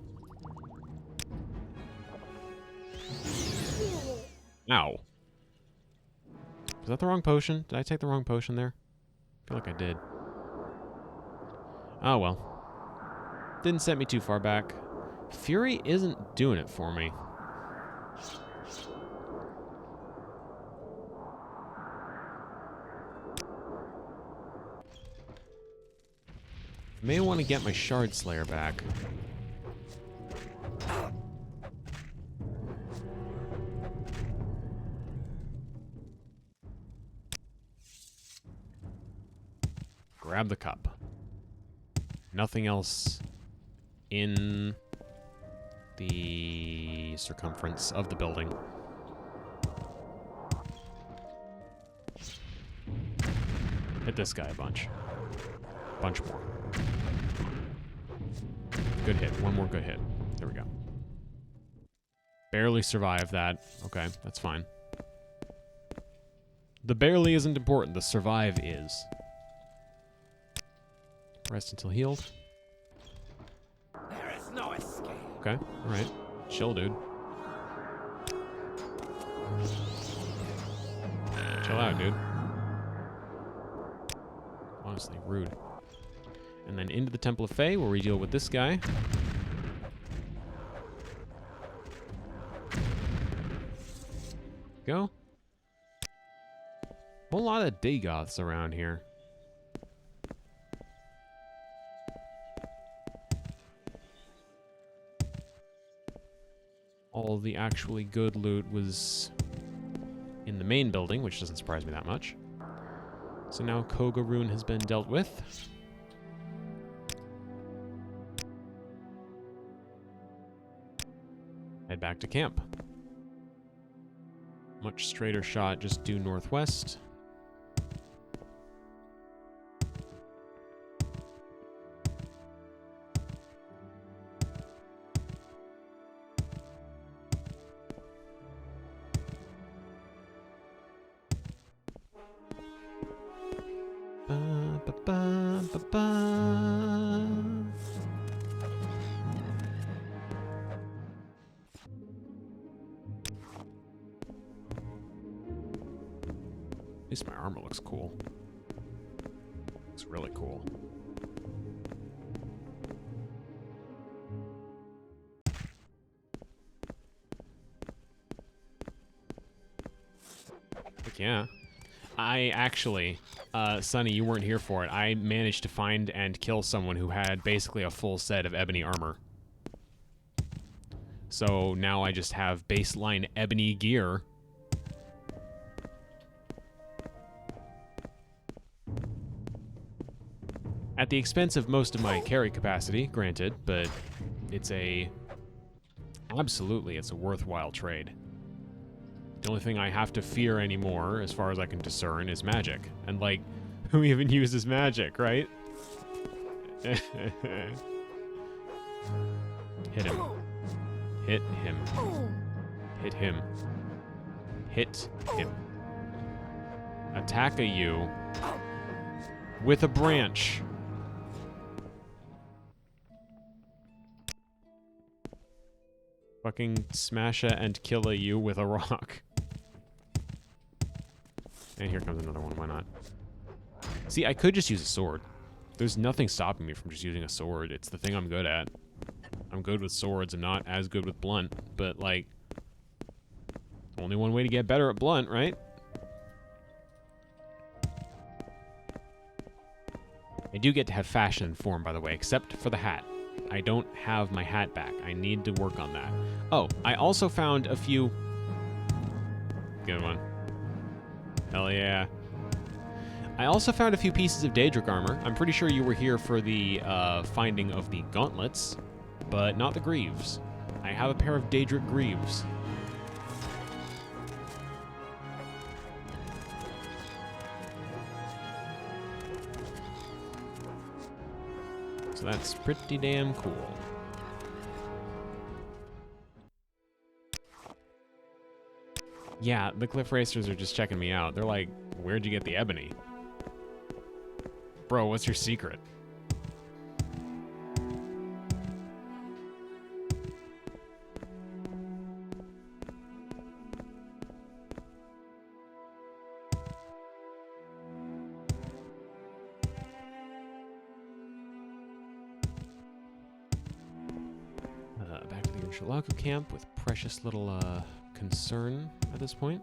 Ow. Was that the wrong potion? Did I take the wrong potion there? I feel like I did. Oh well. Didn't set me too far back. Fury isn't doing it for me. May want to get my Shard Slayer back. Grab the cup. Nothing else in the circumference of the building. Hit this guy a bunch. Bunch more. Good hit. One more good hit. There we go. Barely survived that. Okay, that's fine. The barely isn't important. The survive is. Rest until healed. There is no escape. Okay, alright. Chill, dude. Chill out, dude. Honestly, rude. And then into the Temple of Fae, where we deal with this guy. Go. Whole lot of Dagoths around here. All the actually good loot was in the main building, which doesn't surprise me that much. So now Koga Rune has been dealt with. Head back to camp. Much straighter shot, just due northwest. Ba, ba, ba, ba, ba. At least my armor looks cool. Looks really cool. Heck yeah. I actually, Sonny, you weren't here for it. I managed to find and kill someone who had basically a full set of ebony armor. So now I just have baseline ebony gear. At the expense of most of my carry capacity, granted, but it's absolutely, it's a worthwhile trade. The only thing I have to fear anymore, as far as I can discern, is magic. And, like, who even uses magic, right? Hit him. Hit him. Hit him. Hit him. Attack a you with a branch. Fucking smash a and kill a you with a rock. And here comes another one, why not? See, I could just use a sword. There's nothing stopping me from just using a sword. It's the thing I'm good at. I'm good with swords. I'm not as good with blunt, but, like, only one way to get better at blunt, right? I do get to have fashion and form, by the way, except for the hat. I don't have my hat back. I need to work on that. Oh, I also found a few... Good one. Hell yeah. I also found a few pieces of Daedric armor. I'm pretty sure you were here for the finding of the gauntlets, but not the greaves. I have a pair of Daedric greaves. So that's pretty damn cool. Yeah, the Cliff Racers are just checking me out. They're like, where'd you get the ebony? Bro, what's your secret? Back to the Urshilaku camp with precious little concern at this point.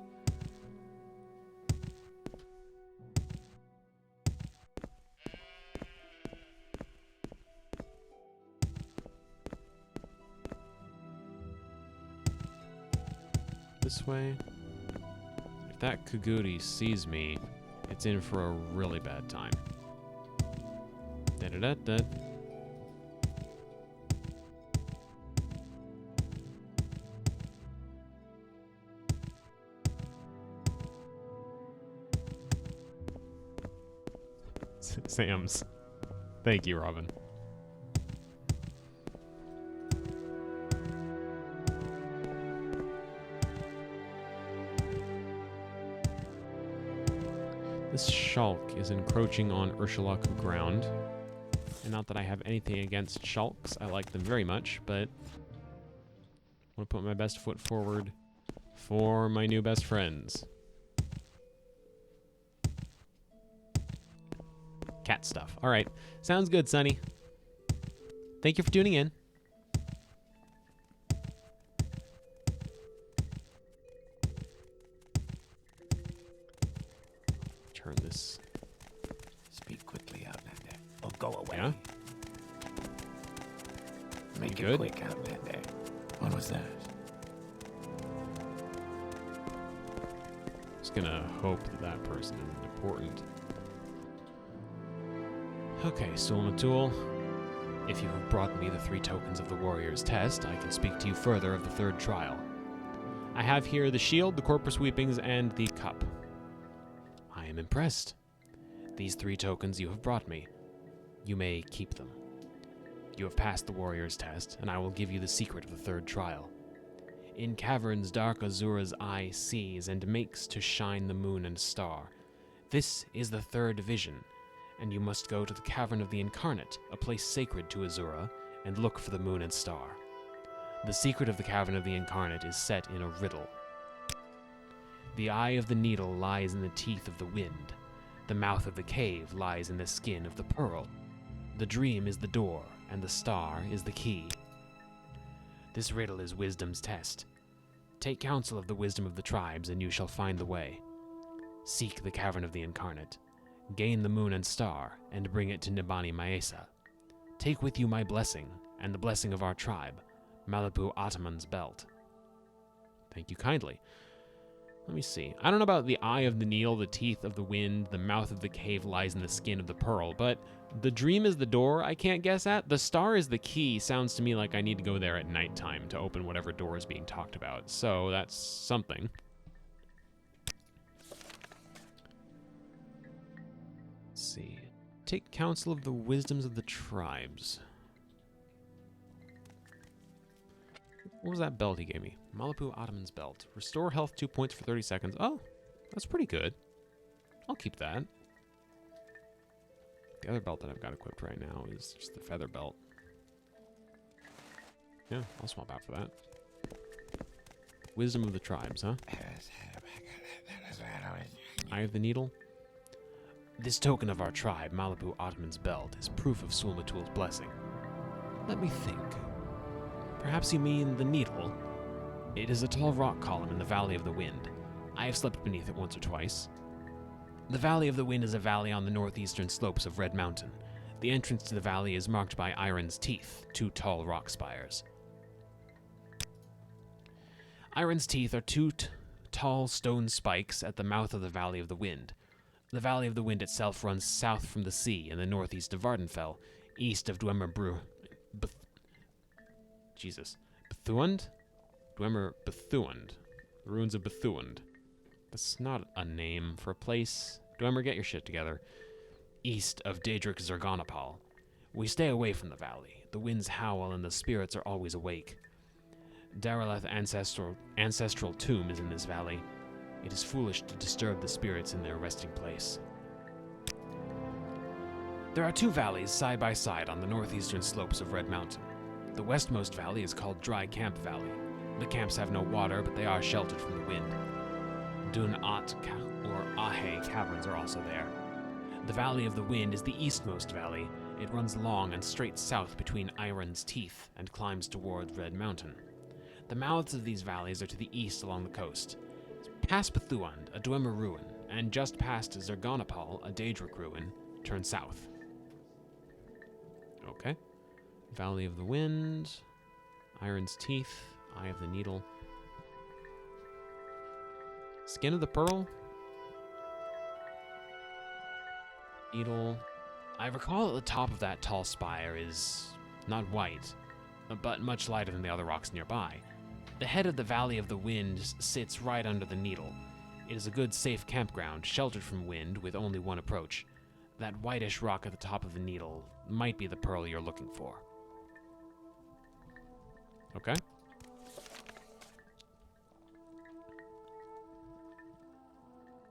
This way. If that Kaguri sees me, it's in for a really bad time. Da-da-da-da. Sam's. Thank you, Robin. This Shulk is encroaching on Urshilaku ground. And not that I have anything against Shulks. I like them very much, but I want to put my best foot forward for my new best friends. Cat stuff. All right. Sounds good, Sonny. Thank you for tuning in. Turn this. Speak quickly, Outlander, or go away. Yeah? Make You it good? quick, Outlander. What was that? Just gonna hope that that person isn't important. Okay, stolen a tool. If you have brought me the 3 tokens of the warrior's test, I can speak to you further of the 3rd trial. I have here the shield, the corpus weepings, and the cup. I am impressed. These 3 tokens you have brought me. You may keep them. You have passed the warrior's test, and I will give you the secret of the 3rd trial. In caverns dark Azura's eye sees and makes to shine the moon and star. This is the 3rd vision. and you must go to the Cavern of the Incarnate, a place sacred to Azura, and look for the moon and star. The secret of the Cavern of the Incarnate is set in a riddle. The eye of the needle lies in the teeth of the wind. The mouth of the cave lies in the skin of the pearl. The dream is the door, and the star is the key. This riddle is wisdom's test. Take counsel of the wisdom of the tribes, and you shall find the way. Seek the Cavern of the Incarnate. Gain the moon and star, and bring it to Nibani Maesa. Take with you my blessing, and the blessing of our tribe, Malibu Ataman's belt. Thank you kindly. Let me see. I don't know about the eye of the needle, the teeth of the wind, the mouth of the cave lies in the skin of the pearl, but the dream is the door I can't guess at. The star is the key sounds to me like I need to go there at nighttime to open whatever door is being talked about, so that's something. Let's see. Take counsel of the wisdoms of the tribes. What was that belt he gave me? Malibu Ataman's belt. Restore health 2 points for 30 seconds. Oh, that's pretty good. I'll keep that. The other belt that I've got equipped right now is just the feather belt. Yeah, I'll swap out for that. Wisdom of the tribes, huh? Eye of the needle. This token of our tribe, Malibu Ataman's belt, is proof of Sulmatul's blessing. Let me think. Perhaps you mean the needle? It is a tall rock column in the Valley of the Wind. I have slept beneath it once or twice. The Valley of the Wind is a valley on the northeastern slopes of Red Mountain. The entrance to the valley is marked by Iron's Teeth, 2 tall rock spires. Iron's Teeth are 2 tall stone spikes at the mouth of the Valley of the Wind. The Valley of the Wind itself runs south from the sea in the northeast of Vardenfell, east of Bethuand? Dwemer Bethuand. The ruins of Bethuand. That's not a name for a place. Dwemer, get your shit together. East of Daedric Zergonopal. We stay away from the valley. The winds howl and the spirits are always awake. Daraleth ancestral tomb is in this valley. It is foolish to disturb the spirits in their resting place. There are 2 valleys side by side on the northeastern slopes of Red Mountain. The westmost valley is called Dry Camp Valley. The camps have no water, but they are sheltered from the wind. Dun-At or Ahe caverns are also there. The Valley of the Wind is the eastmost valley. It runs long and straight south between Iron's Teeth and climbs toward Red Mountain. The mouths of these valleys are to the east along the coast. Past Bethuand, a Dwemer ruin, and just past Zergonopal, a Daedric ruin, turn south. Okay. Valley of the Wind, Iron's Teeth, Eye of the Needle. Skin of the Pearl? Needle. I recall at the top of that tall spire is not white, but much lighter than the other rocks nearby. The head of the Valley of the Wind sits right under the needle. It is a good, safe campground, sheltered from wind, with only one approach. That whitish rock at the top of the needle might be the pearl you're looking for. Okay.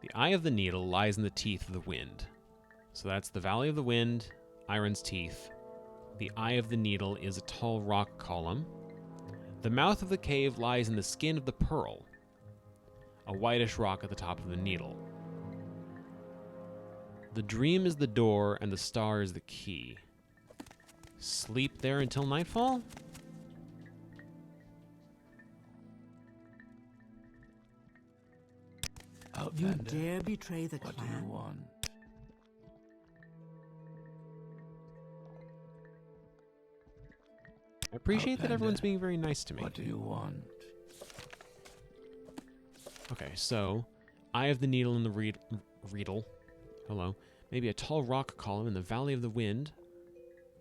The Eye of the Needle lies in the teeth of the wind. So that's the Valley of the Wind, Iron's Teeth. The Eye of the Needle is a tall rock column. The mouth of the cave lies in the skin of the pearl, a whitish rock at the top of the needle. The dream is the door, and the star is the key. Sleep there until nightfall? You dare betray the What do clan? you want? I appreciate that Outlander, everyone's being very nice to me. What do you want? Okay, so Eye of the Needle in the Riedel. Hello. Maybe a tall rock column in the Valley of the Wind.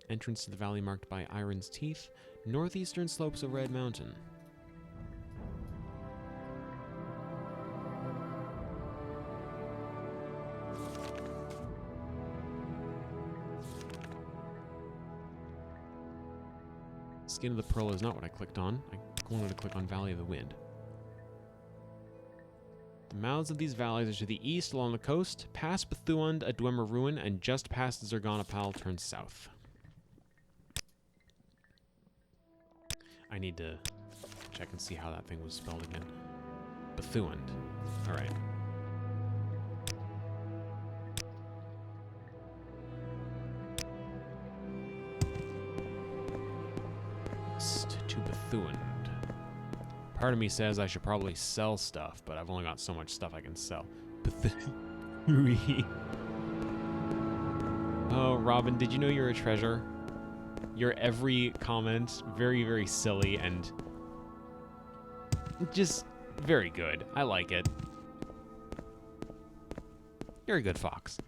Entrance to the valley marked by Iron's Teeth. Northeastern slopes of Red Mountain. Skin of the Pearl is not what I clicked on. I wanted to click on Valley of the Wind. The mouths of these valleys are to the east along the coast, past Bethuand, a Dwemer ruin, and just past Zerganapal turns south. I need to check and see how that thing was spelled again. Bethuand. Alright. To Bethuand. Part of me says I should probably sell stuff, but I've only got so much stuff I can sell. Oh, Robin, did you know you're a treasure? Your every comment, very, very silly and just very good. I like it. You're a good fox.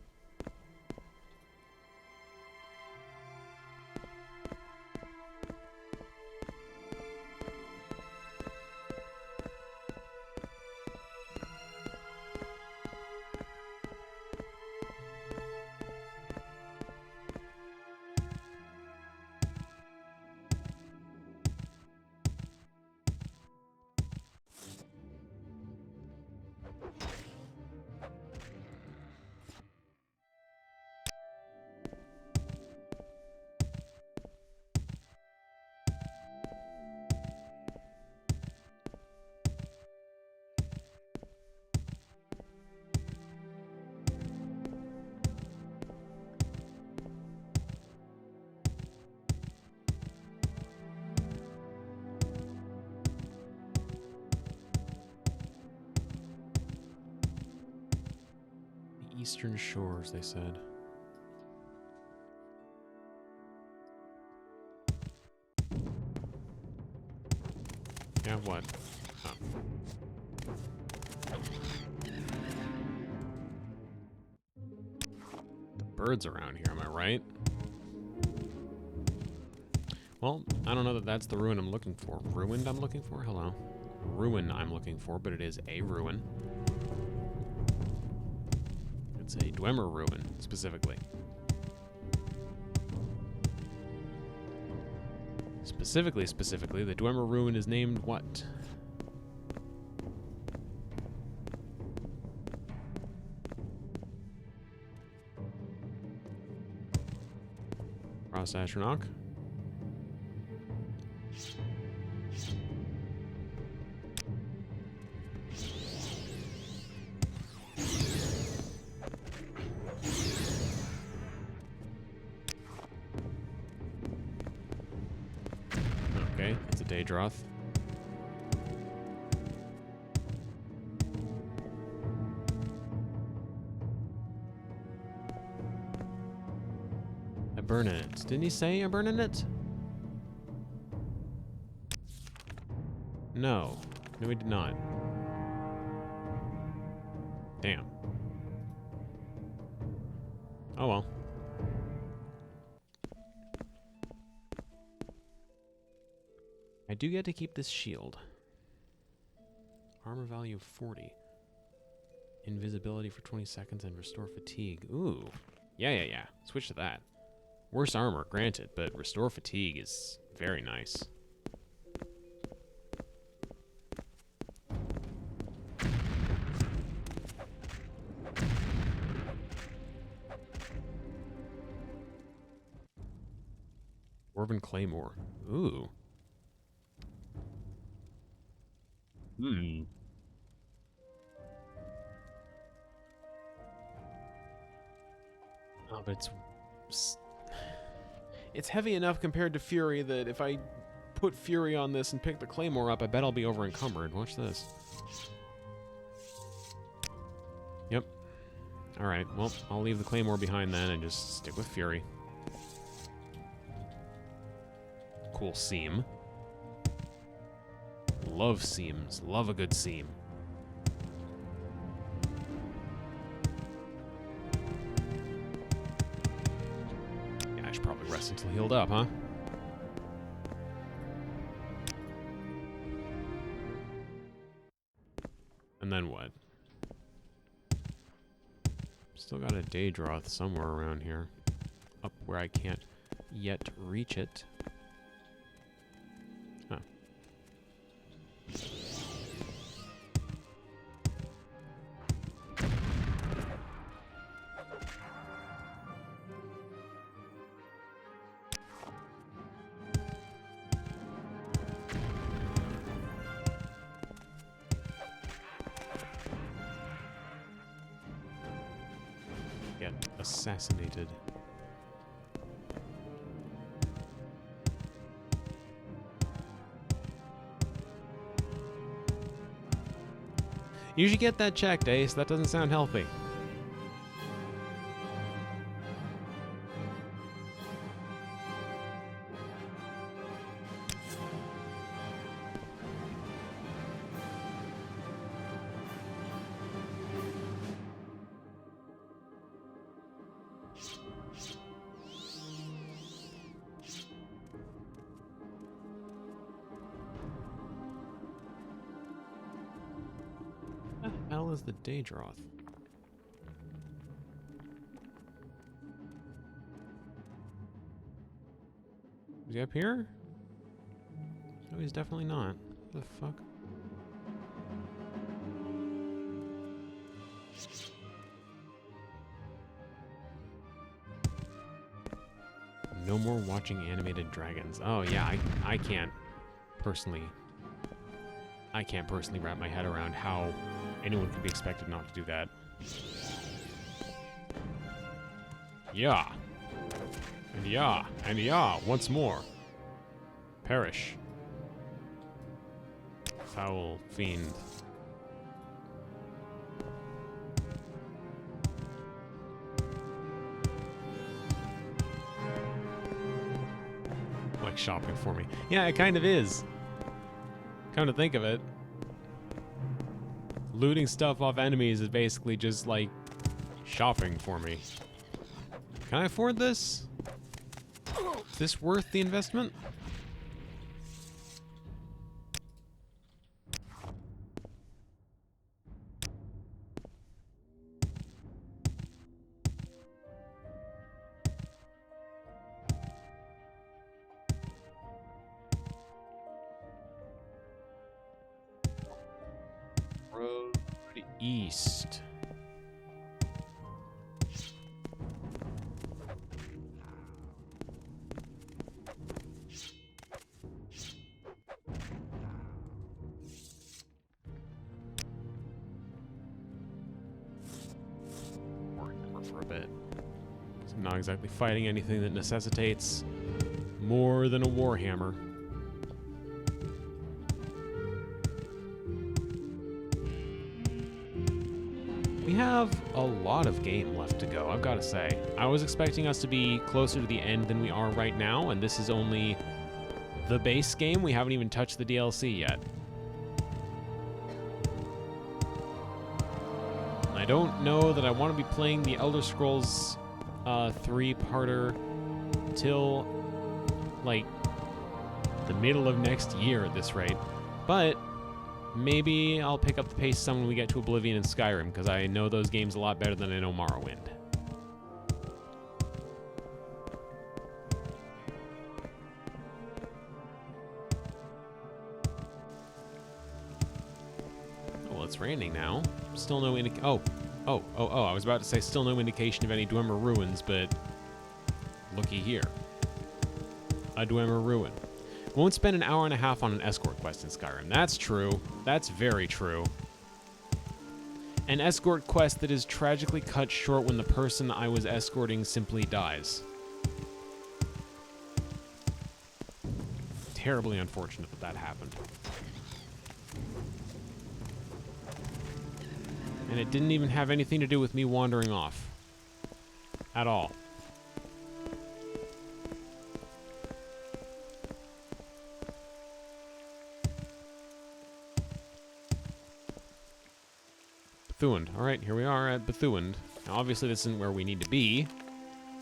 Eastern shores, they said. Yeah, what? Oh. The birds around here, am I right? Well, I don't know that that's the ruin I'm looking for. Ruined I'm looking for? Hello. Ruin I'm looking for, but it is a ruin. It's a Dwemer ruin, specifically. Specifically, the Dwemer ruin is named what? Ross Astronaut. Okay, it's a Daedroth. I burn in it. Didn't he say I burn in it? No. No, he did not. Damn. Oh well. I do get to keep this shield. Armor value of 40. Invisibility for 20 seconds and restore fatigue. Ooh. Yeah. Switch to that. Worse armor, granted, but restore fatigue is very nice. Dwarven Claymore. Ooh. Oh, but it's heavy enough compared to Fury that if I put Fury on this and pick the Claymore up, I bet I'll be over encumbered. Watch this. Yep. Alright, well, I'll leave the Claymore behind then and just stick with Fury. Cool seam. Love seams. Love a good seam. Yeah, I should probably rest until healed up, huh? And then what? Still got a Daedroth somewhere around here. Up where I can't yet reach it. Huh. get assassinated. You should get that checked, Ace. That doesn't sound healthy. What the hell is the Daedroth? Is he up here? No, he's definitely not. What the fuck? No more watching animated dragons. Oh yeah, I can't personally wrap my head around how anyone can be expected not to do that. Yeah. And yeah. And yeah. Once more. Perish. Foul fiend. Like shopping for me. Yeah, it kind of is. Come to think of it. Looting stuff off enemies is basically just like shopping for me. Can I afford this? Is this worth the investment? Road east. Warhammer for a bit. So I'm not exactly fighting anything that necessitates more than a warhammer. We have a lot of game left to go, I've got to say. I was expecting us to be closer to the end than we are right now, and this is only the base game. We haven't even touched the DLC yet. I don't know that I want to be playing the Elder Scrolls 3-parter till, like, the middle of next year at this rate. But maybe I'll pick up the pace some when we get to Oblivion and Skyrim, because I know those games a lot better than I know Morrowind. Oh, well, it's raining now. Still no indication. Oh, I was about to say still no indication of any Dwemer ruins, but looky here. A Dwemer ruin. Won't spend an hour and a half on an escort quest in Skyrim. That's true. That's very true. An escort quest that is tragically cut short when the person I was escorting simply dies. Terribly unfortunate that that happened. And it didn't even have anything to do with me wandering off. At all. Bethuend. Alright, here we are at Bethuend. Now obviously this isn't where we need to be.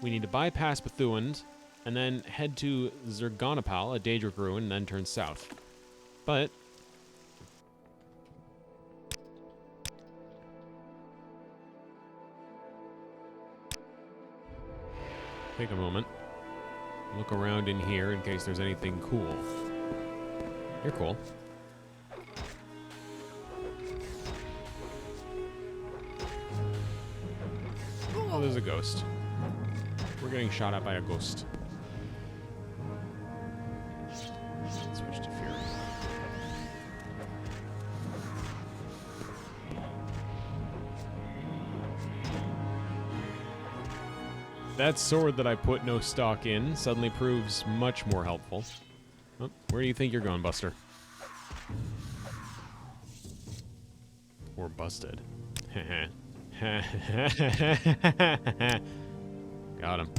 We need to bypass Bethuend, and then head to Zergonopal, a Daedric ruin, and then turn south. But take a moment. Look around in here in case there's anything cool. You're cool. Oh, there's a ghost. We're getting shot at by a ghost. Switch to Fury. That sword that I put no stock in suddenly proves much more helpful. Oh, where do you think you're going, Buster? Or busted. Got him.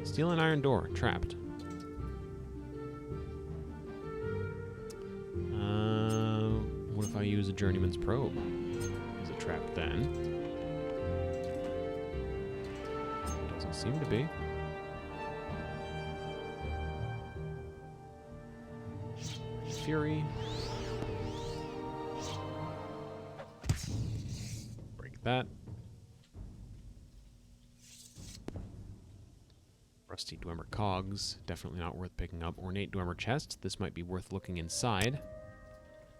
Steel and iron door. Trapped. What if I use a journeyman's probe? Is it trapped then? Doesn't seem to be. Fury. Break that. Rusty Dwemer cogs. Definitely not worth picking up. Ornate Dwemer chest. This might be worth looking inside.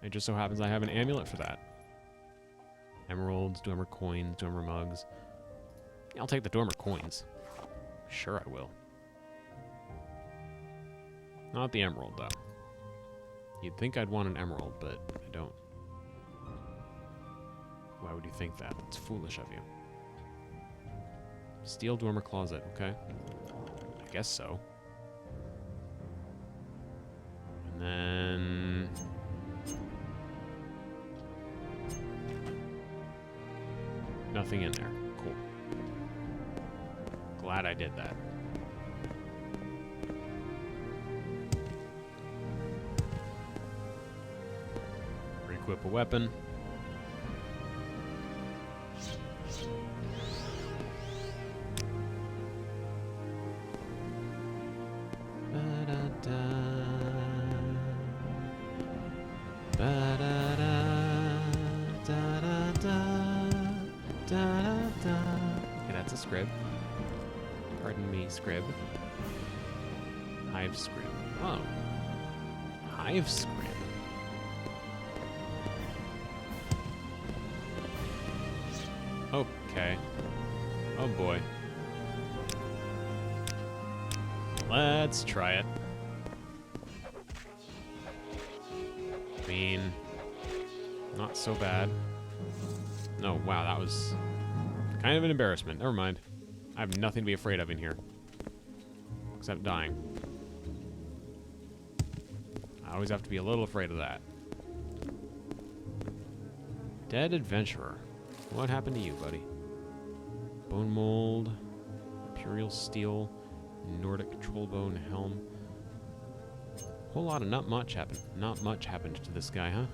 It just so happens I have an amulet for that. Emeralds, Dwemer coins, Dwemer mugs. Yeah, I'll take the Dwemer coins. Sure I will. Not the emerald, though. You'd think I'd want an emerald, but I don't. Why would you think that? That's foolish of you. Steel Dwemer closet, okay. I guess so. And then... nothing in there. Cool. Glad I did that. Equip a weapon. Okay, that's a scrib. Pardon me, scrib. Hive scrib. Oh. Hive scrib. Okay. Oh boy. Let's try it. I mean, not so bad. No, wow, that was kind of an embarrassment. Never mind. I have nothing to be afraid of in here. Except dying. I always have to be a little afraid of that. Dead adventurer. What happened to you, buddy? Bone mold, imperial steel, Nordic trollbone helm. Whole lot of not much happened. Not much happened to this guy, huh?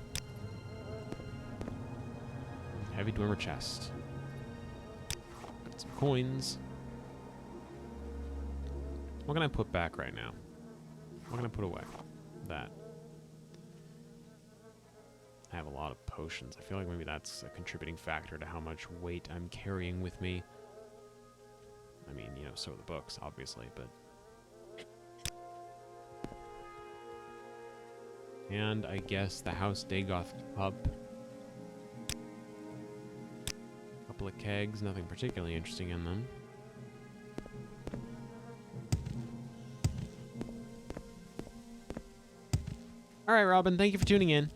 Heavy Dwemer chest. Got some coins. What can I put back right now? What can I put away? That. I have a lot of potions. I feel like maybe that's a contributing factor to how much weight I'm carrying with me. I mean, you know, so are the books, obviously, but... And I guess the House Dagoth pub. Couple of kegs, nothing particularly interesting in them. Alright, Robin, thank you for tuning in.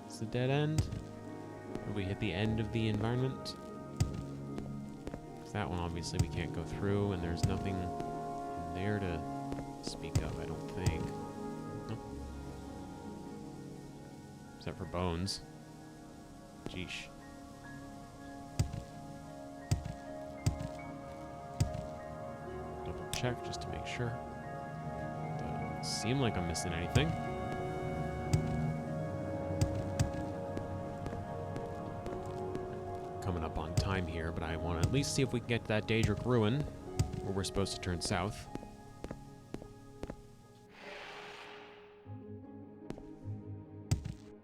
It's a dead end. Have we hit the end of the environment? That one, obviously, we can't go through, and there's nothing in there to speak of, I don't think. No. Except for bones. Jeesh. Double check just to make sure. Doesn't seem like I'm missing anything. Coming up on time here, but I want to at least see if we can get to that Daedric ruin where we're supposed to turn south.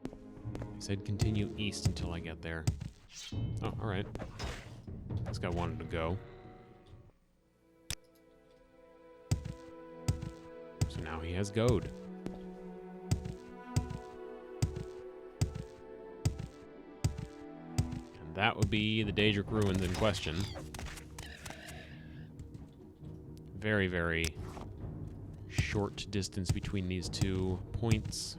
I said continue east until I get there. Oh, alright. This guy wanted to go. So now he has goad. That would be the Daedric ruins in question. Very, very short distance between these 2 points.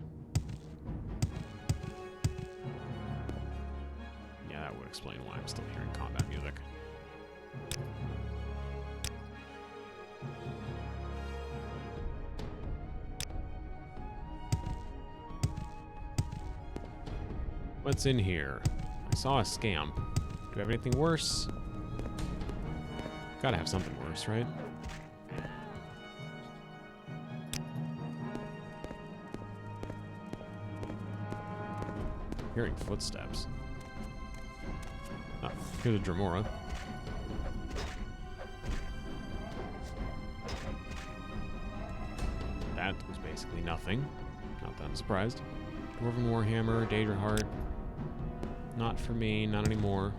explain why I'm still hearing combat music. What's in here? I saw a scamp. Do I have anything worse? Gotta have something worse, right? Hearing footsteps. Oh, here's a Dremora. That was basically nothing. Not that I'm surprised. Dwarven Warhammer, Daedra Heart. Not for me, not anymore.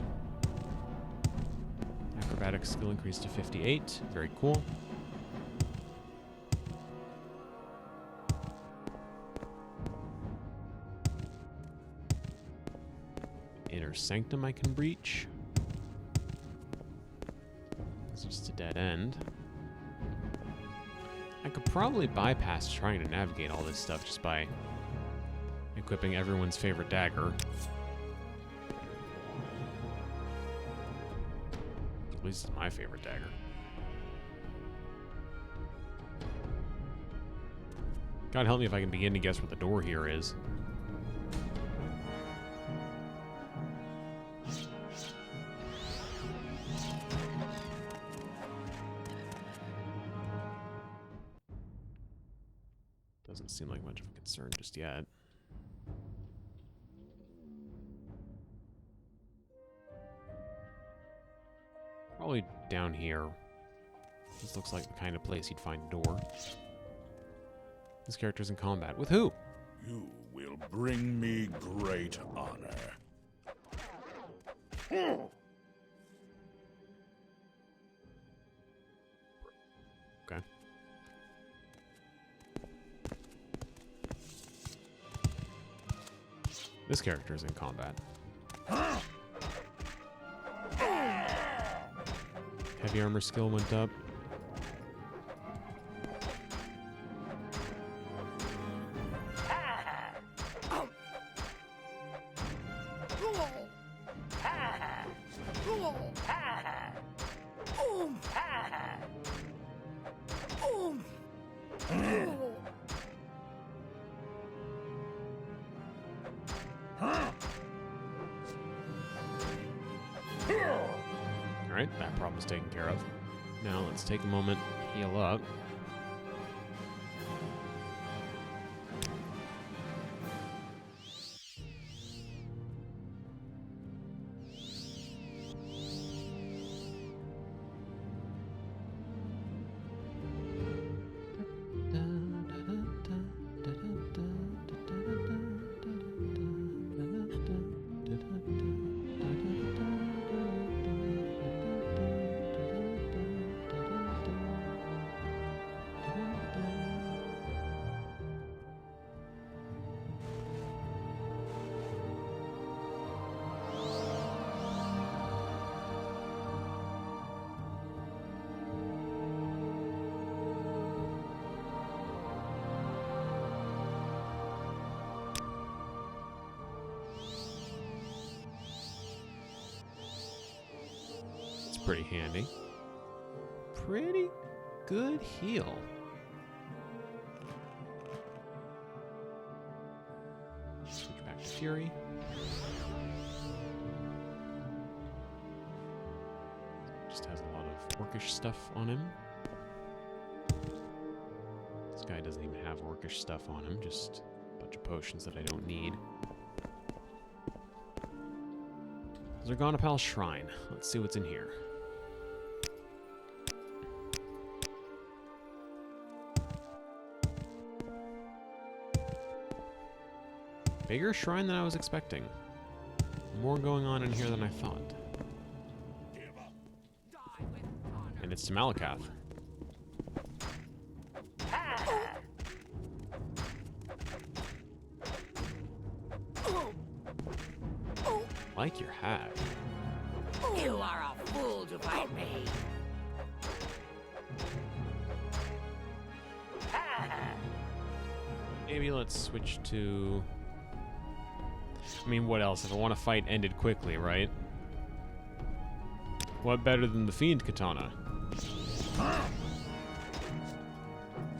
Acrobatics skill increased to 58. Very cool. Inner Sanctum I can breach. It's just a dead end. I could probably bypass trying to navigate all this stuff just by equipping everyone's favorite dagger. At least it's my favorite dagger. God help me if I can begin to guess what the door here is. Doesn't seem like much of a concern just yet. Probably down here. This looks like the kind of place you'd find a door. This character's in combat. With who? You will bring me great honor. Okay. This character's in combat. Heavy armor skill went up. Alright, that problem's taken care of. Now let's take a moment, heal up. Pretty handy. Pretty good heal. Switch back to Fury. Just has a lot of orcish stuff on him. This guy doesn't even have orcish stuff on him, just a bunch of potions that I don't need. Zergonopal Shrine. Let's see what's in here. Bigger shrine than I was expecting. More going on in here than I thought. And it's to Malakath. Like your hat. You are a fool to fight me. Maybe let's switch to... I mean, what else? If I want to fight ended quickly, right? What better than the Fiend Katana?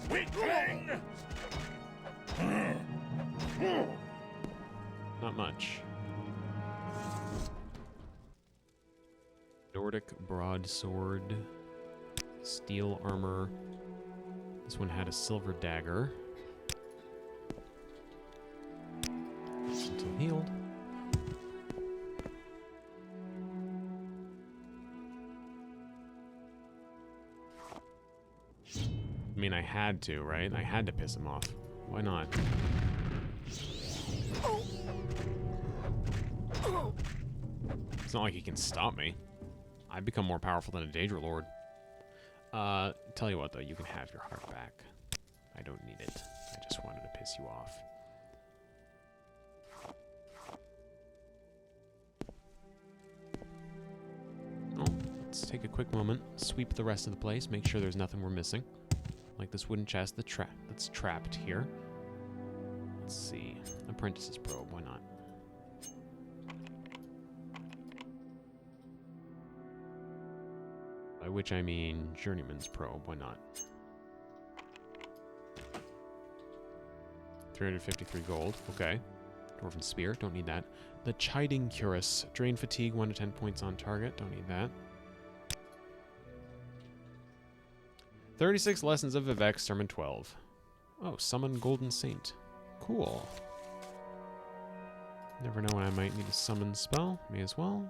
Weakling! Not much. Nordic broadsword. Steel armor. This one had a silver dagger. Until healed. I mean, I had to, right? I had to piss him off. Why not? It's not like he can stop me. I become more powerful than a Daedra Lord. Tell you what, though, you can have your heart back. I don't need it. I just wanted to piss you off. Oh, let's take a quick moment, sweep the rest of the place, make sure there's nothing we're missing. Like this wooden chest that's trapped here. Let's see. Apprentice's probe, why not? By which I mean Journeyman's probe, why not? 353 gold, okay. Dwarven spear, don't need that. The Chiding Cuirass, drain fatigue 1 to 10 points on target, don't need that. 36 lessons of Vivek, Sermon 12. Oh, summon Golden Saint. Cool. Never know when I might need a summon spell. May as well.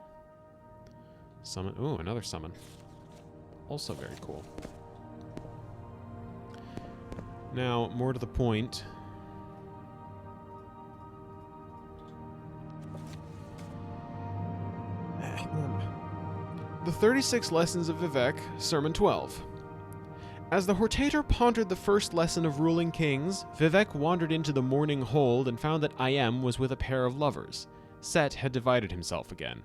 Summon. Ooh, another summon. Also very cool. Now, more to the point. The 36 lessons of Vivek, Sermon 12. As the Hortator pondered the first lesson of ruling kings, Vivek wandered into the morning hold and found that Ayem was with a pair of lovers. Set had divided himself again.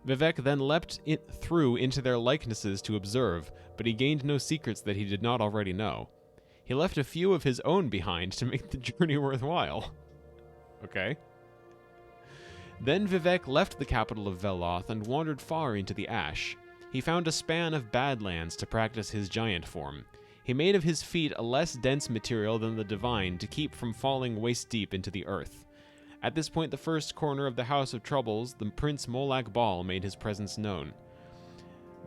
Vivek then leapt through into their likenesses to observe, but he gained no secrets that he did not already know. He left a few of his own behind to make the journey worthwhile. Okay. Then Vivek left the capital of Veloth and wandered far into the ash. He found a span of badlands to practice his giant form. He made of his feet a less dense material than the divine to keep from falling waist-deep into the earth. At this point, the first corner of the House of Troubles, the Prince Molag Bal made his presence known.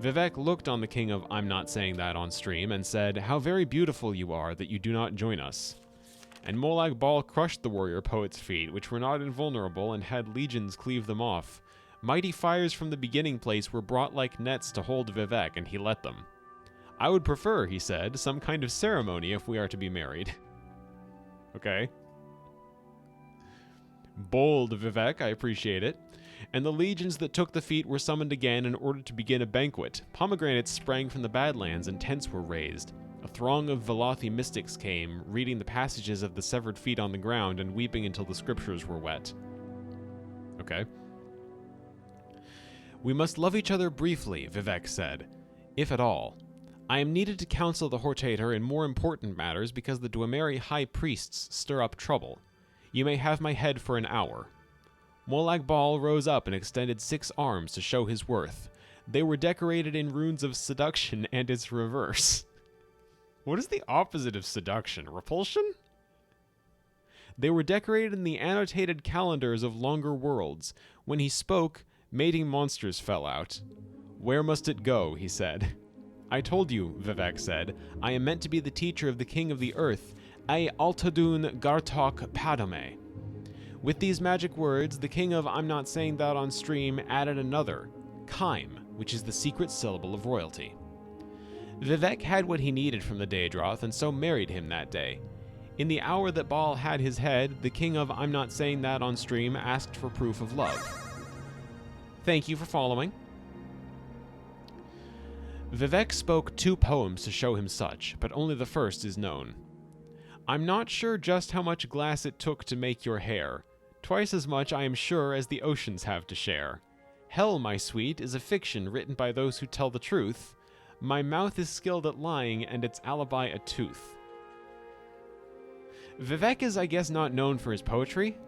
Vivek looked on the king of I'm Not Saying That on stream and said, "How very beautiful you are that you do not join us." And Molag Bal crushed the warrior poet's feet, which were not invulnerable, and had legions cleave them off. Mighty fires from the beginning place were brought like nets to hold Vivek, and he let them. "I would prefer," he said, "some kind of ceremony if we are to be married." Okay. Bold, Vivek, I appreciate it. And the legions that took the feet were summoned again in order to begin a banquet. Pomegranates sprang from the Badlands and tents were raised. A throng of Velothi mystics came, reading the passages of the severed feet on the ground and weeping until the scriptures were wet. Okay. "We must love each other briefly," Vivek said, "if at all. I am needed to counsel the Hortator in more important matters because the Dwemer high priests stir up trouble. You may have my head for an hour." Molag Bal rose up and extended 6 arms to show his worth. They were decorated in runes of seduction and its reverse. What is the opposite of seduction? Repulsion? They were decorated in the annotated calendars of longer worlds. When he spoke, mating monsters fell out. "Where must it go?" he said. "I told you," Vivek said, "I am meant to be the teacher of the king of the earth, Ai Altadun Gartok Padome." With these magic words, the king of I'm Not Saying That on stream added another, Kaim, which is the secret syllable of royalty. Vivek had what he needed from the Daedroth and so married him that day. In the hour that Baal had his head, the king of I'm Not Saying That on stream asked for proof of love. Thank you for following. Vivek spoke 2 poems to show him such, but only the first is known. "I'm not sure just how much glass it took to make your hair. Twice as much, I am sure, as the oceans have to share. Hell, my sweet, is a fiction written by those who tell the truth. My mouth is skilled at lying, and its alibi a tooth." Vivek is, I guess, not known for his poetry.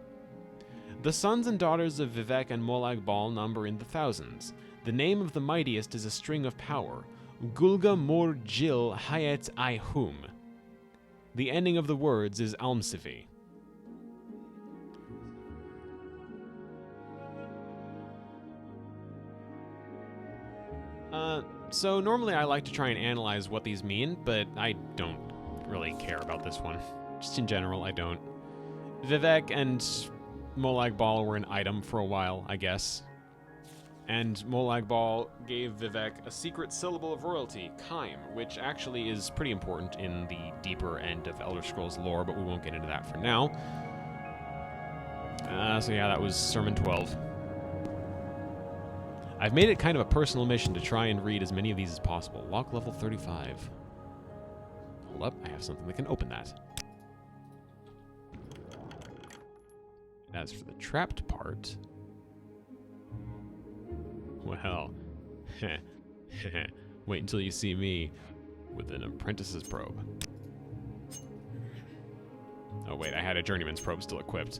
The sons and daughters of Vivek and Molag Bal number in the thousands. The name of the mightiest is a string of power. Gulga mor jil hayet ihum. The ending of the words is Almsifi. So normally I like to try and analyze what these mean, but I don't really care about this one. Just in general, I don't. Vivek and Molag Bal were an item for a while, I guess. And Molag Bal gave Vivek a secret syllable of royalty, Kaim, which actually is pretty important in the deeper end of Elder Scrolls lore, but we won't get into that for now. So yeah, that was Sermon 12. I've made it kind of a personal mission to try and read as many of these as possible. Lock level 35. Hold up, I have something that can open that. As for the trapped part... Well, wait until you see me with an apprentice's probe. Oh wait, I had a journeyman's probe still equipped.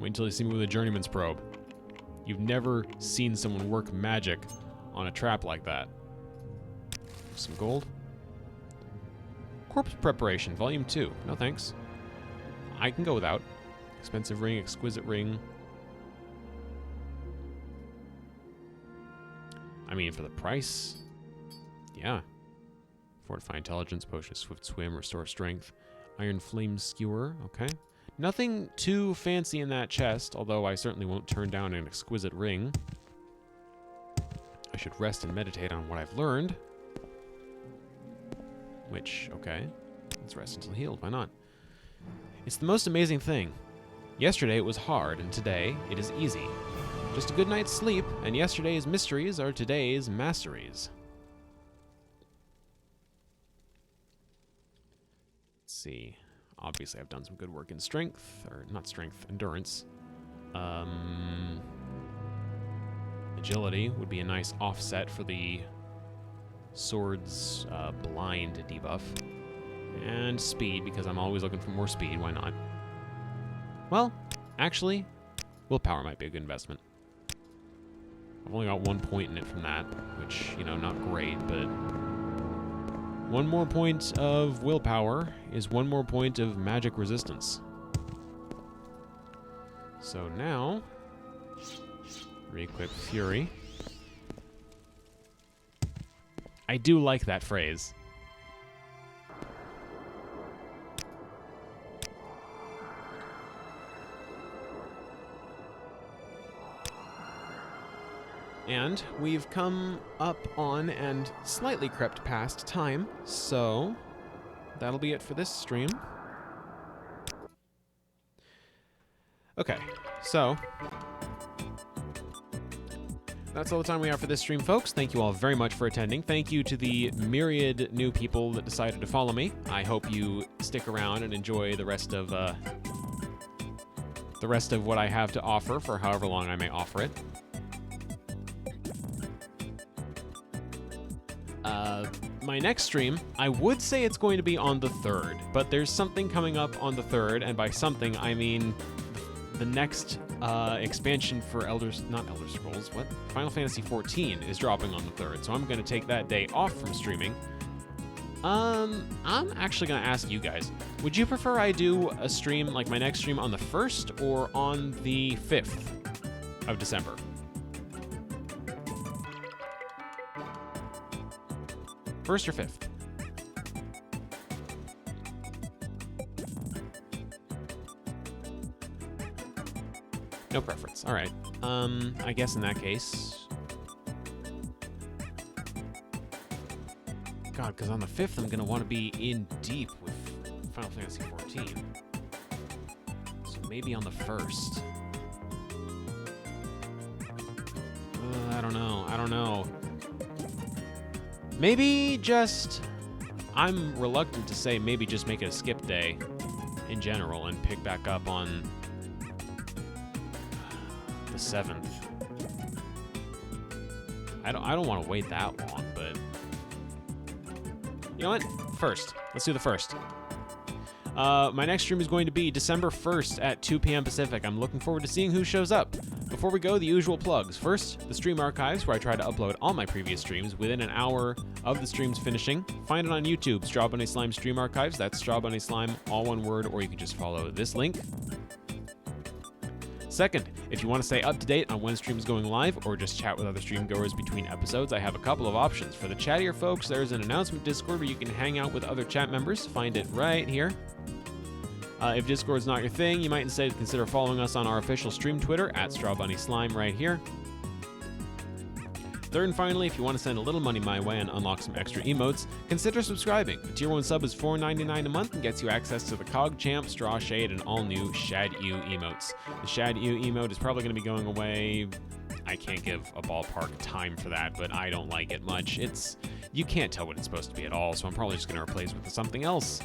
Wait until you see me with a journeyman's probe. You've never seen someone work magic on a trap like that. Some gold. Corpse Preparation, Volume 2. No thanks. I can go without. Expensive ring, exquisite ring. I mean, for the price, yeah. Fortify intelligence, potion of swift swim, restore strength. Iron flame skewer, okay. Nothing too fancy in that chest, although I certainly won't turn down an exquisite ring. I should rest and meditate on what I've learned. Which, okay. Let's rest until healed, why not? It's the most amazing thing. Yesterday it was hard, and today it is easy. Just a good night's sleep, and yesterday's mysteries are today's masteries. Let's see. Obviously, I've done some good work in strength, or not strength, endurance. Agility would be a nice offset for the sword's blind debuff. And speed, because I'm always looking for more speed, why not? Well, actually, willpower might be a good investment. I've only got 1 point in it from that, which, you know, not great, but... 1 more point of willpower is 1 more point of magic resistance. So now, re-equip Fury. I do like that phrase. And we've come up on and slightly crept past time, so that'll be it for this stream. Okay, so that's all the time we have for this stream, folks. Thank you all very much for attending. Thank you to the myriad new people that decided to follow me. I hope you stick around and enjoy the rest of what I have to offer for however long I may offer it. My next stream, I would say it's going to be on the 3rd, but there's something coming up on the 3rd, and by something, I mean the next expansion for not Elder Scrolls, what? Final Fantasy XIV is dropping on the 3rd, so I'm going to take that day off from streaming. I'm actually going to ask you guys, would you prefer I do a stream, like my next stream, on the 1st or on the 5th of December? First or 5th? No preference. All right. I guess in that case... God, because on the 5th, I'm going to want to be in deep with Final Fantasy XIV. So maybe on the 1st. I don't know. Maybe just... I'm reluctant to say maybe just make it a skip day in general and pick back up on the 7th. I don't want to wait that long, but... You know what? 1st. Let's do the 1st. My next stream is going to be December 1st at 2 p.m. Pacific. I'm looking forward to seeing who shows up. Before we go, the usual plugs. First, the stream archives, where I try to upload all my previous streams within an hour of the streams finishing. Find it on YouTube, Strawbunny Slime Stream Archives. That's Strawbunny Slime, all one word, or you can just follow this link. Second, if you want to stay up to date on when streams going live or just chat with other stream goers between episodes, I have a couple of options. For the chattier folks, there's an announcement Discord where you can hang out with other chat members. Find it right here. If Discord's not your thing, you might instead consider following us on our official stream Twitter at StrawBunnySlime right here. Third and finally, if you want to send a little money my way and unlock some extra emotes, consider subscribing. A Tier 1 sub is $4.99 a month and gets you access to the Cog Champ, Straw Shade, and all new Shad U emotes. The Shad U emote is probably going to be going away. I can't give a ballpark time for that, but I don't like it much. You can't tell what it's supposed to be at all, so I'm probably just going to replace it with something else.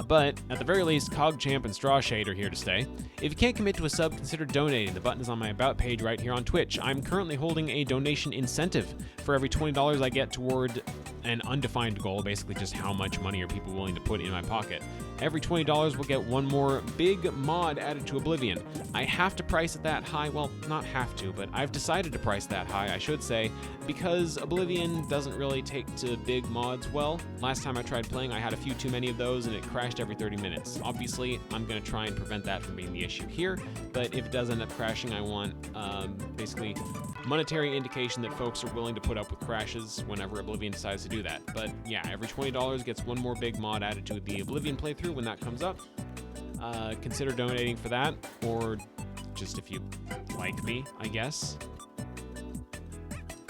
But at the very least, Cog Champ and Straw Shade are here to stay. If you can't commit to a sub, consider donating. The button is on my About page right here on Twitch. I'm currently holding a donation incentive. For every $20 I get toward an undefined goal, basically just how much money are people willing to put in my pocket. Every $20 will get one more big mod added to Oblivion. I have to price it that high. Well, not have to, but I've decided to price that high, I should say, because Oblivion doesn't really take to big mods well. Last time I tried playing, I had a few too many of those and it crashed every 30 minutes. Obviously, I'm going to try and prevent that from being the issue here, but if it does end up crashing, I want basically monetary indication that folks are willing to put up with crashes whenever Oblivion decides to do that. But yeah, every $20 gets one more big mod added to the Oblivion playthrough when that comes up. Consider donating for that, or just if you like me, I guess.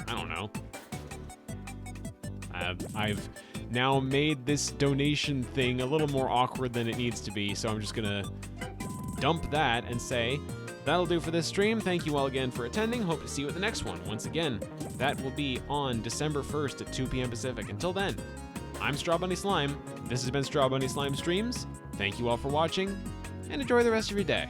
I don't know. I've now made this donation thing a little more awkward than it needs to be, so I'm just gonna dump that and say, that'll do for this stream. Thank you all again for attending. Hope to see you at the next one. Once again, that will be on December 1st at 2 p.m. Pacific. Until then, I'm Strawbunny Slime. This has been Strawbunny Slime Streams. Thank you all for watching, and enjoy the rest of your day.